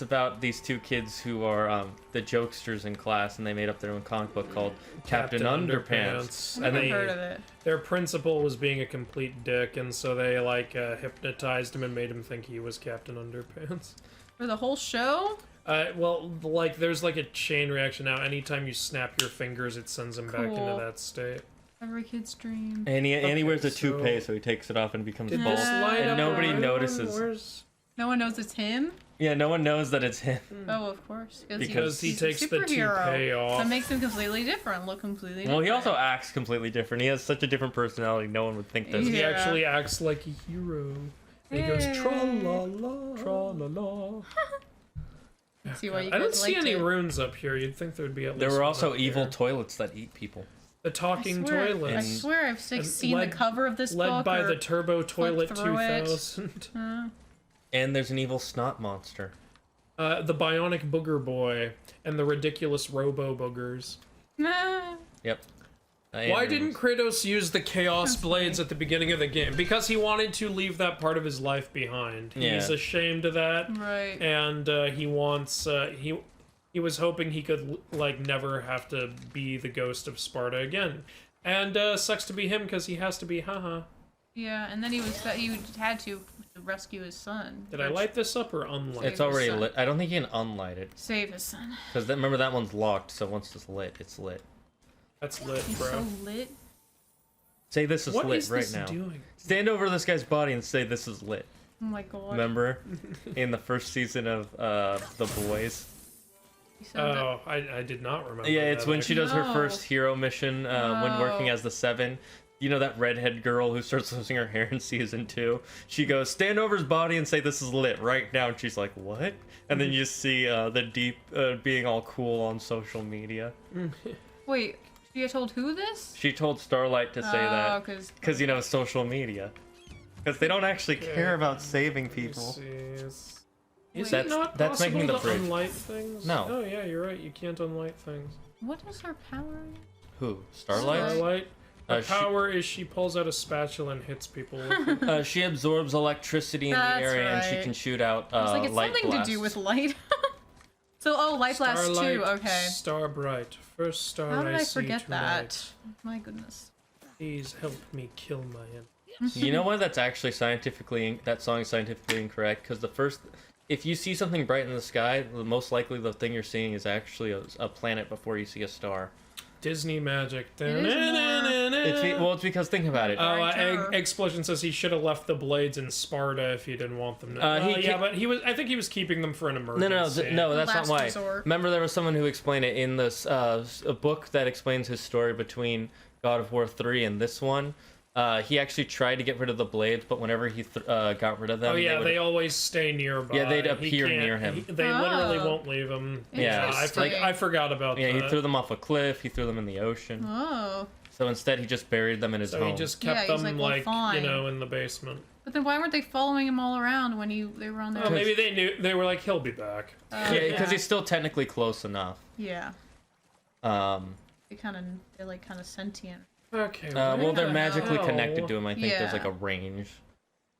about these two kids who are the jokesters in class, and they made up their own comic book called Captain Underpants. Never And heard of it. Their principal was being a complete dick, and so they hypnotized him and made him think he was Captain Underpants. For the whole show? Well, there's a chain reaction now. Anytime you snap your fingers, it sends him back into Cool. that state. Every kid's dream. And he wears a so- toupee, so he takes it off and becomes Did bald. this light And up nobody around? notices. No one knows it's him? Yeah, no one knows that it's him. Oh, of course. Because he he's takes a the superhero. toupee off. That makes him completely different. Look completely different. Well, he also acts completely different. He has such a different personality. No one would think that. He Yeah. actually acts like a hero. And he goes Hey. tra-la-la, tra-la-la. See why you I don't guys see liked any it. runes up here. You'd think there'd be at least There were one also up evil here. toilets that eat people. The talking toilet. I swear I've seen led- the cover of this led book. by or the Turbo Toilet through it. 2000. And there's an evil snot monster. The Bionic Booger Boy and the ridiculous Robo Boogers. Yep. Why didn't Kratos use the Chaos Blades at the beginning of the game? Because he wanted to leave that part of his life behind. Yeah. He's ashamed of that. Right. And he wants... He was hoping he could, never have to be the ghost of Sparta again. And sucks to be him because he has to be, haha. Yeah, and then he had to rescue his son. Did I light this up or unlight It's it? already lit. I don't think you can unlight it. Save his son. Because remember that one's locked, so once it's lit, it's lit. That's lit, He's bro. so lit. Say this is What lit is right this now. doing? Stand over this guy's body and say this is lit. Oh my god. Remember? In the first season of The Boys? You said Oh, I did not remember. Yeah, it's that, when she does her No. first hero mission when working Oh. as the Seven. You know that redhead girl who starts losing her hair in season 2? She goes, stand over his body and say this is lit right now. And she's like, what? And then you see the Deep being all cool on social media. Wait, she told who this? She told Starlight to say that. Because, you know, social media. Because they don't actually care about saving people. Is That's- it not that's making possible the to bridge. unlight things? No. Oh yeah, you're right. You can't unlight things. What is her power? Who? Starlight? Starlight. Her She- power is she pulls out a spatula and hits people with it. She absorbs electricity in That's the area and she right. can shoot out I was like, it's light something blasts. to do with light. So, oh, light blast Starlight, too. Okay. Star bright. First star How did I see forget that? tonight. My goodness. Please help me kill my enemy. You know why that's actually that song is scientifically incorrect? Because if you see something bright in the sky, the most likely the thing you're seeing is actually a planet before you see a star. Disney magic. It's because think about it. Explosion says he should have left the blades in Sparta if he didn't want them to. But I think he was keeping them for an emergency. No, that's not Last why. resort. Remember, there was someone who explained it in this a book that explains his story between God of War 3 and this one. He actually tried to get rid of the blades, but whenever he got rid of them, they always stay nearby. Yeah, they'd He appear can't- near him. They literally won't leave him. Yeah, I forgot about that. Yeah, he threw them off a cliff. He threw them in the ocean. Oh. So instead, he just buried them in his home. He just kept he's them like, well, fine. in the basement. But then why weren't they following him all around when they were on their? Oh, maybe they knew. They were like, he'll be back. Yeah, because he's still technically close enough. Yeah. They're like kind of sentient. Okay. Well, they're the magically hell? connected to him. I think there's Yeah. like a range.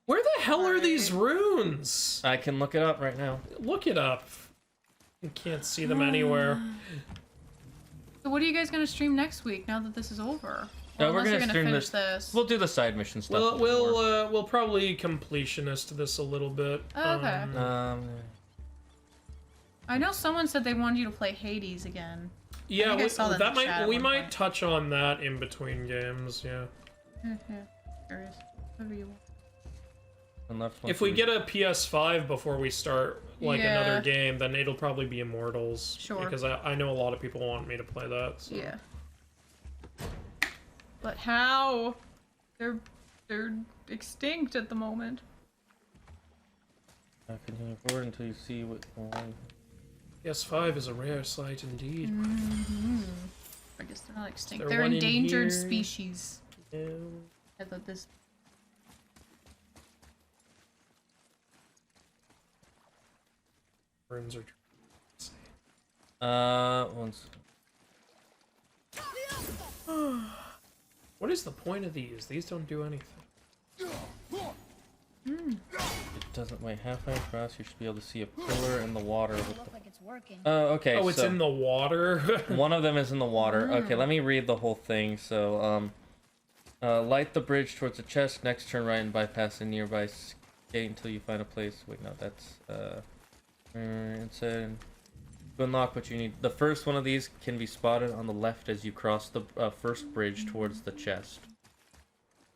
Where the hell are these runes? I can look it up right now. Look it up. You can't see them anywhere. So what are you guys gonna stream next week? Now that this is over? No, we're unless you're gonna stream finish this. We'll do the side mission stuff. We'll probably completionist this a little bit. Oh, okay. I know someone said they wanted you to play Hades again. Yeah, I saw that in the chat at we one might point. touch on that in between games. Yeah. Curious. Whatever you want. If we get a PS5 before we start Yeah. another game, then it'll probably be Immortals. Sure. Because I know a lot of people want me to play that. So. Yeah. But how? They're extinct at the moment. Continue forward until you see what. PS5 is a rare sight indeed. I guess they're not extinct. There They're one in endangered here? species. Yeah. I thought this. Runes are. What is the point of these? These don't do anything. It doesn't weigh halfway across. You should be able to see a pillar in the water. Look like it's working. Oh, okay. Oh, it's in the water. One of them is in the water. Okay, let me read the whole thing. So, light the bridge towards the chest. Next, turn right and bypass a nearby gate until you find a place. Wait, no, that's inside. To unlock what you need. The first one of these can be spotted on the left as you cross the first bridge towards the chest.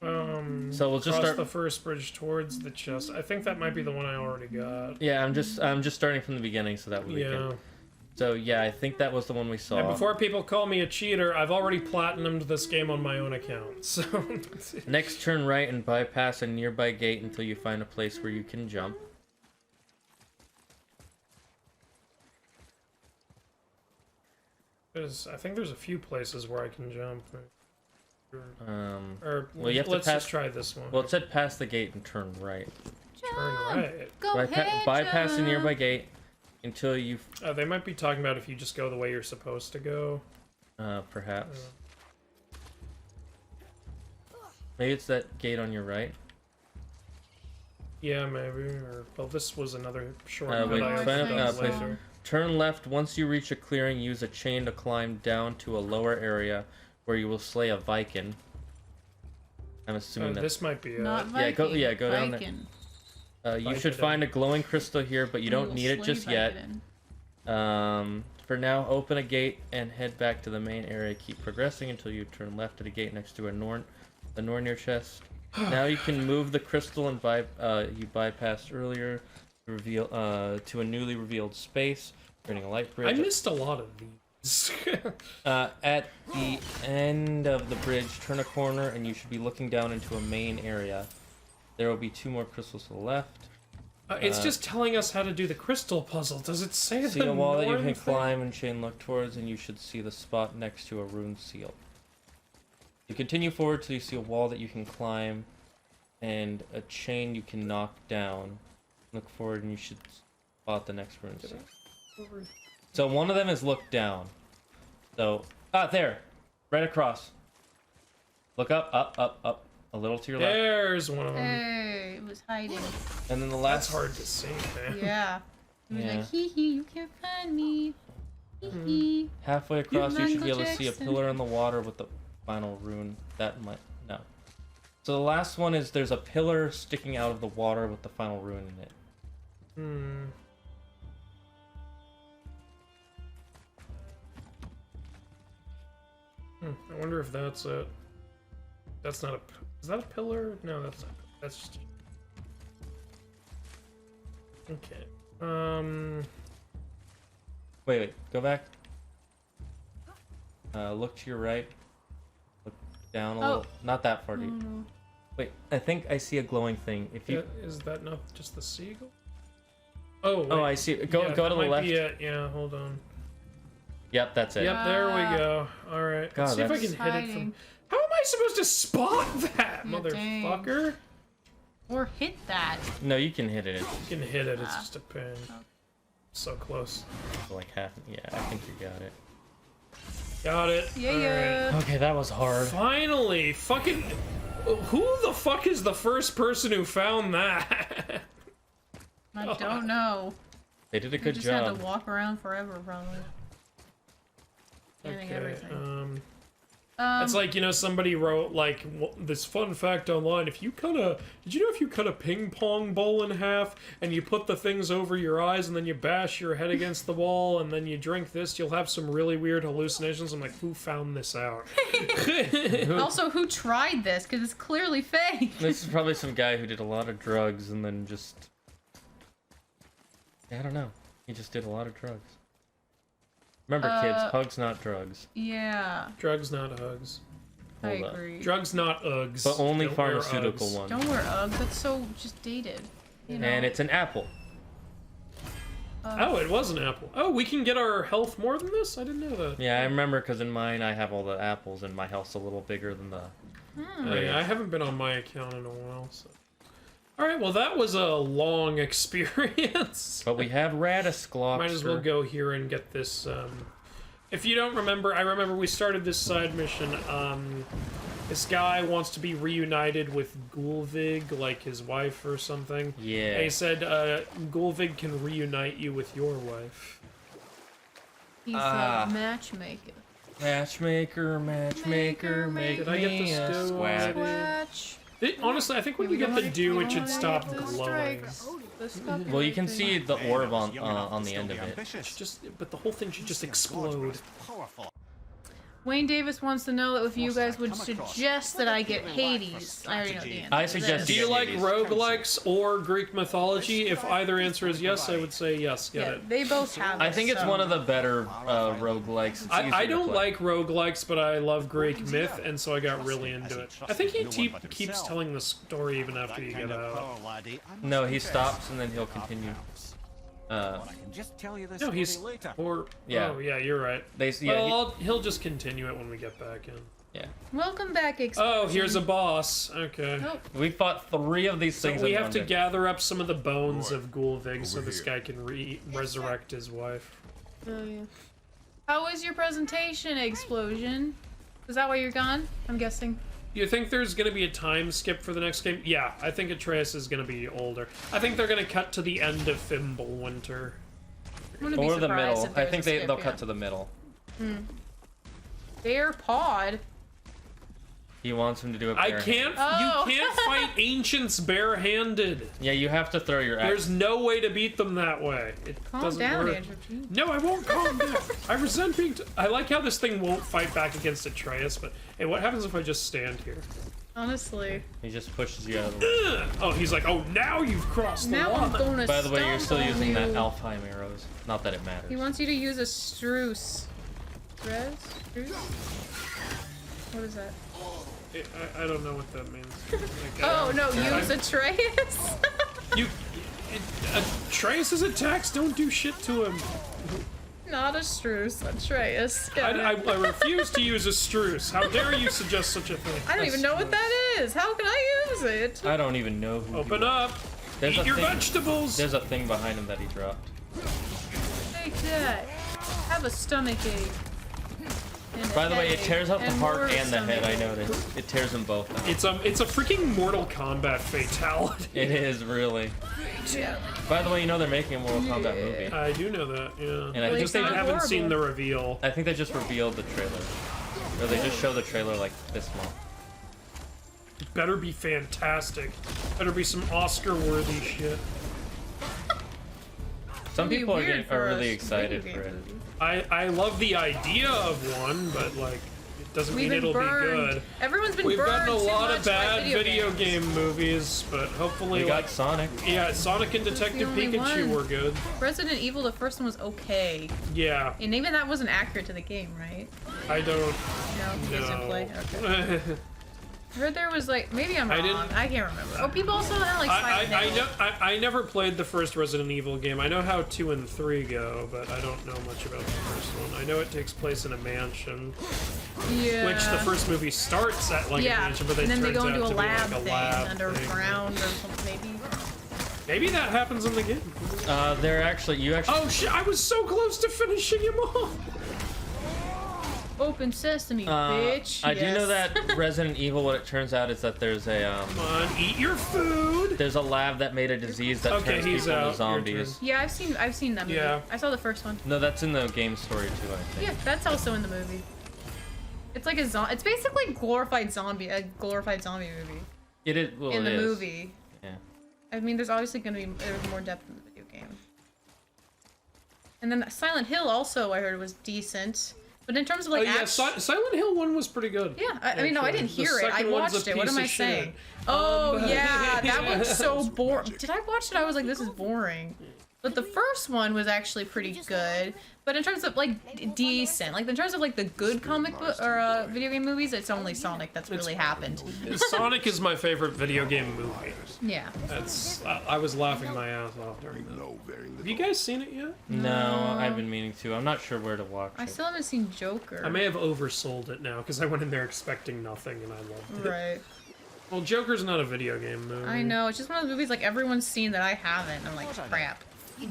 So we'll just cross start the first bridge towards the chest. I think that might be the one I already got. Yeah, I'm just starting from the beginning so that we can. So yeah, I think that was the one we saw. And before people call me a cheater, I've already platinumed this game on my own account. So next, turn right and bypass a nearby gate until you find a place where you can jump. I think there's a few places where I can jump. Well, you have let's to pass. just try this one. Well, it said pass the gate and turn right. Turn right. Go ahead, bypass the jump. nearby gate until you. They might be talking about if you just go the way you're supposed to go. Perhaps. Maybe it's that gate on your right. Yeah, maybe. Or well, this was another short. Wait, later. turn left once you reach a clearing. Use a chain to climb down to a lower area where you will slay a Viking. I'm assuming that this might be Not Viking. Go down Viking. there. You should find a glowing crystal here, but you don't need it just yet. For now, open a gate and head back to the main area. Keep progressing until you turn left at a gate next to the Nornir chest. Now you can move the crystal and you bypassed earlier to reveal to a newly revealed space. Creating a light bridge. I missed a lot of these. At the end of the bridge, turn a corner and you should be looking down into a main area. There will be 2 more crystals to the left. It's just telling us how to do the crystal puzzle. Does it say See the a wall that you norm can thing? climb and chain look towards, and you should see the spot next to a rune seal. You continue forward till you see a wall that you can climb and a chain you can knock down. Look forward and you should spot the next rune seal. So one of them is look down. So, there! Right across. Look up, up. A little to your left. There's one of them. Hey, it was hiding. And then the That's last... hard to see, man. Yeah. It was Yeah. like, hee hee, you can't find me. Hee hee. Halfway across, you should be able to see a Jackson. pillar in the water with the final rune. That might... No. So the last one is there's a pillar sticking out of the water with the final rune in it. I wonder if that's it. That's not a... Is that a pillar? No, that's not. That's just... Okay. Wait. Go back. Look to your right. Look down a little. Not that far, dude. No. Wait, I think I see a glowing thing. If you... Is that not just the seagull? Oh, Oh, wait. I see. Go Yeah, to that the might left. be it. Yeah, hold on. Yep, that's it. Yep, there we go. Alright. God, Let's see if I that's- can hit it from... How am I supposed to spot that, Yeah, dang. motherfucker? Or hit that. No, you can hit it. You can hit it, it's just a pain. So close. It's like half... Yeah, I think you got it. Got it. Yeah. Okay, that was hard. Finally! Fucking... Who the fuck is the first person who found that? I don't know. They did a We good just job. had to walk around forever, probably. Scanning Okay, everything. it's like, you know, somebody wrote, like, this fun fact online. If you cut a... Did you know if you cut a ping pong ball in half and you put the things over your eyes and then you bash your head against the wall and then you drink this, you'll have some really weird hallucinations? I'm like, who found this out? Also, who tried this? Because it's clearly fake. This is probably some guy who did a lot of drugs and then just... I don't know. He just did a lot of drugs. Remember, kids, hugs, not drugs. Yeah, Drugs, not hugs. I Hold up. agree. Drugs, not Uggs. But only Don't wear pharmaceutical Uggs. ones. Don't wear Uggs. That's so just dated. You know? And it's an apple. Oh, it was an apple. Oh, we can get our health more than this? I didn't know that. Yeah, I remember because in mine I have all the apples and my health's a little bigger than the... Oh, yeah, I haven't been on my account in a while, so... Alright, well that was a long experience. But we have Radisclops. Might as well go here and get this, If you don't remember, I remember we started this side mission, this guy wants to be reunited with Gulvig, like his wife or something. Yeah. And he said, Gulvig can reunite you with your wife. He's a matchmaker. Matchmaker, make Did I get me this a dough squatch. Squatch. Honestly, I think when you get the dew, it should stop glowing. Well, you can see the orb on the end of it. But the whole thing should just explode. Wayne Davis wants to know if you guys would suggest that I get Hades. I already know the answer. I to suggest this. Do you like roguelikes or Greek mythology? If either answer is yes, I would say yes, get Yeah, it. they both have it. I think it's so. one of the better roguelikes. It's I easier to don't play. like roguelikes, but I love Greek myth, and so I got really into it. I think he keeps telling the story even after you get out. No, he stops and then he'll continue. No, he's... Or... Yeah. Oh, yeah, you're right. Yeah, he'll just continue it when we get back in. Yeah. Welcome back, Oh, here's a boss. Okay. Nope. We fought 3 of these things. So we in have one to day. gather up some of the bones of Gulvig so Over this here. guy can resurrect his wife. Oh, yeah. How was your presentation, Explosion? Is that why you're gone? I'm guessing. You think there's gonna be a time skip for the next game? Yeah, I think Atreus is gonna be older. I think they're gonna cut to the end of Fimbulwinter. I'm gonna be Or the surprised middle. if I there's think a skip, they'll yeah. cut to the middle. Bear Pod. He wants him to do it. I can't. Oh. You can't fight ancients barehanded. Yeah, you have to throw your axe. There's no way to beat them that way. It Calm doesn't down, work. Andrew. Jeez. No, I won't calm down. I resent being. I like how this thing won't fight back against Atreus, but hey, what happens if I just stand here? Honestly. He just pushes you out of the way. Oh, he's like, oh, now you've crossed the Now I'm line. gonna By the way, you're still stomp on using that you. Alfheim arrows. Not that it matters. He wants you to use a Struce. Struce? What is that? I don't know what that means. Like, Oh no, I- use Atreus? Atreus' attacks don't do shit to him. Not a Struce, Atreus. I refuse to use a Struce. How dare you suggest such a thing? I don't even know what that is. How can I use it? I don't even know who. Open up. There's Eat a your thing, vegetables. There's a thing behind him that he dropped. Take that. Have a stomach ache. And By a the way, it headache, tears out the and heart more and the head. I stomach. noticed. It tears them both out. It's a freaking Mortal Kombat fatality. It is really. Yeah. By the way, you know they're making a Mortal Kombat movie. I do know that. Yeah. And I just think I they haven't seen the reveal. I think they just revealed the trailer, or they just show the trailer like this month. It better be fantastic. Better be some Oscar-worthy shit. Some It'd be people weird for are really a excited video for game it. movie. I love the idea of one, but like it doesn't We've mean been it'll burned. be good. Everyone's been We've burned gotten a too lot much of by bad video games. game movies, but hopefully We got Sonic. Yeah, Sonic and Detective only Pikachu one. were good. Resident Evil, the first one was okay. Yeah, And even that wasn't accurate to the game, right? I don't No, you guys didn't play? Okay. know. I heard there was like, maybe I'm I wrong. didn't- I can't remember. Oh, people also had like Silent Hill. I never played the first Resident Evil game. I know how 2 and 3 go, but I don't know much about the first one. I know it takes place in a mansion, Yeah. which the first movie starts at like a mansion, but then and then they turns go out into a to be lab like a thing lab underground or something, maybe. Maybe that happens in the game. They're actually Oh shit! I was so close to finishing him off. Open sesame, bitch. I do know Yes. that Resident Evil. What it turns out is that there's a Come on, eat your food. there's a lab that made a disease that Okay, turns he's people out. into Your zombies. turn. Yeah, I've seen that movie. Yeah. I saw the first one. No, that's in the game story too. I think. Yeah, that's also in the movie. It's like it's basically a glorified zombie movie It is. Well, in it the is. movie. Yeah. I mean, there's obviously gonna be more depth in the video game. And then Silent Hill also, I heard, was decent. But in terms of like, Silent Hill 1 was pretty good. yeah, I mean, no, I actually. didn't hear The it. I second one's watched a it. What piece am I of shit. saying? Oh yeah, that yeah. one's so boring. Did I watch it? I was like, this is boring. But the first one was actually pretty good. But in terms of like decent, like in terms of like the good comic book or video game movies, it's only Sonic that's really happened. Sonic is my favorite video game movie. Yeah. That's I was laughing my ass off during that. Have you guys seen it yet? No, I've been meaning to. I'm not sure where to watch I it. still haven't seen Joker. I may have oversold it now because I went in there expecting nothing and I loved it. Right. Well, Joker's not a video game movie. I know. It's just one of those movies like everyone's seen that I haven't. I'm like, crap.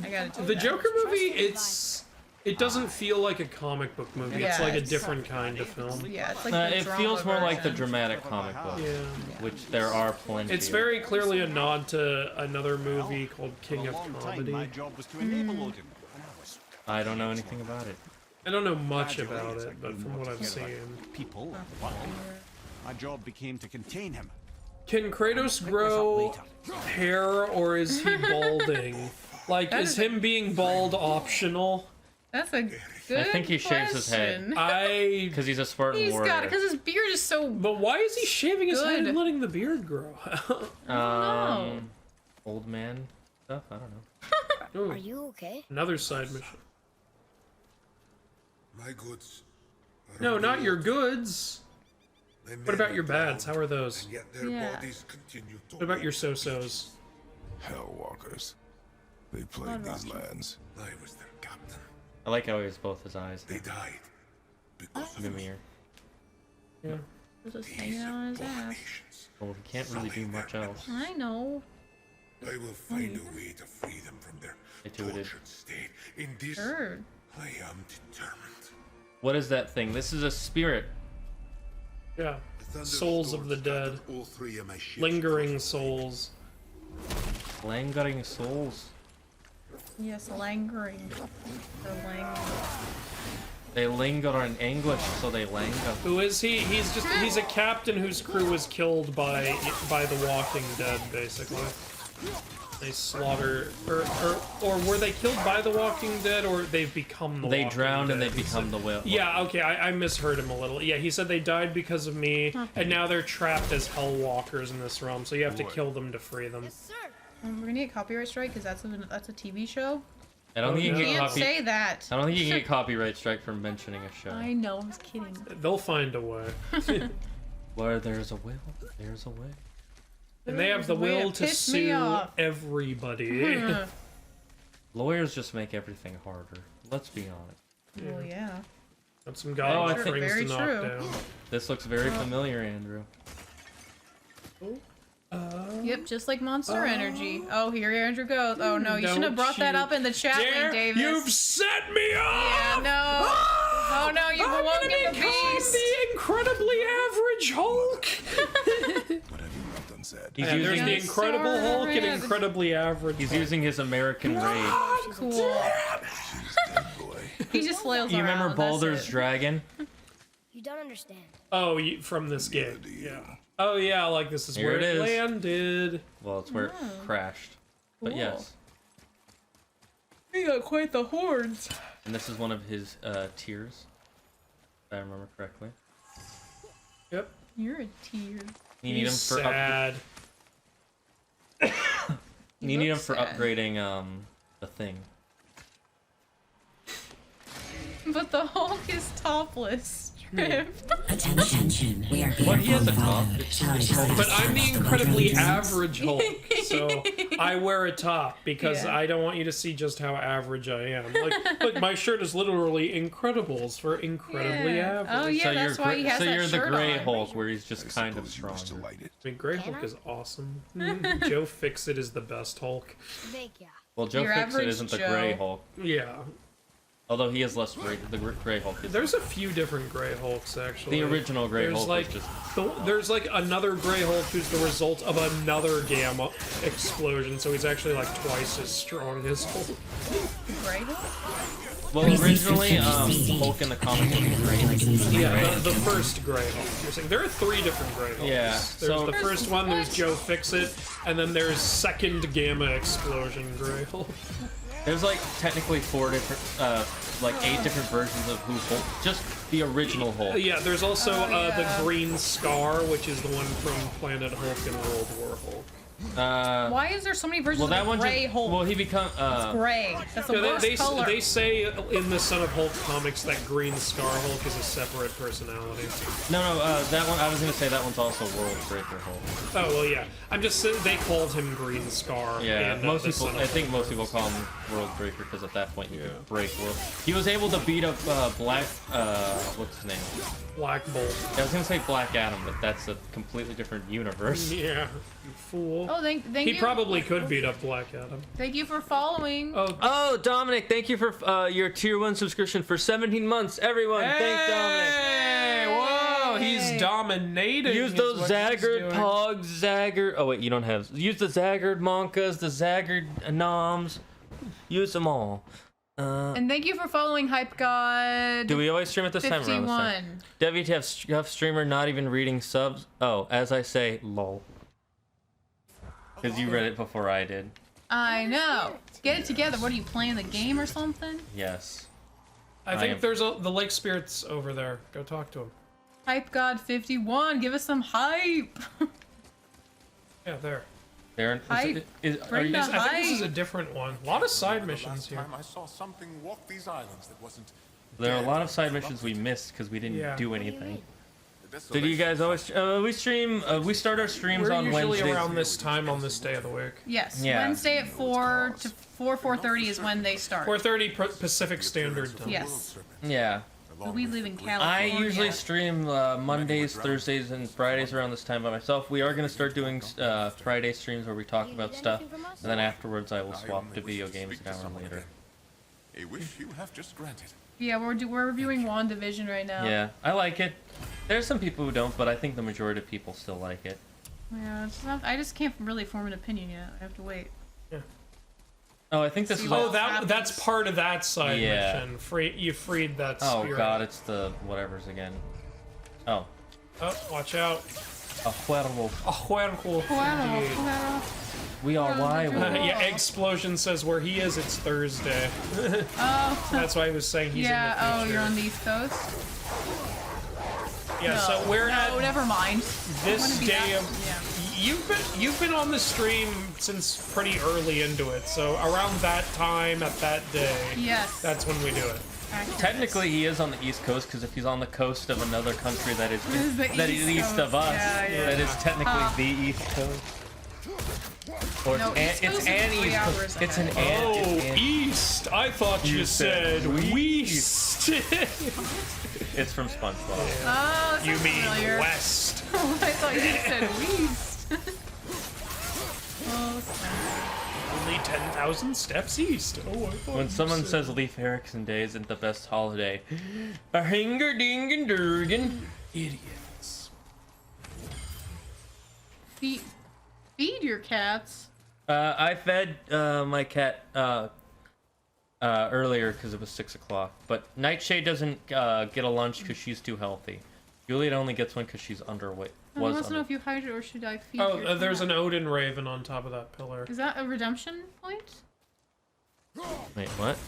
I gotta do The that. Joker movie, it doesn't feel like a comic book movie. It's Yeah, like a it's- different kind of film. Yeah, it's like the It drama feels more like the version. dramatic comic book, Yeah. which there are plenty. It's of. very clearly a nod to another movie called King For a of long time, Comedy. my job was to enable Odin, and I was I don't know anything about it. I don't know much about it, but from what I've seen. people. Well, my job became to contain him. Can Kratos grow hair or is he balding? Like, That is is a- him being bald optional? That's a good I think he shaves his head. question. Because he's a Spartan He's warrior. got it, because his beard is so. But why is he shaving his head Good. and letting the beard grow? know. Old man stuff. I don't know. Ooh, Are you okay? another side mission. My goods. are No, on not the your road. goods. My What men about your are bads? down, How are those? and yet their Yeah. bodies continue to What about your walk the so-sos? Hellwalkers. They plague these lands. I was their captain. I like how he has both his eyes. They died because of Mimir. Yeah. He's just hanging out on his ass. abominations. Well, he can't really do much else. I know. I will find a way to free them from their Intuitive. tortured state. In this, Sure. I am determined. What is that thing? This is a spirit. Yeah. The Souls of the thunderstorms dead. scattered all three of my ships Lingering across the souls. Lingering souls. Yes, lingering. The They linger in anguish, so they linger. Who is he? He's a captain whose crew was killed by the Walking Dead, basically. They slaughter, or were they killed by the Walking Dead, or they've become the They Walking drowned Dead? and they become the whale. Yeah, okay, I misheard him a little. Yeah, he said they died because of me, and now they're trapped as Hellwalkers in this realm, so you have to kill them to free them. We're gonna get copyright strike because that's a TV show. I don't think you You can can't say that. I don't think you can get copyright strike for mentioning a show. I know, I was kidding. They'll find a way. Where there's a will, there's a way. And they have the will to sue everybody. Lawyers just make everything harder. Let's be honest. Well, yeah. Got some god I think rings to knock down. This looks very familiar, Andrew. Yep, just like Monster Energy. Oh, here Andrew goes. Oh no, you shouldn't have brought that up in the chat room, Davis. You've set me up! Yeah, no. Oh no, you've awoken the beast. The incredibly average Hulk! What have you not done said? He's There's using the his, Incredible Hulk and incredibly average. he's using his American rage. Cool. He just flails You around. remember that's Baldur's it. Dragon? You don't understand. Oh, from this game. Yeah. Oh yeah, like this is Here where it is. landed. Well, it's where it crashed. But Cool. yes. He got quite the horns. And this is one of his tears. If I remember correctly. Yep. You're a tear. You need him for sad. You need him looks for sad. upgrading the thing. But the Hulk is topless. Stripped. Attention, we are What? He has a top. But I'm the incredibly average Hulk, so I wear a top because Yeah. I don't want you to see just how average I am. Like my shirt is literally Incredibles for incredibly Yeah. average. Oh yeah, so that's you're why he has so that you're the shirt Gray on. Hulk, where he's just kind of strong. I mean, Grey Hulk is awesome. Joe Fixit is the best Hulk. Thank ya. Well, Joe Your Fixit average isn't the Joe. Gray Hulk. Yeah. Although he is less Gray. The Gray Hulk is. There's a few different Grey Hulks actually. The original Grey There's Hulk like, is just. There's like another Grey Hulk who's the result of another gamma explosion, so he's actually like twice as strong as Hulk. Grey Hulk? Well, originally, Hulk in the comics was Gray. Yeah, the first Grey Hulk. You're saying there are 3 different Grey Hulks. Yeah, There's so- the first one, there's Joe Fixit, and then there's second gamma explosion Grey Hulk. There's like technically 4 different, like 8 different versions of who Hulk. Just the original Hulk. Yeah, there's also the Green Scar, which is the one from Planet Hulk and World War Hulk. Why is there so many versions Well, that of one Grey just, Hulk? well, he become It's gray. That's the Yeah, worst color. they say in the Son of Hulk comics that Green Scar Hulk is a separate personality. No, that one. I was gonna say that one's also World Breaker Hulk. Oh well, yeah. I'm just saying they called him Green Scar. Yeah, in, most the people. Son of I think Hulk. most people call him World Breaker because at that point you could break world. He was able to beat up Black. What's his name? Black Bolt. I was gonna say Black Adam, but that's a completely different universe. Yeah, you fool. Oh, thank He you. probably could beat up Black Adam. Thank you for following. Oh, Dominic, thank you for your tier 1 subscription for 17 months. Everyone, thank Dominic. Hey, whoa, he's dominating. Use is those what he's Zagard doing. Pogs, Zagard. Oh wait, you don't have. Use the Zagard Monkas, the Zagard Noms. Use them all. And thank you for following Hype God. Do we always stream at this time around this time? 51. WTF streamer not even reading subs. Oh, as I say, lol. Because you read it before I did. I know. Get it together. What are you playing the game or something? Yes. I think there's the Lake Spirits over there. Go talk to him. Hype God 51. Give us some hype. Yeah, there. There. Hype. Bring the I think this is hype. a different one. A lot of side missions here. I saw something walk these islands that wasn't. There are a lot of side missions we missed because we didn't Yeah. do anything. Did you guys always? We stream. We start our streams We're on usually Wednesdays. around this time on this day of the week. Yes. Yeah. Wednesday at 4 to 4:30 is when they start. 4:30 Pacific Standard Time. Yes. Yeah. But we live in I California. usually stream Mondays, Thursdays, and Fridays around this time by myself. We are going to start doing Friday streams where we talk about stuff, and then afterwards I will swap to video games an hour later. A wish you have just granted. Yeah, we're reviewing WandaVision right now. Yeah, I like it. There's some people who don't, but I think the majority of people still like it. Yeah, it's not, I just can't really form an opinion yet. I have to wait. Oh, I think this See is. what all- That's part of that side Yeah. mission. You freed that Oh spirit. god, it's the whatever's again. Oh. Oh, watch out. A werewolf. A werewolf. Wow, indeed. wow. We are why. Yeah, Explosion says where he is, it's Thursday. Oh. That's why I was saying he's in the future. Oh, you're on the East Coast? Yeah, no, so we're at... never mind. This day of... You've been on the stream since pretty early into it, so around that time, at that day, yes, that's when we do it. Technically, he is on the East Coast because if he's on the coast of another country that is east of us, that is technically the East Coast. Or no, it's an East Coast. It's an East. I thought you said West. It's from SpongeBob. Oh, you mean familiar. West? Oh, I thought you said West. Oh, only 10,000 steps east. Oh, I thought when someone says Leif Erikson Day isn't the best holiday, a hinger ding and durgan, idiots. Feed your cats. I fed my cat earlier because it was 6 o'clock, but Nightshade doesn't get a lunch because she's too healthy. Juliet only gets one because she's underweight. I want to know if you hide it or should I feed your there's cat? an Odin Raven on top of that pillar. Is that a redemption point? Wait, what?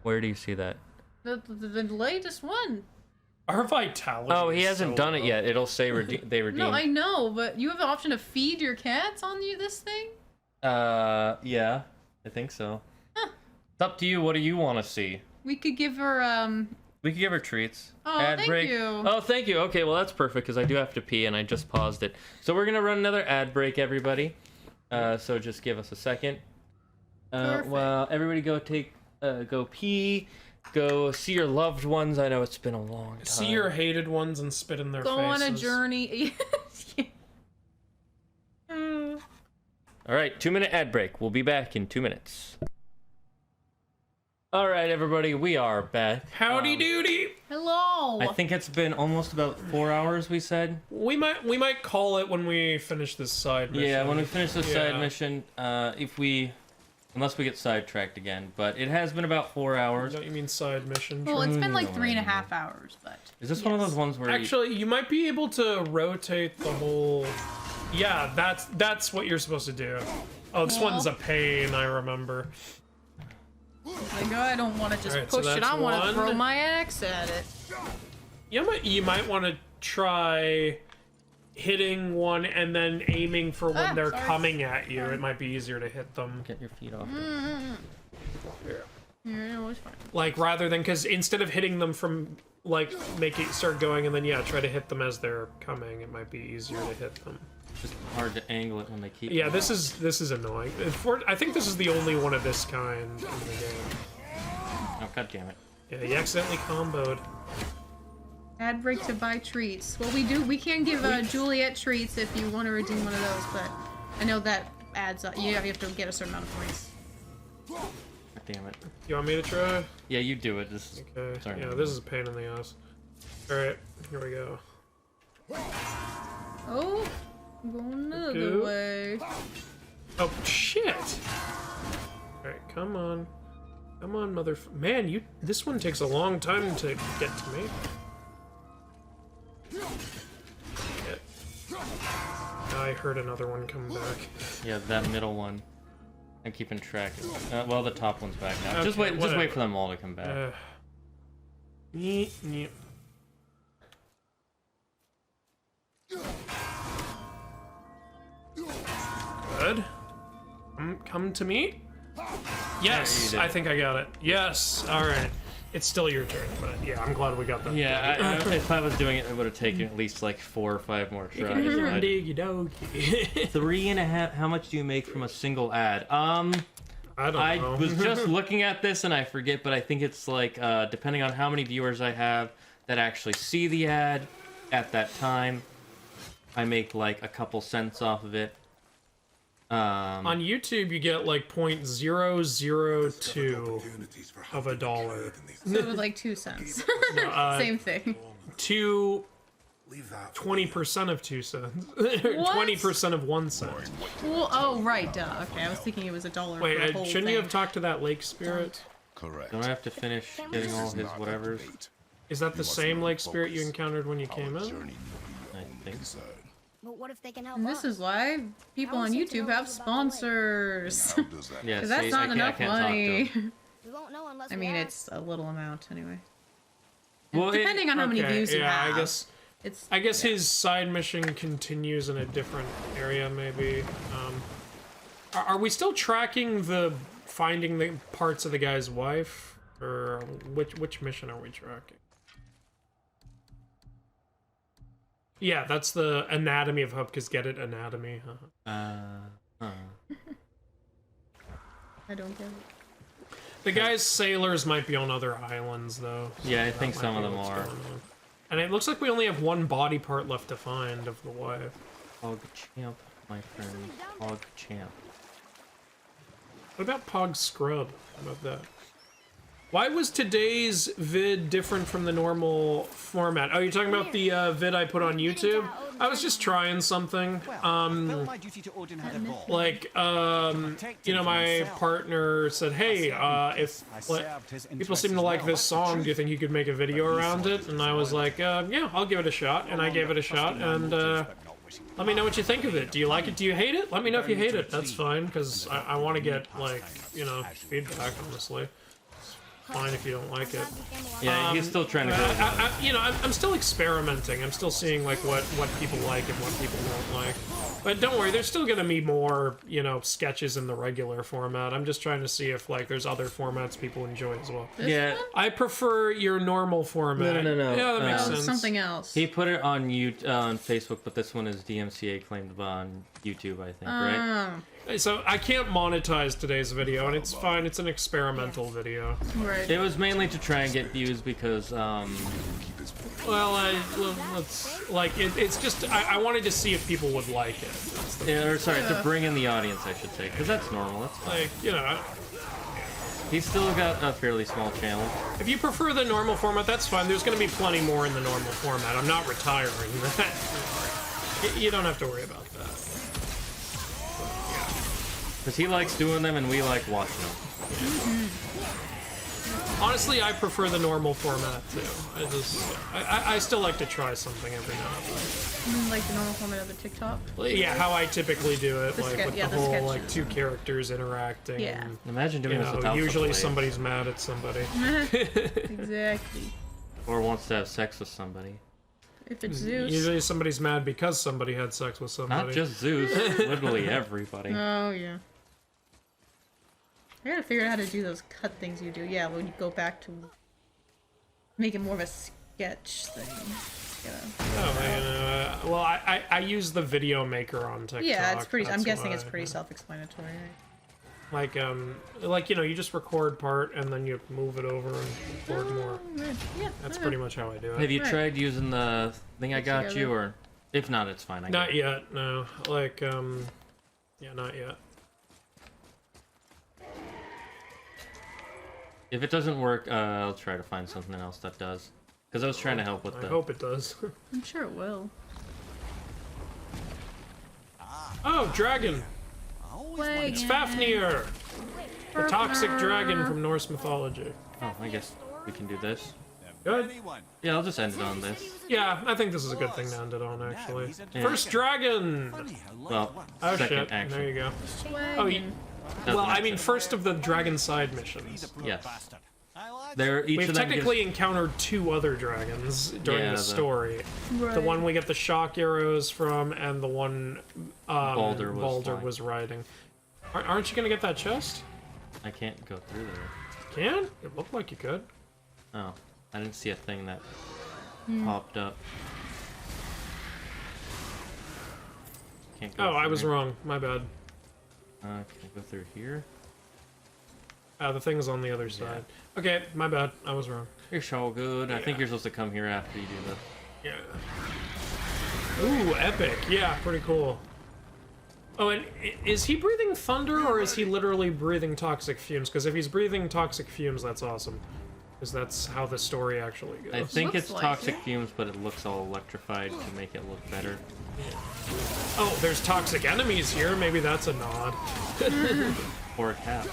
Where do you see that? The latest one. Our vitality. Oh, he hasn't done it yet. It'll say they redeem. No, I know, but you have the option to feed your cats on this thing? Yeah, I think so. Huh. It's up to you. What do you want to see? We could give her, We could give her treats. Oh, ad thank break. you. Oh, thank you. Okay, well, that's perfect because I do have to pee and I just paused it. So we're going to run another ad break, everybody. So just give us a second. Well, everybody go pee. Go see your loved ones. I know it's been a long time. See your hated ones and spit in their Go faces. on a journey. All right, 2-minute ad break. We'll be back in 2 minutes. All right, everybody, we are back. Howdy doody. Hello. I think it's been almost about 4 hours. We said we might call it when we finish this side mission. Yeah, when we finish this side mission, unless we get sidetracked again. But it has been about 4 hours. Don't you mean side mission? Well, it's been like 3.5 hours, but. Is this one of those ones where? Actually, you might be able to rotate the whole. Yeah, that's what you're supposed to do. Oh, this one's a pain. I remember. Like, I don't want to just Alright, push so it. I want to one. throw my axe at it. You might want to try hitting one and then aiming for when they're coming at you. It might be easier to hit them. Get your feet off. Yeah, it's fine. Like rather than because instead of hitting them from like make it start going and then try to hit them as they're coming. It might be easier to hit them. Just hard to angle it when they keep. Yeah, this is annoying. I think this is the only one of this kind in the game. Oh, god damn it. Yeah, you accidentally comboed. Ad break to buy treats. Well, we can give Juliet treats if you want to redeem one of those, but I know that adds up. You have to get a certain amount of points. God damn it. You want me to try? Yeah, you do it. This is okay. Sorry, yeah, this is a pain in the ass. All right, here we go. Oh, go another way. Oh shit! All right, come on, man. This one takes a long time to get to me. I heard another one come back. Yeah, that middle one. I'm keeping track. Well, the top one's back now. Okay, Just wait for them all to come back. Good. Come to me. Yes, I think I got it. Yes. All right. It's still your turn, but yeah, I'm glad we got that. Yeah, if I was doing it, it would have taken at least like 4 or 5 more tries. 3.5. How much do you make from a single ad? I don't know. I was just looking at this and I forget, but I think it's like depending on how many viewers I have that actually see the ad at that time, I make like a couple cents off of it. On YouTube, you get like 0.002 of a dollar. So it was like 2 cents. Same thing. 20% of 2 cents. 20% of 1 cent. Well, oh, right, duh. Okay, I was thinking it was $1 Wait, for the whole shouldn't thing. you have talked to that lake spirit? Correct. Don't I have to finish getting all his whatevers? Is that the same lake spirit you encountered when you came in? I think. But what if they can help And us? this is why people on YouTube have sponsors. Yeah, Because that's see, not enough I can't talk to money. him. We won't know unless I we mean, ask. it's a little amount anyway. Well, Depending on how many views you have. I guess his side mission continues in a different area, maybe. Are we still tracking the finding the parts of the guy's wife, or which mission are we tracking? Yeah, that's the anatomy of Hupka's. Get it? Anatomy. I don't get it. The guy's sailors might be on other islands, though. So Yeah, I that think might some be of them what's are. going on. And it looks like we only have one body part left to find of the wife. Pog champ, my friend. Pog champ. What about Pog Scrub? How about that? Why was today's vid different from the normal format? Oh, you're talking about the vid I put on YouTube? I was just trying something. Like, you know, my partner said, hey, if people seem to like this song, do you think you could make a video around it? And I was like, yeah, I'll give it a shot. And I gave it a shot, and let me know what you think of it. Do you like it? Do you hate it? Let me know if you hate it. That's fine, because I want to get, like, you know, feedback, honestly. Fine if you don't like it. Yeah, he's still trying to go. You know, I'm still experimenting. I'm still seeing like what people like and what people don't like. But don't worry, there's still gonna be more, you know, sketches in the regular format. I'm just trying to see if like there's other formats people enjoy as well. Yeah, I prefer your normal format. No. Yeah, that makes sense. Something else. He put it on on Facebook, but this one is DMCA claimed on YouTube, I think, right? So I can't monetize today's video, and it's fine. It's an experimental video. Right. It was mainly to try and get views because, well, let's like it's just I wanted to see if people would like it. Yeah, or sorry, to bring in the audience, I should say, because that's normal. That's fine. Like, you know. He's still got a fairly small channel. If you prefer the normal format, that's fine. There's going to be plenty more in the normal format. I'm not retiring that. You don't have to worry about that. Because he likes doing them and we like watching them. Honestly, I prefer the normal format too. I still like to try something every now and then. Like the normal format of the TikTok? Yeah, how I typically do it, like with the whole sketches. like two characters interacting. Yeah. And, Imagine doing this without usually the somebody's mad at somebody. Exactly. Or wants to have sex with somebody. If it's Zeus. Usually somebody's mad because somebody had sex with somebody. Not just Zeus, literally everybody. Oh, yeah. I gotta figure out how to do those cut things you do. Yeah, when you go back to make it more of a sketch thing. Yeah. Oh, man, well, I use the video maker on TikTok. Yeah, it's pretty. I'm that's guessing why. it's pretty self-explanatory. Like you know, you just record part and then you move it over and record more. Yeah, that's pretty much how I do it. Have you tried using the thing I got you, or if not, it's fine. Not yet, no. Like, yeah, not yet. If it doesn't work, I'll try to find something else that does. Because I was trying to help with I hope it does. I'm sure it will. Oh, dragon! It's Fafnir! The toxic dragon from Norse mythology. Oh, I guess we can do this. Good. Yeah, I'll just end it on this. Yeah, I think this is a good thing to end it on, actually. Yeah. First dragon! Well, oh second shit, action. there you go. Oh, well, I mean, first of the dragon side missions. Yes. They're each We've of them technically encountered two other dragons during the story. The one we get the shock arrows from, and the one Baldur was riding. Aren't you gonna get that chest? I can't go through there. Can? It looked like you could. Oh, I didn't see a thing that popped up. Can't go Oh, I was through. wrong. My bad. Can I go through here? The thing's on the other side. Okay, my bad. I was wrong. You're so good. I think you're supposed to come here after you do the... Yeah. Ooh, epic. Yeah, pretty cool. Oh, and is he breathing thunder, or is he literally breathing toxic fumes? Because if he's breathing toxic fumes, that's awesome. Because that's how the story actually goes. I think it's toxic fumes, but it looks all electrified to make it look better. Oh, there's toxic enemies here. Maybe that's a nod. Or a cat.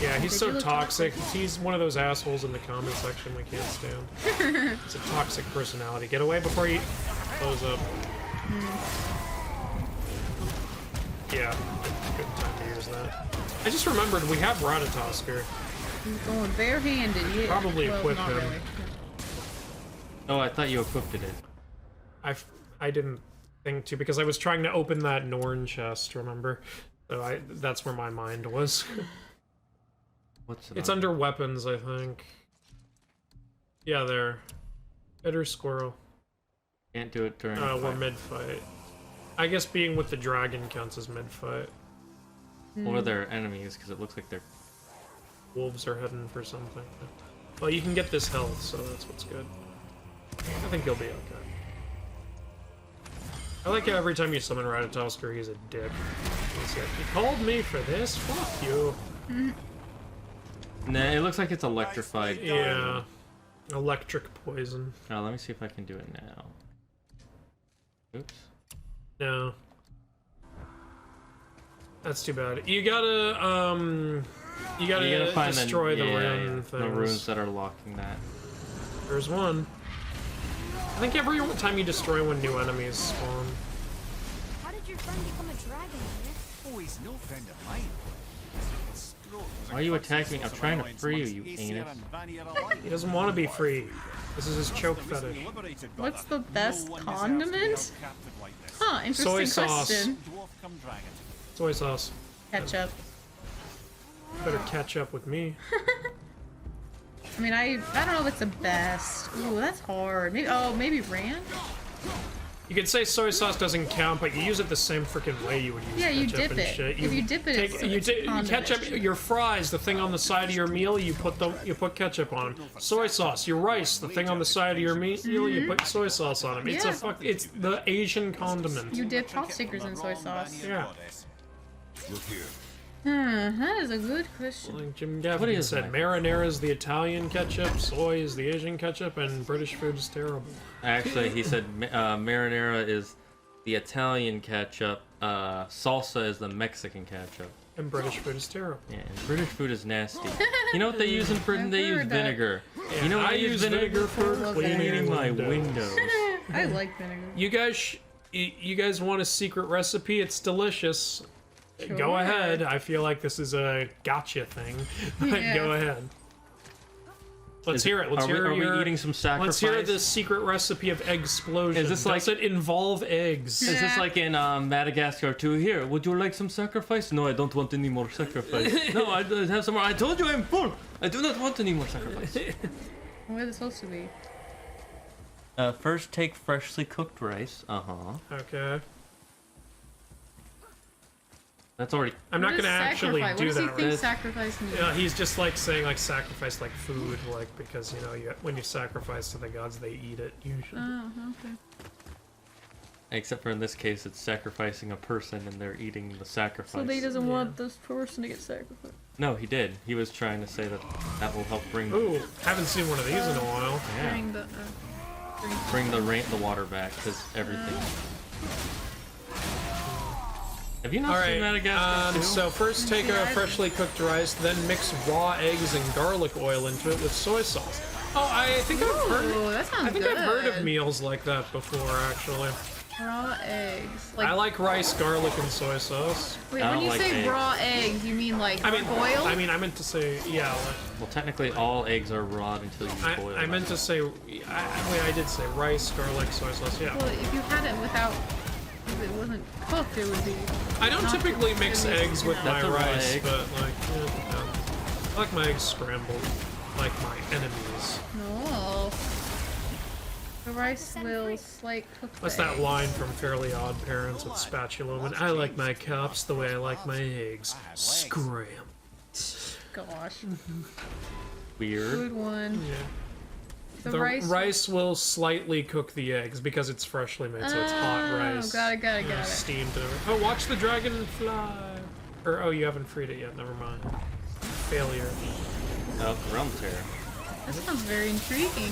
Yeah, he's so toxic. He's one of those assholes in the comment section we can't stand. It's a toxic personality. Get away before you... close up. Yeah, good time to use that. I just remembered we have Ratatosker. He's going barehanded. Yeah. Probably well, equip not him. really. Oh, I thought you equipped it. I didn't think to because I was trying to open that Norn chest. Remember? So that's where my mind was. What's it? It's under weapons, I think. Yeah, there. Bitter squirrel. Can't do it during. We're mid-fight. I guess being with the dragon counts as mid-fight. What are their enemies? Because it looks like they're. Wolves are heading for something. Well, you can get this health, so that's what's good. I think you'll be okay. I like how every time you summon Ratatosker, he's a dick. He's like, you called me for this? Fuck you. Nah, it looks like it's electrified. Yeah. Electric poison. Oh, let me see if I can do it now. Oops. No. That's too bad. You gotta find destroy the rune things. The runes that are locking that. There's one. I think every time you destroy one, new enemies spawn. How did your friend become a dragon, man? Oh, he's no friend of mine. Why are you attacking me? I'm trying to free you, you anus. He doesn't want to be free. This is his choke fetish. What's the best condiment? Huh, interesting Soy sauce. question. Soy sauce. Ketchup. Better catch up with me. I mean, I don't know if it's the best. Ooh, that's hard. Maybe ranch? You could say soy sauce doesn't count, but you use it the same freaking way you would use Yeah, you ketchup dip and it. shit. If you dip it, it's ketchup. condiment. Your fries, the thing on the side of your meal, you put ketchup on them. Soy sauce, your rice, the thing on the side of your meal, you put soy sauce on them. It's Yeah. It's the Asian condiment. You dip hot stickers in soy sauce. Yeah. Look here. That is a good question. Like Jim Gaffigan said, marinara is the Italian ketchup, soy is the Asian ketchup, and British food is terrible. Actually, he said marinara is the Italian ketchup, salsa is the Mexican ketchup. And British food is terrible. Yeah, and British food is nasty. You know what they use in Britain? They use heard that. vinegar. Yeah, You know what I use vinegar for cleaning my windows. windows. I like vinegar. You guys want a secret recipe? It's delicious. Sure. Go ahead. I feel like this is a gotcha thing. But Yeah. go ahead. Let's hear it. Are we eating some sacrifice? Let's hear the secret recipe of egg explosion. Is this like- Does it involve eggs? Is this like in Madagascar 2? Here, would you like some sacrifice? No, I don't want any more sacrifice. No, I have some more. I told you I'm full. I do not want any more sacrifice. What is it supposed to be? First, take freshly cooked rice. Okay. That's already. I'm not gonna actually do What does he that. think Right? sacrifice means? Yeah, he's just like saying like sacrifice like food, like because you know when you sacrifice to the gods, they eat it usually. Oh, okay. Except for in this case, it's sacrificing a person and they're eating the sacrifice. So he doesn't want this person to get sacrificed. No, he did. He was trying to say that that will help bring. Ooh, haven't seen one of these in a while. Yeah. Bring the Bring the water back because everything. Have you not seen Madagascar 2? So first take a freshly cooked rice, then mix raw eggs and garlic oil into it with soy sauce. Oh, I think I've heard. That sounds I think good. I've heard of meals like that before, actually. Raw eggs. I like rice, garlic, and soy sauce. Wait, when you say raw eggs, you mean like boiled? I mean to say, yeah. Well, technically, all eggs are raw until you boil them. I meant to say, I did say rice, garlic, soy sauce. Yeah. Well, if you had it without, if it wasn't cooked, it would be. I don't typically mix eggs with my That's a raw rice, egg. but like, yeah, it depends. I like my eggs scrambled, like my enemies. No. The rice will slight cook. What's that line from Fairly Odd Parents with Spatula Woman? I like my cups the way I like my eggs. Scram. Gosh. Weird. Good one. Yeah. The rice will slightly cook the eggs because it's freshly made, so it's hot rice. Got it. Steamed over. Oh, watch the dragonfly. Or, oh, you haven't freed it yet. Never mind. Failure. Oh, realm tear. That sounds very intriguing.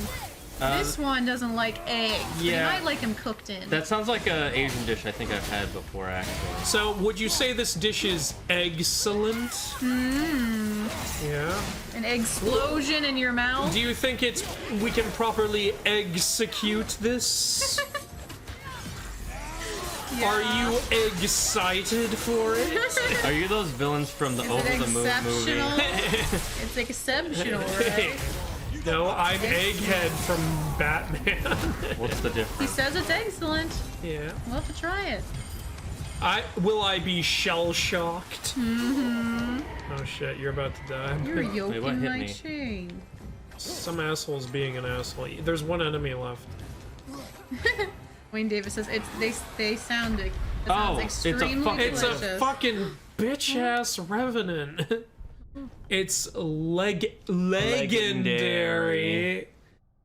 Uh, This one doesn't like eggs. Yeah. You might like them cooked in. That sounds like an Asian dish I think I've had before, actually. So, would you say this dish is excellent? Yeah. An explosion in your mouth. Do you think we can properly execute this? Are you excited for it? Are you those villains from the Is Over it the Moon movie? exceptional? It's exceptional, right? No, I'm Egghead from Batman. What's the He difference? says it's excellent. Yeah. We'll have to try it. Will I be shell-shocked? Mm-hmm. Oh shit, you're about to die. You're Wait, what yoking hit my me? chain. Some asshole's being an asshole. There's one enemy left. Wayne Davis says they sound it Oh, sounds it's a extremely fucking- It's a delicious. fucking bitch-ass revenant. It's legendary.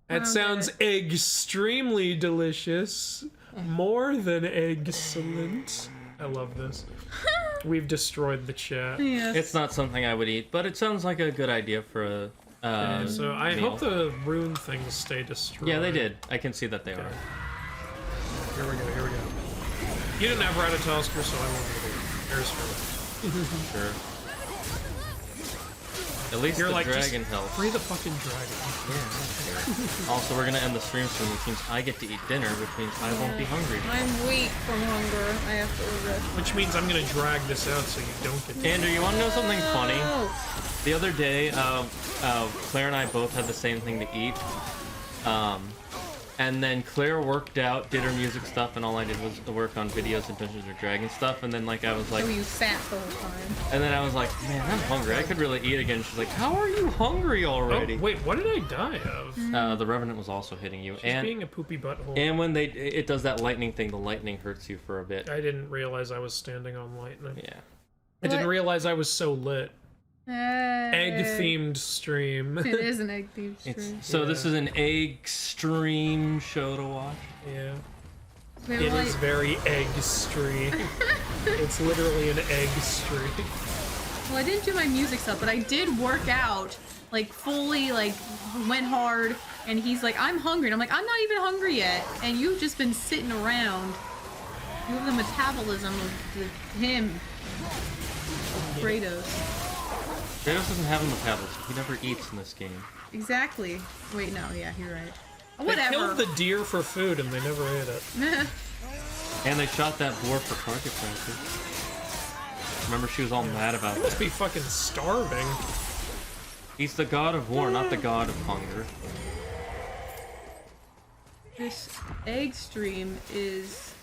That sounds extremely delicious. More than excellent. I love this. We've destroyed the chat. Yes. It's not something I would eat, but it sounds like a good idea for a So I meal. hope the rune things stay destroyed. Yeah, they did. I can see that they are. Here we go, here we go. You didn't have Ratatosker, so I won't do it. There's for Sure. At least You're the like, dragon just helps. free the fucking dragon. Also, we're gonna end the stream soon, which means I get to eat dinner, which means I won't be hungry. I'm weak from hunger. I have to order. Which means I'm gonna drag this out so you don't get Andrew, you want to know something funny? Oh. The other day, Claire and I both had the same thing to eat. And then Claire worked out, did her music stuff, and all I did was work on videos and Dungeons & Dragons stuff. And then, like, I was like... Oh, you sat the whole time. And then I was like, man, I'm hungry. I could really eat again. She's like, how are you hungry already? Oh, wait, what did I die of? The Revenant was also hitting you. She's being a poopy butthole. And when it does that lightning thing, the lightning hurts you for a bit. I didn't realize I was standing on lightning. Yeah. I didn't realize I was so lit. Hey. Egg-themed stream. It is an egg thief stream. So this is an egg stream show to watch? Yeah. Wait, It wait. is very egg-stream. It's literally an egg stream. Well, I didn't do my music stuff, but I did work out, like, fully, like, went hard, and he's like, I'm hungry. And I'm like, I'm not even hungry yet, and you've just been sitting around. You have the metabolism of him. Kratos. Kratos doesn't have a metabolism. He never eats in this game. Exactly. Wait, no, yeah, you're right. They Whatever. killed the deer for food and they never ate it. And they shot that boar for target practice. Remember, she was all mad about He that. must be fucking starving. He's the god of war, not the god of hunger. This egg stream is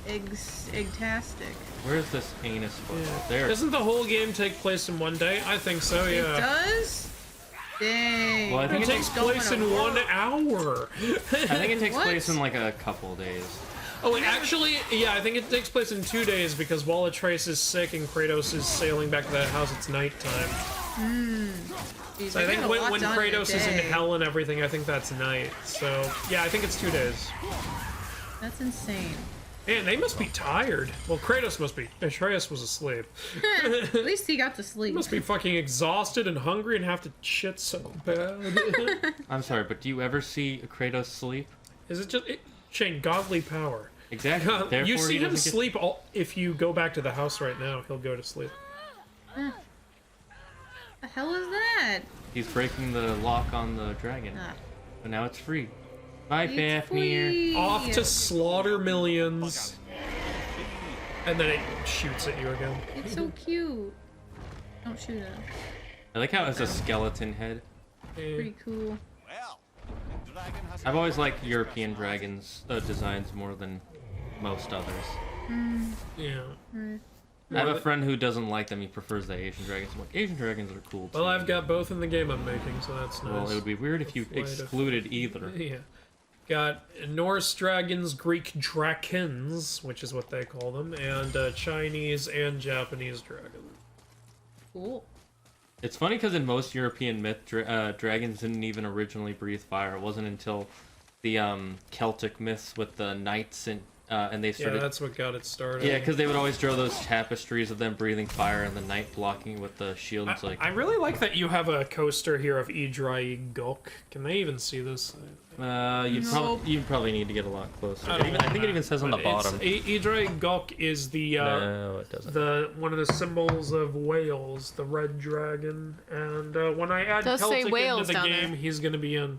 egg-tastic. Where's this anus foot? There. Doesn't the whole game take place in one day? I think so, It yeah. does? Dang. Well, I think It takes place in 1 hour. I think it takes What? place in like a couple days. Oh, wait, actually, yeah, I think it takes place in 2 days because while Atreus is sick and Kratos is sailing back to that house, it's nighttime. Jeez, So I think got a lot when done in a Kratos is in day. hell and everything, I think that's night. So, yeah, I think it's 2 days. That's insane. Man, they must be tired. Well, Kratos must be. Atreus was asleep. At least he got to sleep. He must be fucking exhausted and hungry and have to shit so bad. I'm sorry, but do you ever see Kratos sleep? Is it just... Shane, godly power. Exactly. Therefore, You see he him doesn't get- sleep if you go back to the house right now, he'll go to sleep. The hell is that? He's breaking the lock on the dragon. Ah. But now it's free. Bye, It's Fafnir. free. Off to slaughter millions. And then it shoots at you again. It's so cute. Don't shoot it. I like how it has a skeleton head. Pretty cool. Well, the dragon has I've always liked European dragons designs more than most others. Yeah. I have a friend who doesn't like them. He prefers the Asian dragons. I'm like, Asian dragons are cool too. Well, I've got both in the game I'm making, so that's nice. Well, it would be weird if you Flight of- excluded either. Yeah. Got Norse dragons, Greek drakens, which is what they call them, and Chinese and Japanese dragons. Cool. It's funny because in most European myth, dragons didn't even originally breathe fire. It wasn't until the Celtic myths with the knights and they Yeah, started. that's what got it started. Yeah, because they would always draw those tapestries of them breathing fire and the knight blocking with the shields. Like, I really like that you have a coaster here of Idrai Gok. Can they even see this? you probably need to get a lot closer. I I think it even says on the bottom. Idrai Gok is the No, it doesn't. the one of the symbols of Wales, the red dragon, and when I add Does say Celtic Wales into the down game, there. he's gonna be in.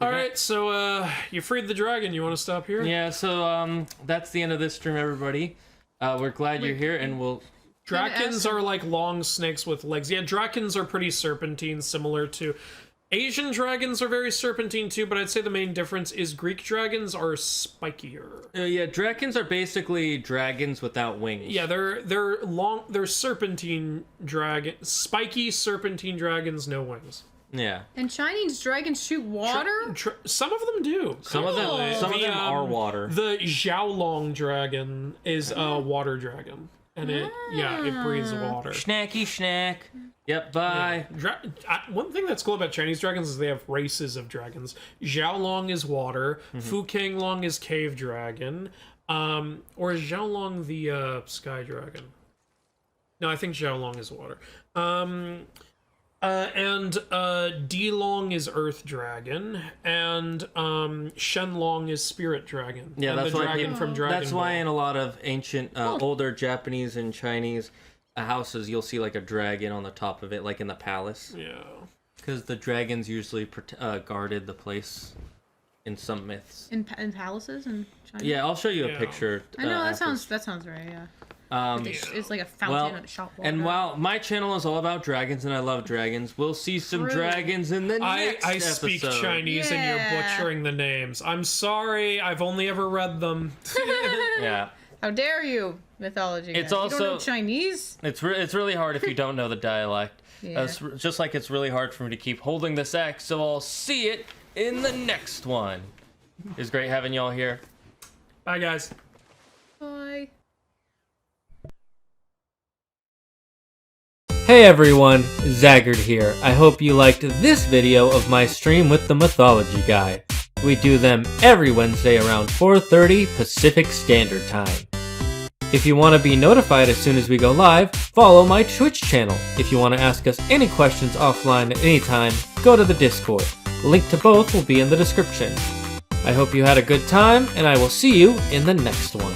Alright, so, you freed the dragon. You want to stop here? Yeah, so, that's the end of this stream, everybody. We're glad you're here, and we'll... Drakens are like long snakes with legs. Yeah, drakens are pretty serpentine, similar to... Asian dragons are very serpentine too, but I'd say the main difference is Greek dragons are spikier. Yeah, drakens are basically dragons without wings. Yeah, they're serpentine spiky serpentine dragons, no wings. Yeah. And Chinese dragons shoot water? Some of them do. Some of them are water. The Xiaolong dragon is a water dragon. And it breathes water. Snacky snack. Yep, bye. Yeah. One thing that's cool about Chinese dragons is they have races of dragons. Xiaolong is water. Fukanglong is cave dragon. Or is Xiaolong the sky dragon? No, I think Xiaolong is water. And Dilong is earth dragon, and Shenlong is spirit dragon. Yeah, and that's the why dragon from Dragon That's Ball. why in a lot of ancient, older Japanese and Chinese houses, you'll see like a dragon on the top of it, like in the palace. Yeah. Because the dragons usually guarded the place in some myths. In palaces in China? Yeah, I'll show you a picture. I know, that sounds right, yeah. It's like a fountain and a shop water. And while my channel is all about dragons and I love dragons, we'll see some dragons in the next I episode. speak Chinese and you're butchering the names. I'm sorry, I've only ever read them. Yeah. How dare you, mythology? It's guy. also You don't know Chinese. It's really hard if you don't know the dialect. Yeah. It's just like it's really hard for me to keep holding this axe. So I'll see it in the next one. It's great having y'all here. Bye, guys. Bye. Hey everyone, Zagard here. I hope you liked this video of my stream with the Mythology Guy. We do them every Wednesday around 4:30 Pacific Standard Time. If you want to be notified as soon as we go live, follow my Twitch channel. If you want to ask us any questions offline at any time, go to the Discord. Link to both will be in the description. I hope you had a good time, and I will see you in the next one.